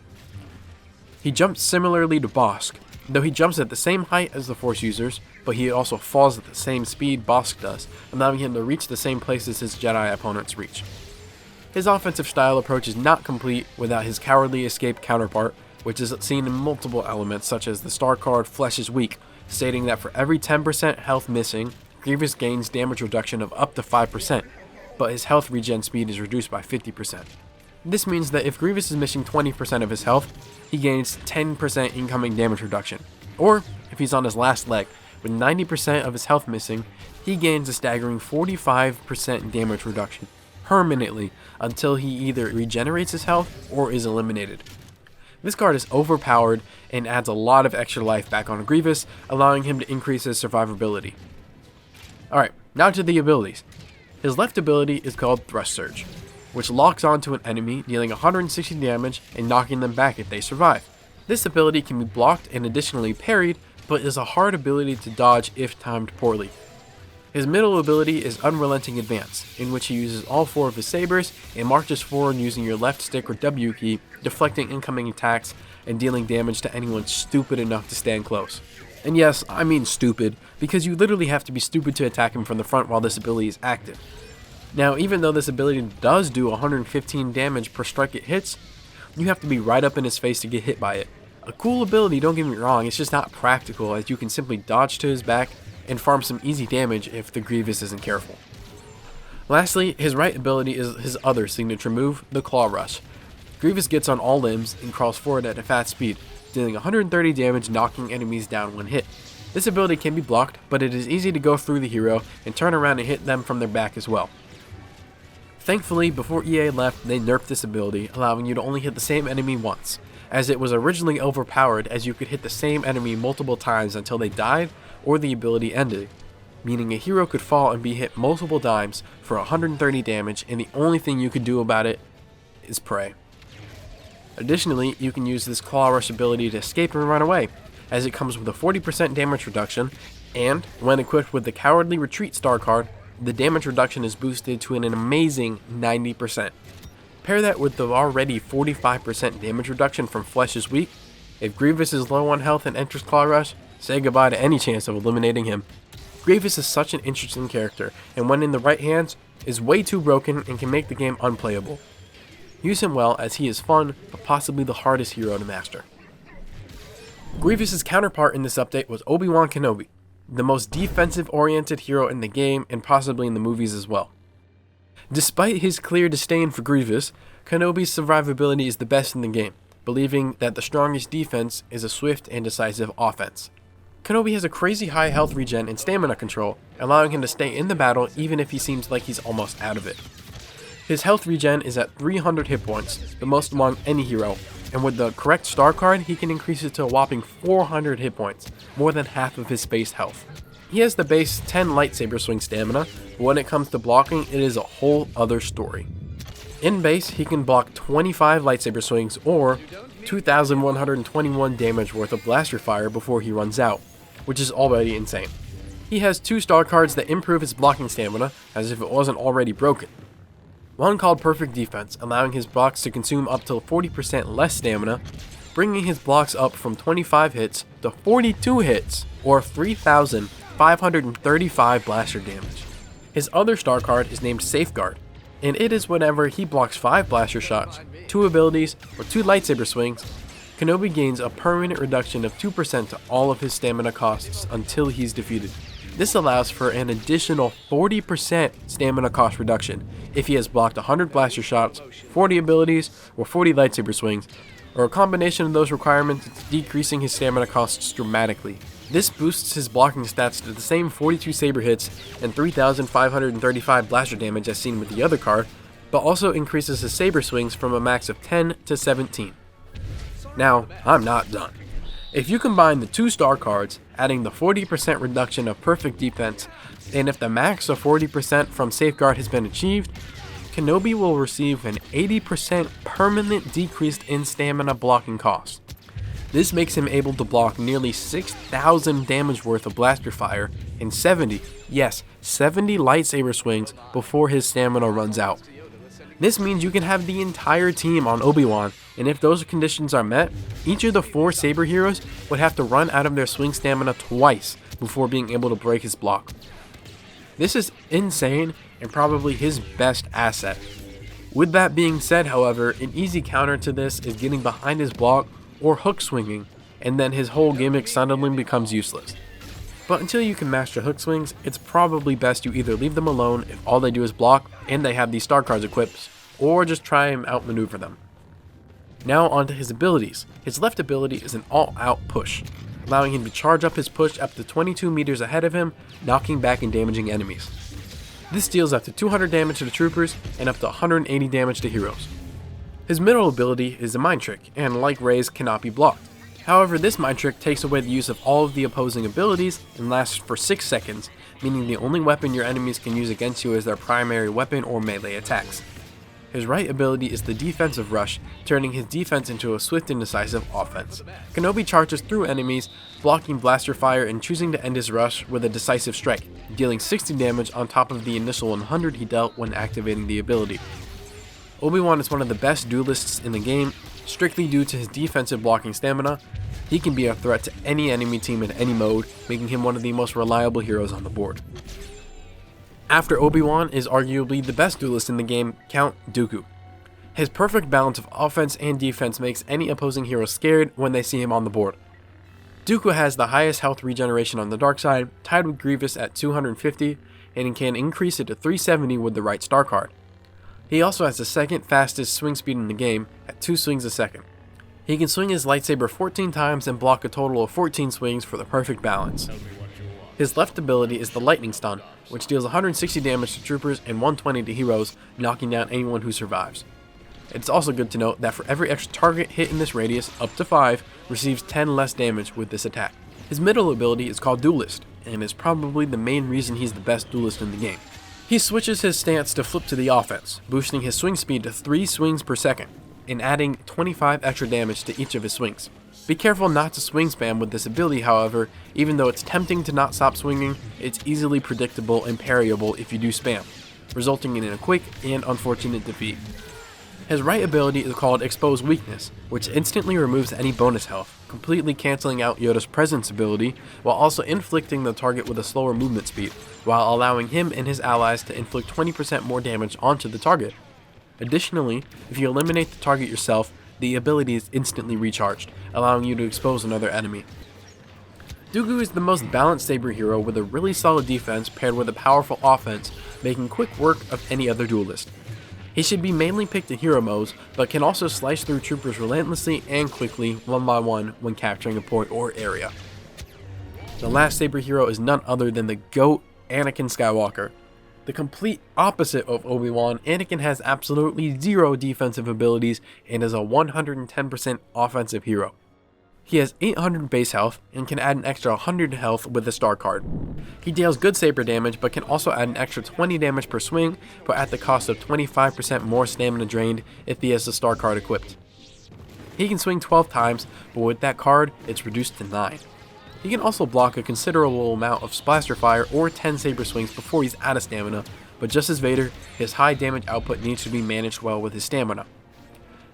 He jumps similarly to Bossk, though he jumps at the same height as the force users, but he also falls at the same speed Bossk does, allowing him to reach the same places his Jedi opponents reach. His offensive style approach is not complete without his cowardly escape counterpart, which is seen in multiple elements such as the star card Flesh is Weak, stating that for every 10% health missing, Grievous gains damage reduction of up to 5%, but his health regen speed is reduced by 50%. This means that if Grievous is missing 20% of his health, he gains 10% incoming damage reduction. Or, if he's on his last leg, with 90% of his health missing, he gains a staggering 45% damage reduction, permanently, until he either regenerates his health or is eliminated. This card is overpowered and adds a lot of extra life back on Grievous, allowing him to increase his survivability. Alright, now to the abilities. His left ability is called Thrust Surge, which locks onto an enemy, dealing 160 damage and knocking them back if they survive. This ability can be blocked and additionally parried, but is a hard ability to dodge if timed poorly. His middle ability is Unrelenting Advance, in which he uses all 4 of his sabers and marches forward using your left stick or W key, deflecting incoming attacks and dealing damage to anyone stupid enough to stand close. And yes, I mean stupid, because you literally have to be stupid to attack him from the front while this ability is active. Now, even though this ability does do 115 damage per strike it hits, you have to be right up in his face to get hit by it. A cool ability, don't get me wrong, it's just not practical, as you can simply dodge to his back and farm some easy damage if the Grievous isn't careful. Lastly, his right ability is his other signature move, the Claw Rush. Grievous gets on all limbs and crawls forward at a fast speed, dealing 130 damage, knocking enemies down when hit. This ability can be blocked, but it is easy to go through the hero and turn around and hit them from their back as well. Thankfully, before EA left, they nerfed this ability, allowing you to only hit the same enemy once, as it was originally overpowered as you could hit the same enemy multiple times until they died or the ability ended, meaning a hero could fall and be hit multiple times for 130 damage, and the only thing you could do about it is pray. Additionally, you can use this Claw Rush ability to escape and run away, as it comes with a 40% damage reduction, and when equipped with the Cowardly Retreat star card, the damage reduction is boosted to an amazing 90%. Pair that with the already 45% damage reduction from Flesh is Weak. If Grievous is low on health and enters Claw Rush, say goodbye to any chance of eliminating him. Grievous is such an interesting character, and when in the right hands, is way too broken and can make the game unplayable. Use him well, as he is fun, but possibly the hardest hero to master. Grievous' counterpart in this update was Obi-Wan Kenobi, the most defensive-oriented hero in the game and possibly in the movies as well. Despite his clear disdain for Grievous, Kenobi's survivability is the best in the game, believing that the strongest defense is a swift and decisive offense. Kenobi has a crazy high health regen and stamina control, allowing him to stay in the battle even if he seems like he's almost out of it. His health regen is at 300 hit points, the most among any hero, and with the correct star card, he can increase it to a whopping 400 hit points, more than half of his base health. He has the base 10 lightsaber swing stamina, but when it comes to blocking, it is a whole other story. In base, he can block 25 lightsaber swings or 2,121 damage worth of blaster fire before he runs out, which is already insane. He has 2 star cards that improve his blocking stamina, as if it wasn't already broken. One called Perfect Defense, allowing his blocks to consume up to 40% less stamina, bringing his blocks up from 25 hits to 42 hits, or 3,535 blaster damage. His other star card is named Safeguard, and it is whenever he blocks 5 blaster shots, 2 abilities, or 2 lightsaber swings, Kenobi gains a permanent reduction of 2% to all of his stamina costs until he's defeated. This allows for an additional 40% stamina cost reduction if he has blocked 100 blaster shots, 40 abilities, or 40 lightsaber swings, or a combination of those requirements, decreasing his stamina costs dramatically. This boosts his blocking stats to the same 42 saber hits and 3,535 blaster damage as seen with the other card, but also increases his saber swings from a max of 10 to 17. Now, I'm not done. If you combine the 2 star cards, adding the 40% reduction of Perfect Defense, and if the max of 40% from Safeguard has been achieved, Kenobi will receive an 80% permanent decrease in stamina blocking cost. This makes him able to block nearly 6,000 damage worth of blaster fire and 70 lightsaber swings before his stamina runs out. This means you can have the entire team on Obi-Wan, and if those conditions are met, each of the 4 saber heroes would have to run out of their swing stamina twice before being able to break his block. This is insane and probably his best asset. With that being said, however, an easy counter to this is getting behind his block or hook swinging, and then his whole gimmick suddenly becomes useless. But until you can master hook swings, it's probably best you either leave them alone if all they do is block and they have these star cards equipped, or just try and outmaneuver them. Now onto his abilities. His left ability is an all-out push, allowing him to charge up his push up to 22 meters ahead of him, knocking back and damaging enemies. This deals up to 200 damage to the troopers and up to 180 damage to heroes. His middle ability is a mind trick, and like Rey's, cannot be blocked. However, this mind trick takes away the use of all of the opposing abilities and lasts for 6 seconds, meaning the only weapon your enemies can use against you is their primary weapon or melee attacks. His right ability is the defensive rush, turning his defense into a swift and decisive offense. Kenobi charges through enemies, blocking blaster fire and choosing to end his rush with a decisive strike, dealing 60 damage on top of the initial 100 he dealt when activating the ability. Obi-Wan is one of the best duelists in the game, strictly due to his defensive blocking stamina. He can be a threat to any enemy team in any mode, making him one of the most reliable heroes on the board. After Obi-Wan is arguably the best duelist in the game, Count Dooku. His perfect balance of offense and defense makes any opposing hero scared when they see him on the board. Dooku has the highest health regeneration on the dark side, tied with Grievous at 250, and can increase it to 370 with the right star card. He also has the second fastest swing speed in the game at 2 swings a second. He can swing his lightsaber 14 times and block a total of 14 swings for the perfect balance. His left ability is the lightning stun, which deals 160 damage to troopers and 120 to heroes, knocking down anyone who survives. It's also good to note that for every extra target hit in this radius, up to 5, receives 10 less damage with this attack. His middle ability is called Duelist, and is probably the main reason he's the best duelist in the game. He switches his stance to flip to the offense, boosting his swing speed to 3 swings per second, and adding 25 extra damage to each of his swings. Be careful not to swing spam with this ability, however. Even though it's tempting to not stop swinging, it's easily predictable and parryable if you do spam, resulting in a quick and unfortunate defeat. His right ability is called Expose Weakness, which instantly removes any bonus health, completely cancelling out Yoda's Presence ability, while also inflicting the target with a slower movement speed, while allowing him and his allies to inflict 20% more damage onto the target. Additionally, if you eliminate the target yourself, the ability is instantly recharged, allowing you to expose another enemy. Dooku is the most balanced saber hero with a really solid defense paired with a powerful offense, making quick work of any other duelist. He should be mainly picked in hero modes, but can also slice through troopers relentlessly and quickly, one by one, when capturing a point or area. The last saber hero is none other than the GOAT, Anakin Skywalker. The complete opposite of Obi-Wan, Anakin has absolutely 0 defensive abilities and is a 110% offensive hero. He has 800 base health and can add an extra 100 health with the star card. He deals good saber damage but can also add an extra 20 damage per swing, but at the cost of 25% more stamina drained if he has the star card equipped. He can swing 12 times, but with that card it's reduced to 9. He can also block a considerable amount of Splaster Fire or 10 saber swings before he's out of stamina, but just as Vader, his high damage output needs to be managed well with his stamina.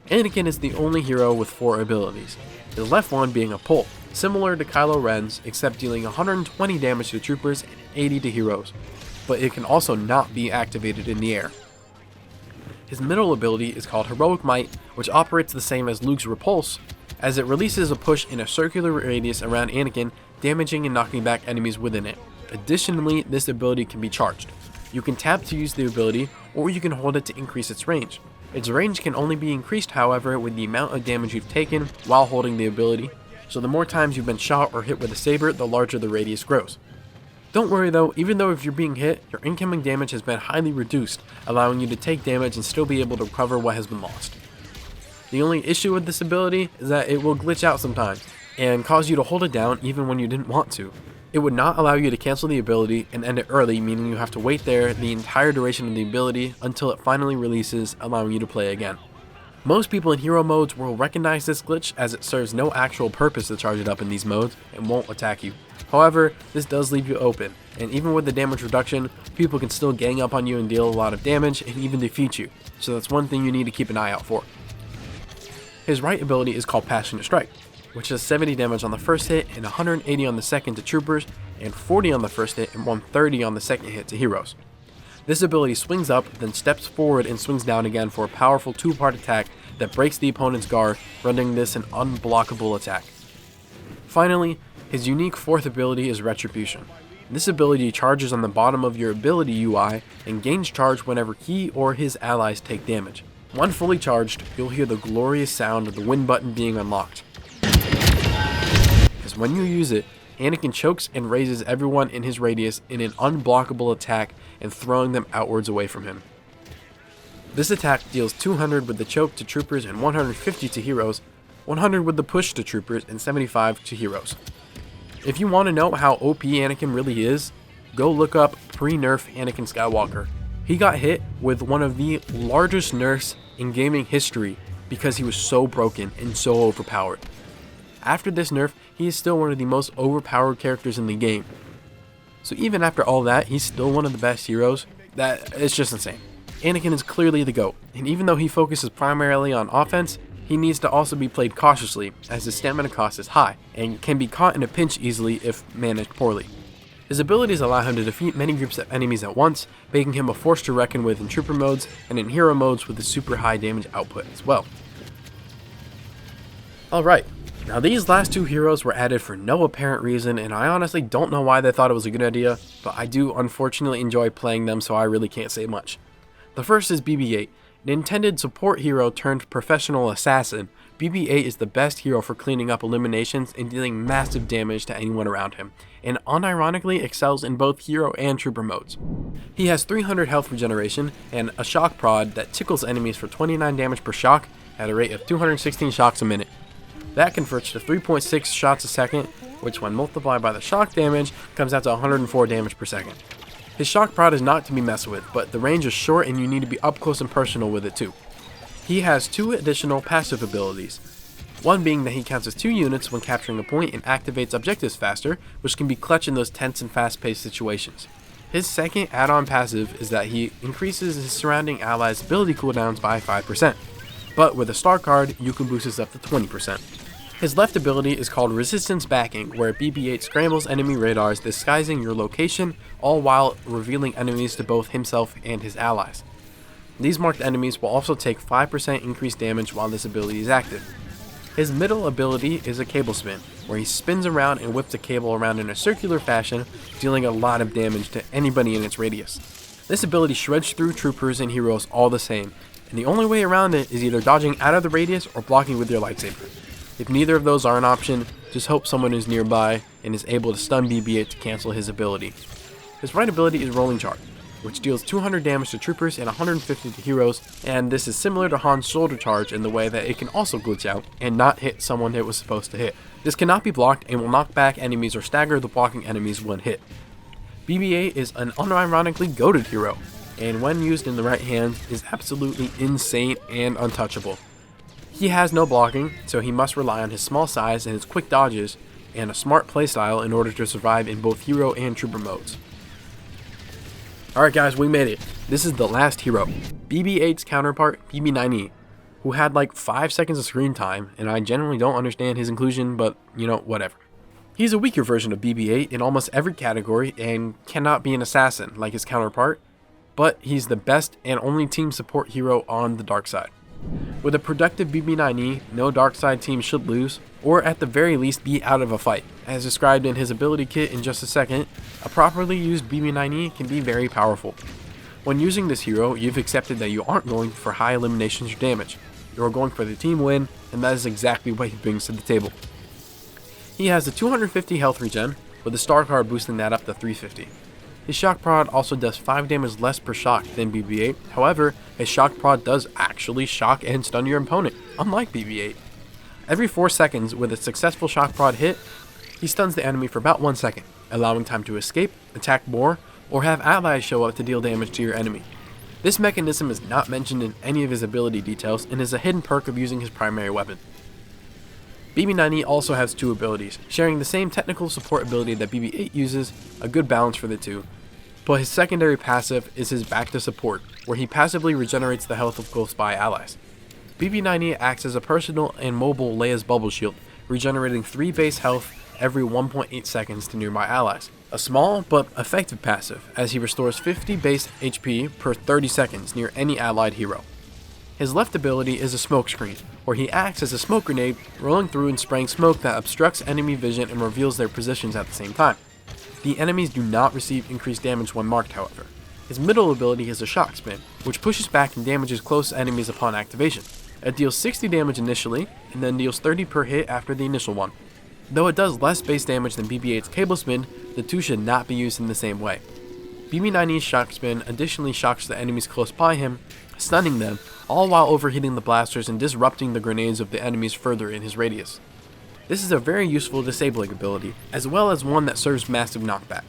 Anakin is the only hero with 4 abilities, his left one being a pull, similar to Kylo Ren's except dealing 120 damage to troopers and 80 to heroes, but it can also not be activated in the air. His middle ability is called Heroic Might, which operates the same as Luke's Repulse, as it releases a push in a circular radius around Anakin, damaging and knocking back enemies within it. Additionally, this ability can be charged. You can tap to use the ability, or you can hold it to increase its range. Its range can only be increased, however, with the amount of damage you've taken while holding the ability, so the more times you've been shot or hit with a saber, the larger the radius grows. Don't worry though, even though if you're being hit, your incoming damage has been highly reduced, allowing you to take damage and still be able to recover what has been lost. The only issue with this ability is that it will glitch out sometimes, and cause you to hold it down even when you didn't want to. It would not allow you to cancel the ability and end it early, meaning you have to wait there the entire duration of the ability until it finally releases, allowing you to play again. Most people in hero modes will recognize this glitch as it serves no actual purpose to charge it up in these modes and won't attack you. However, this does leave you open, and even with the damage reduction, people can still gang up on you and deal a lot of damage and even defeat you, so that's one thing you need to keep an eye out for. His right ability is called Passionate Strike, which does 70 damage on the first hit and 180 on the second to troopers, and 40 on the first hit and 130 on the second hit to heroes. This ability swings up, then steps forward and swings down again for a powerful 2-part attack that breaks the opponent's guard, rendering this an unblockable attack. Finally, his unique 4th ability is Retribution. This ability charges on the bottom of your ability UI and gains charge whenever he or his allies take damage. When fully charged, you'll hear the glorious sound of the win button being unlocked. As when you use it, Anakin chokes and raises everyone in his radius in an unblockable attack and throwing them outwards away from him. This attack deals 200 with the choke to troopers and 150 to heroes, 100 with the push to troopers and 75 to heroes. If you want to know how OP Anakin really is, go look up pre-nerf Anakin Skywalker. He got hit with one of the largest nerfs in gaming history because he was so broken and so overpowered. After this nerf, he is still one of the most overpowered characters in the game. So even after all that, he's still one of the best heroes. It's just insane. Anakin is clearly the GOAT, and even though he focuses primarily on offense, he needs to also be played cautiously as his stamina cost is high and can be caught in a pinch easily if managed poorly. His abilities allow him to defeat many groups of enemies at once, making him a force to reckon with in trooper modes and in hero modes with a super high damage output as well. Alright, Now these last two heroes were added for no apparent reason, and I honestly don't know why they thought it was a good idea, but I do unfortunately enjoy playing them, so I really can't say much. The first is BB-8, an intended support hero turned professional assassin. BB-8 is the best hero for cleaning up eliminations and dealing massive damage to anyone around him, and unironically excels in both hero and trooper modes. He has 300 health regeneration and a shock prod that tickles enemies for 29 damage per shock at a rate of 216 shocks a minute. That converts to 3.6 shots a second, which when multiplied by the shock damage comes out to 104 damage per second. His shock prod is not to be messed with, but the range is short and you need to be up close and personal with it too. He has two additional passive abilities, one being that he counts as 2 units when capturing a point and activates objectives faster, which can be clutch in those tense and fast-paced situations. His second add-on passive is that he increases his surrounding allies' ability cooldowns by 5%, but with a star card you can boost this up to 20%. His left ability is called Resistance Backing, where BB-8 scrambles enemy radars disguising your location, all while revealing enemies to both himself and his allies. These marked enemies will also take 5% increased damage while this ability is active. His middle ability is a Cable Spin, where he spins around and whips a cable around in a circular fashion, dealing a lot of damage to anybody in its radius. This ability shreds through troopers and heroes all the same, and the only way around it is either dodging out of the radius or blocking with your lightsaber. If neither of those are an option, just hope someone is nearby and is able to stun BB-8 to cancel his ability. His right ability is Rolling Charge, which deals 200 damage to troopers and 150 to heroes, and this is similar to Han's Shoulder Charge in the way that it can also glitch out and not hit someone it was supposed to hit. This cannot be blocked and will knock back enemies or stagger the blocking enemies when hit. BB-8 is an unironically goated hero, and when used in the right hands is absolutely insane and untouchable. He has no blocking, so he must rely on his small size and his quick dodges and a smart playstyle in order to survive in both hero and trooper modes. Alright guys, we made it. This is the last hero, BB-8's counterpart, BB-9E, who had like 5 seconds of screen time, and I generally don't understand his inclusion, but you know, whatever. He's a weaker version of BB-8 in almost every category and cannot be an assassin like his counterpart, but he's the best and only team support hero on the dark side. With a productive BB-9E, no dark side team should lose, or at the very least be out of a fight. As described in his ability kit in just a second, a properly used BB-9E can be very powerful. When using this hero, you've accepted that you aren't going for high eliminations or damage. You're going for the team win, and that is exactly what he brings to the table. He has the 250 health regen, with the star card boosting that up to 350. His shock prod also does 5 damage less per shock than BB-8, however, his shock prod does actually shock and stun your opponent, unlike BB-8. Every 4 seconds with a successful shock prod hit, he stuns the enemy for about 1 second, allowing time to escape, attack more, or have allies show up to deal damage to your enemy. This mechanism is not mentioned in any of his ability details and is a hidden perk of using his primary weapon. BB-9E also has 2 abilities, sharing the same technical support ability that BB-8 uses, a good balance for the two. But his secondary passive is his Back to Support, where he passively regenerates the health of close by allies. BB-9E acts as a personal and mobile Leia's Bubble Shield, regenerating 3 base health every 1.8 seconds to nearby allies. A small but effective passive, as he restores 50 base HP per 30 seconds near any allied hero. His left ability is a Smoke Screen, where he acts as a smoke grenade, rolling through and spraying smoke that obstructs enemy vision and reveals their positions at the same time. The enemies do not receive increased damage when marked, however. His middle ability is a Shock Spin, which pushes back and damages close enemies upon activation. It deals 60 damage initially, and then deals 30 per hit after the initial one. Though it does less base damage than BB-8's Cable Spin, the two should not be used in the same way. BB-9E's Shock Spin additionally shocks the enemies close by him, stunning them, all while overheating the blasters and disrupting the grenades of the enemies further in his radius. This is a very useful disabling ability, as well as one that serves massive knockback.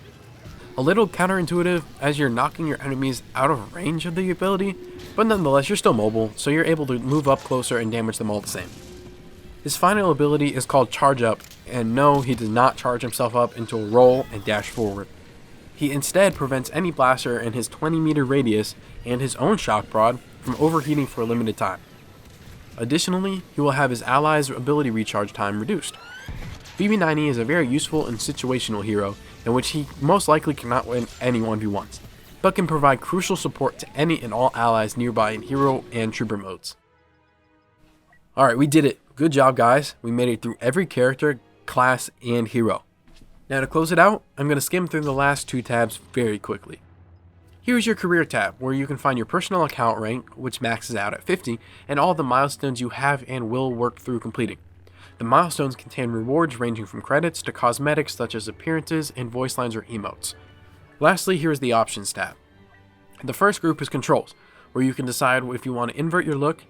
A little counterintuitive as you're knocking your enemies out of range of the ability, but nonetheless you're still mobile, so you're able to move up closer and damage them all the same. His final ability is called Charge Up, and no, he does not charge himself up into a roll and dash forward. He instead prevents any blaster in his 20-meter radius and his own shock prod from overheating for a limited time. Additionally, he will have his allies' ability recharge time reduced. BB-9E is a very useful and situational hero in which he most likely cannot win any 1v1s, but can provide crucial support to any and all allies nearby in hero and trooper modes. Alright, we did it. Good job, guys. We made it through every character, class, and hero. Now to close it out, I'm going to skim through the last 2 tabs very quickly. Here's your career tab, where you can find your personal account rank, which maxes out at 50, and all the milestones you have and will work through completing. The milestones contain rewards ranging from credits to cosmetics such as appearances and voice lines or emotes. Lastly, here is the options tab. The first group is controls, where you can decide if you want to invert your look,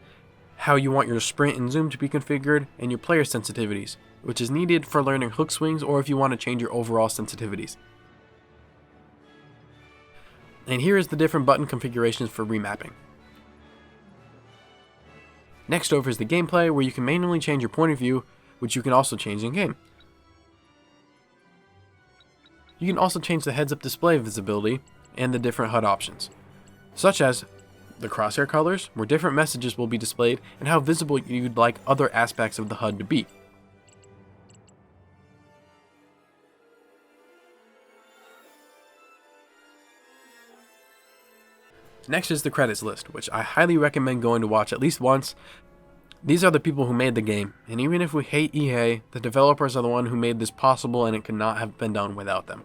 how you want your sprint and zoom to be configured, and your player sensitivities, which is needed for learning hook swings or if you want to change your overall sensitivities. And here is the different button configurations for remapping. Next over is the gameplay, where you can manually change your point of view, which you can also change in game. You can also change the heads-up display visibility and the different HUD options, such as the crosshair colors, where different messages will be displayed, and how visible you'd like other aspects of the HUD to be. Next is the credits list, which I highly recommend going to watch at least once. These are the people who made the game, and even if we hate EA, the developers are the one who made this possible and it could not have been done without them.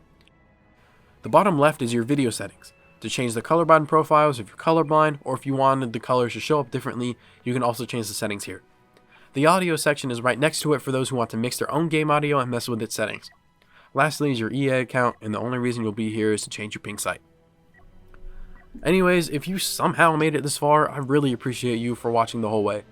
The bottom left is your video settings. To change the colorblind profiles if you're colorblind, or if you wanted the colors to show up differently, you can also change the settings here. The audio section is right next to it for those who want to mix their own game audio and mess with its settings. Lastly is your EA account, and the only reason you'll be here is to change your ping site. Anyways, if you somehow made it this far, I really appreciate you for watching the whole way.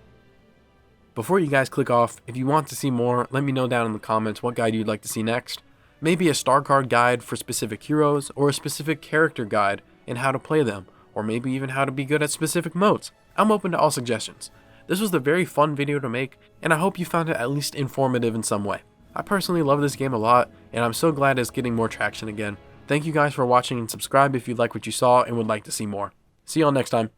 Before you guys click off, if you want to see more, let me know down in the comments what guide you'd like to see next. Maybe a star card guide for specific heroes, or a specific character guide and how to play them, or maybe even how to be good at specific modes. I'm open to all suggestions. This was a very fun video to make, and I hope you found it at least informative in some way. I personally love this game a lot, and I'm so glad it's getting more traction again. Thank you guys for watching, and subscribe if you like what you saw and would like to see more. See y'all next time.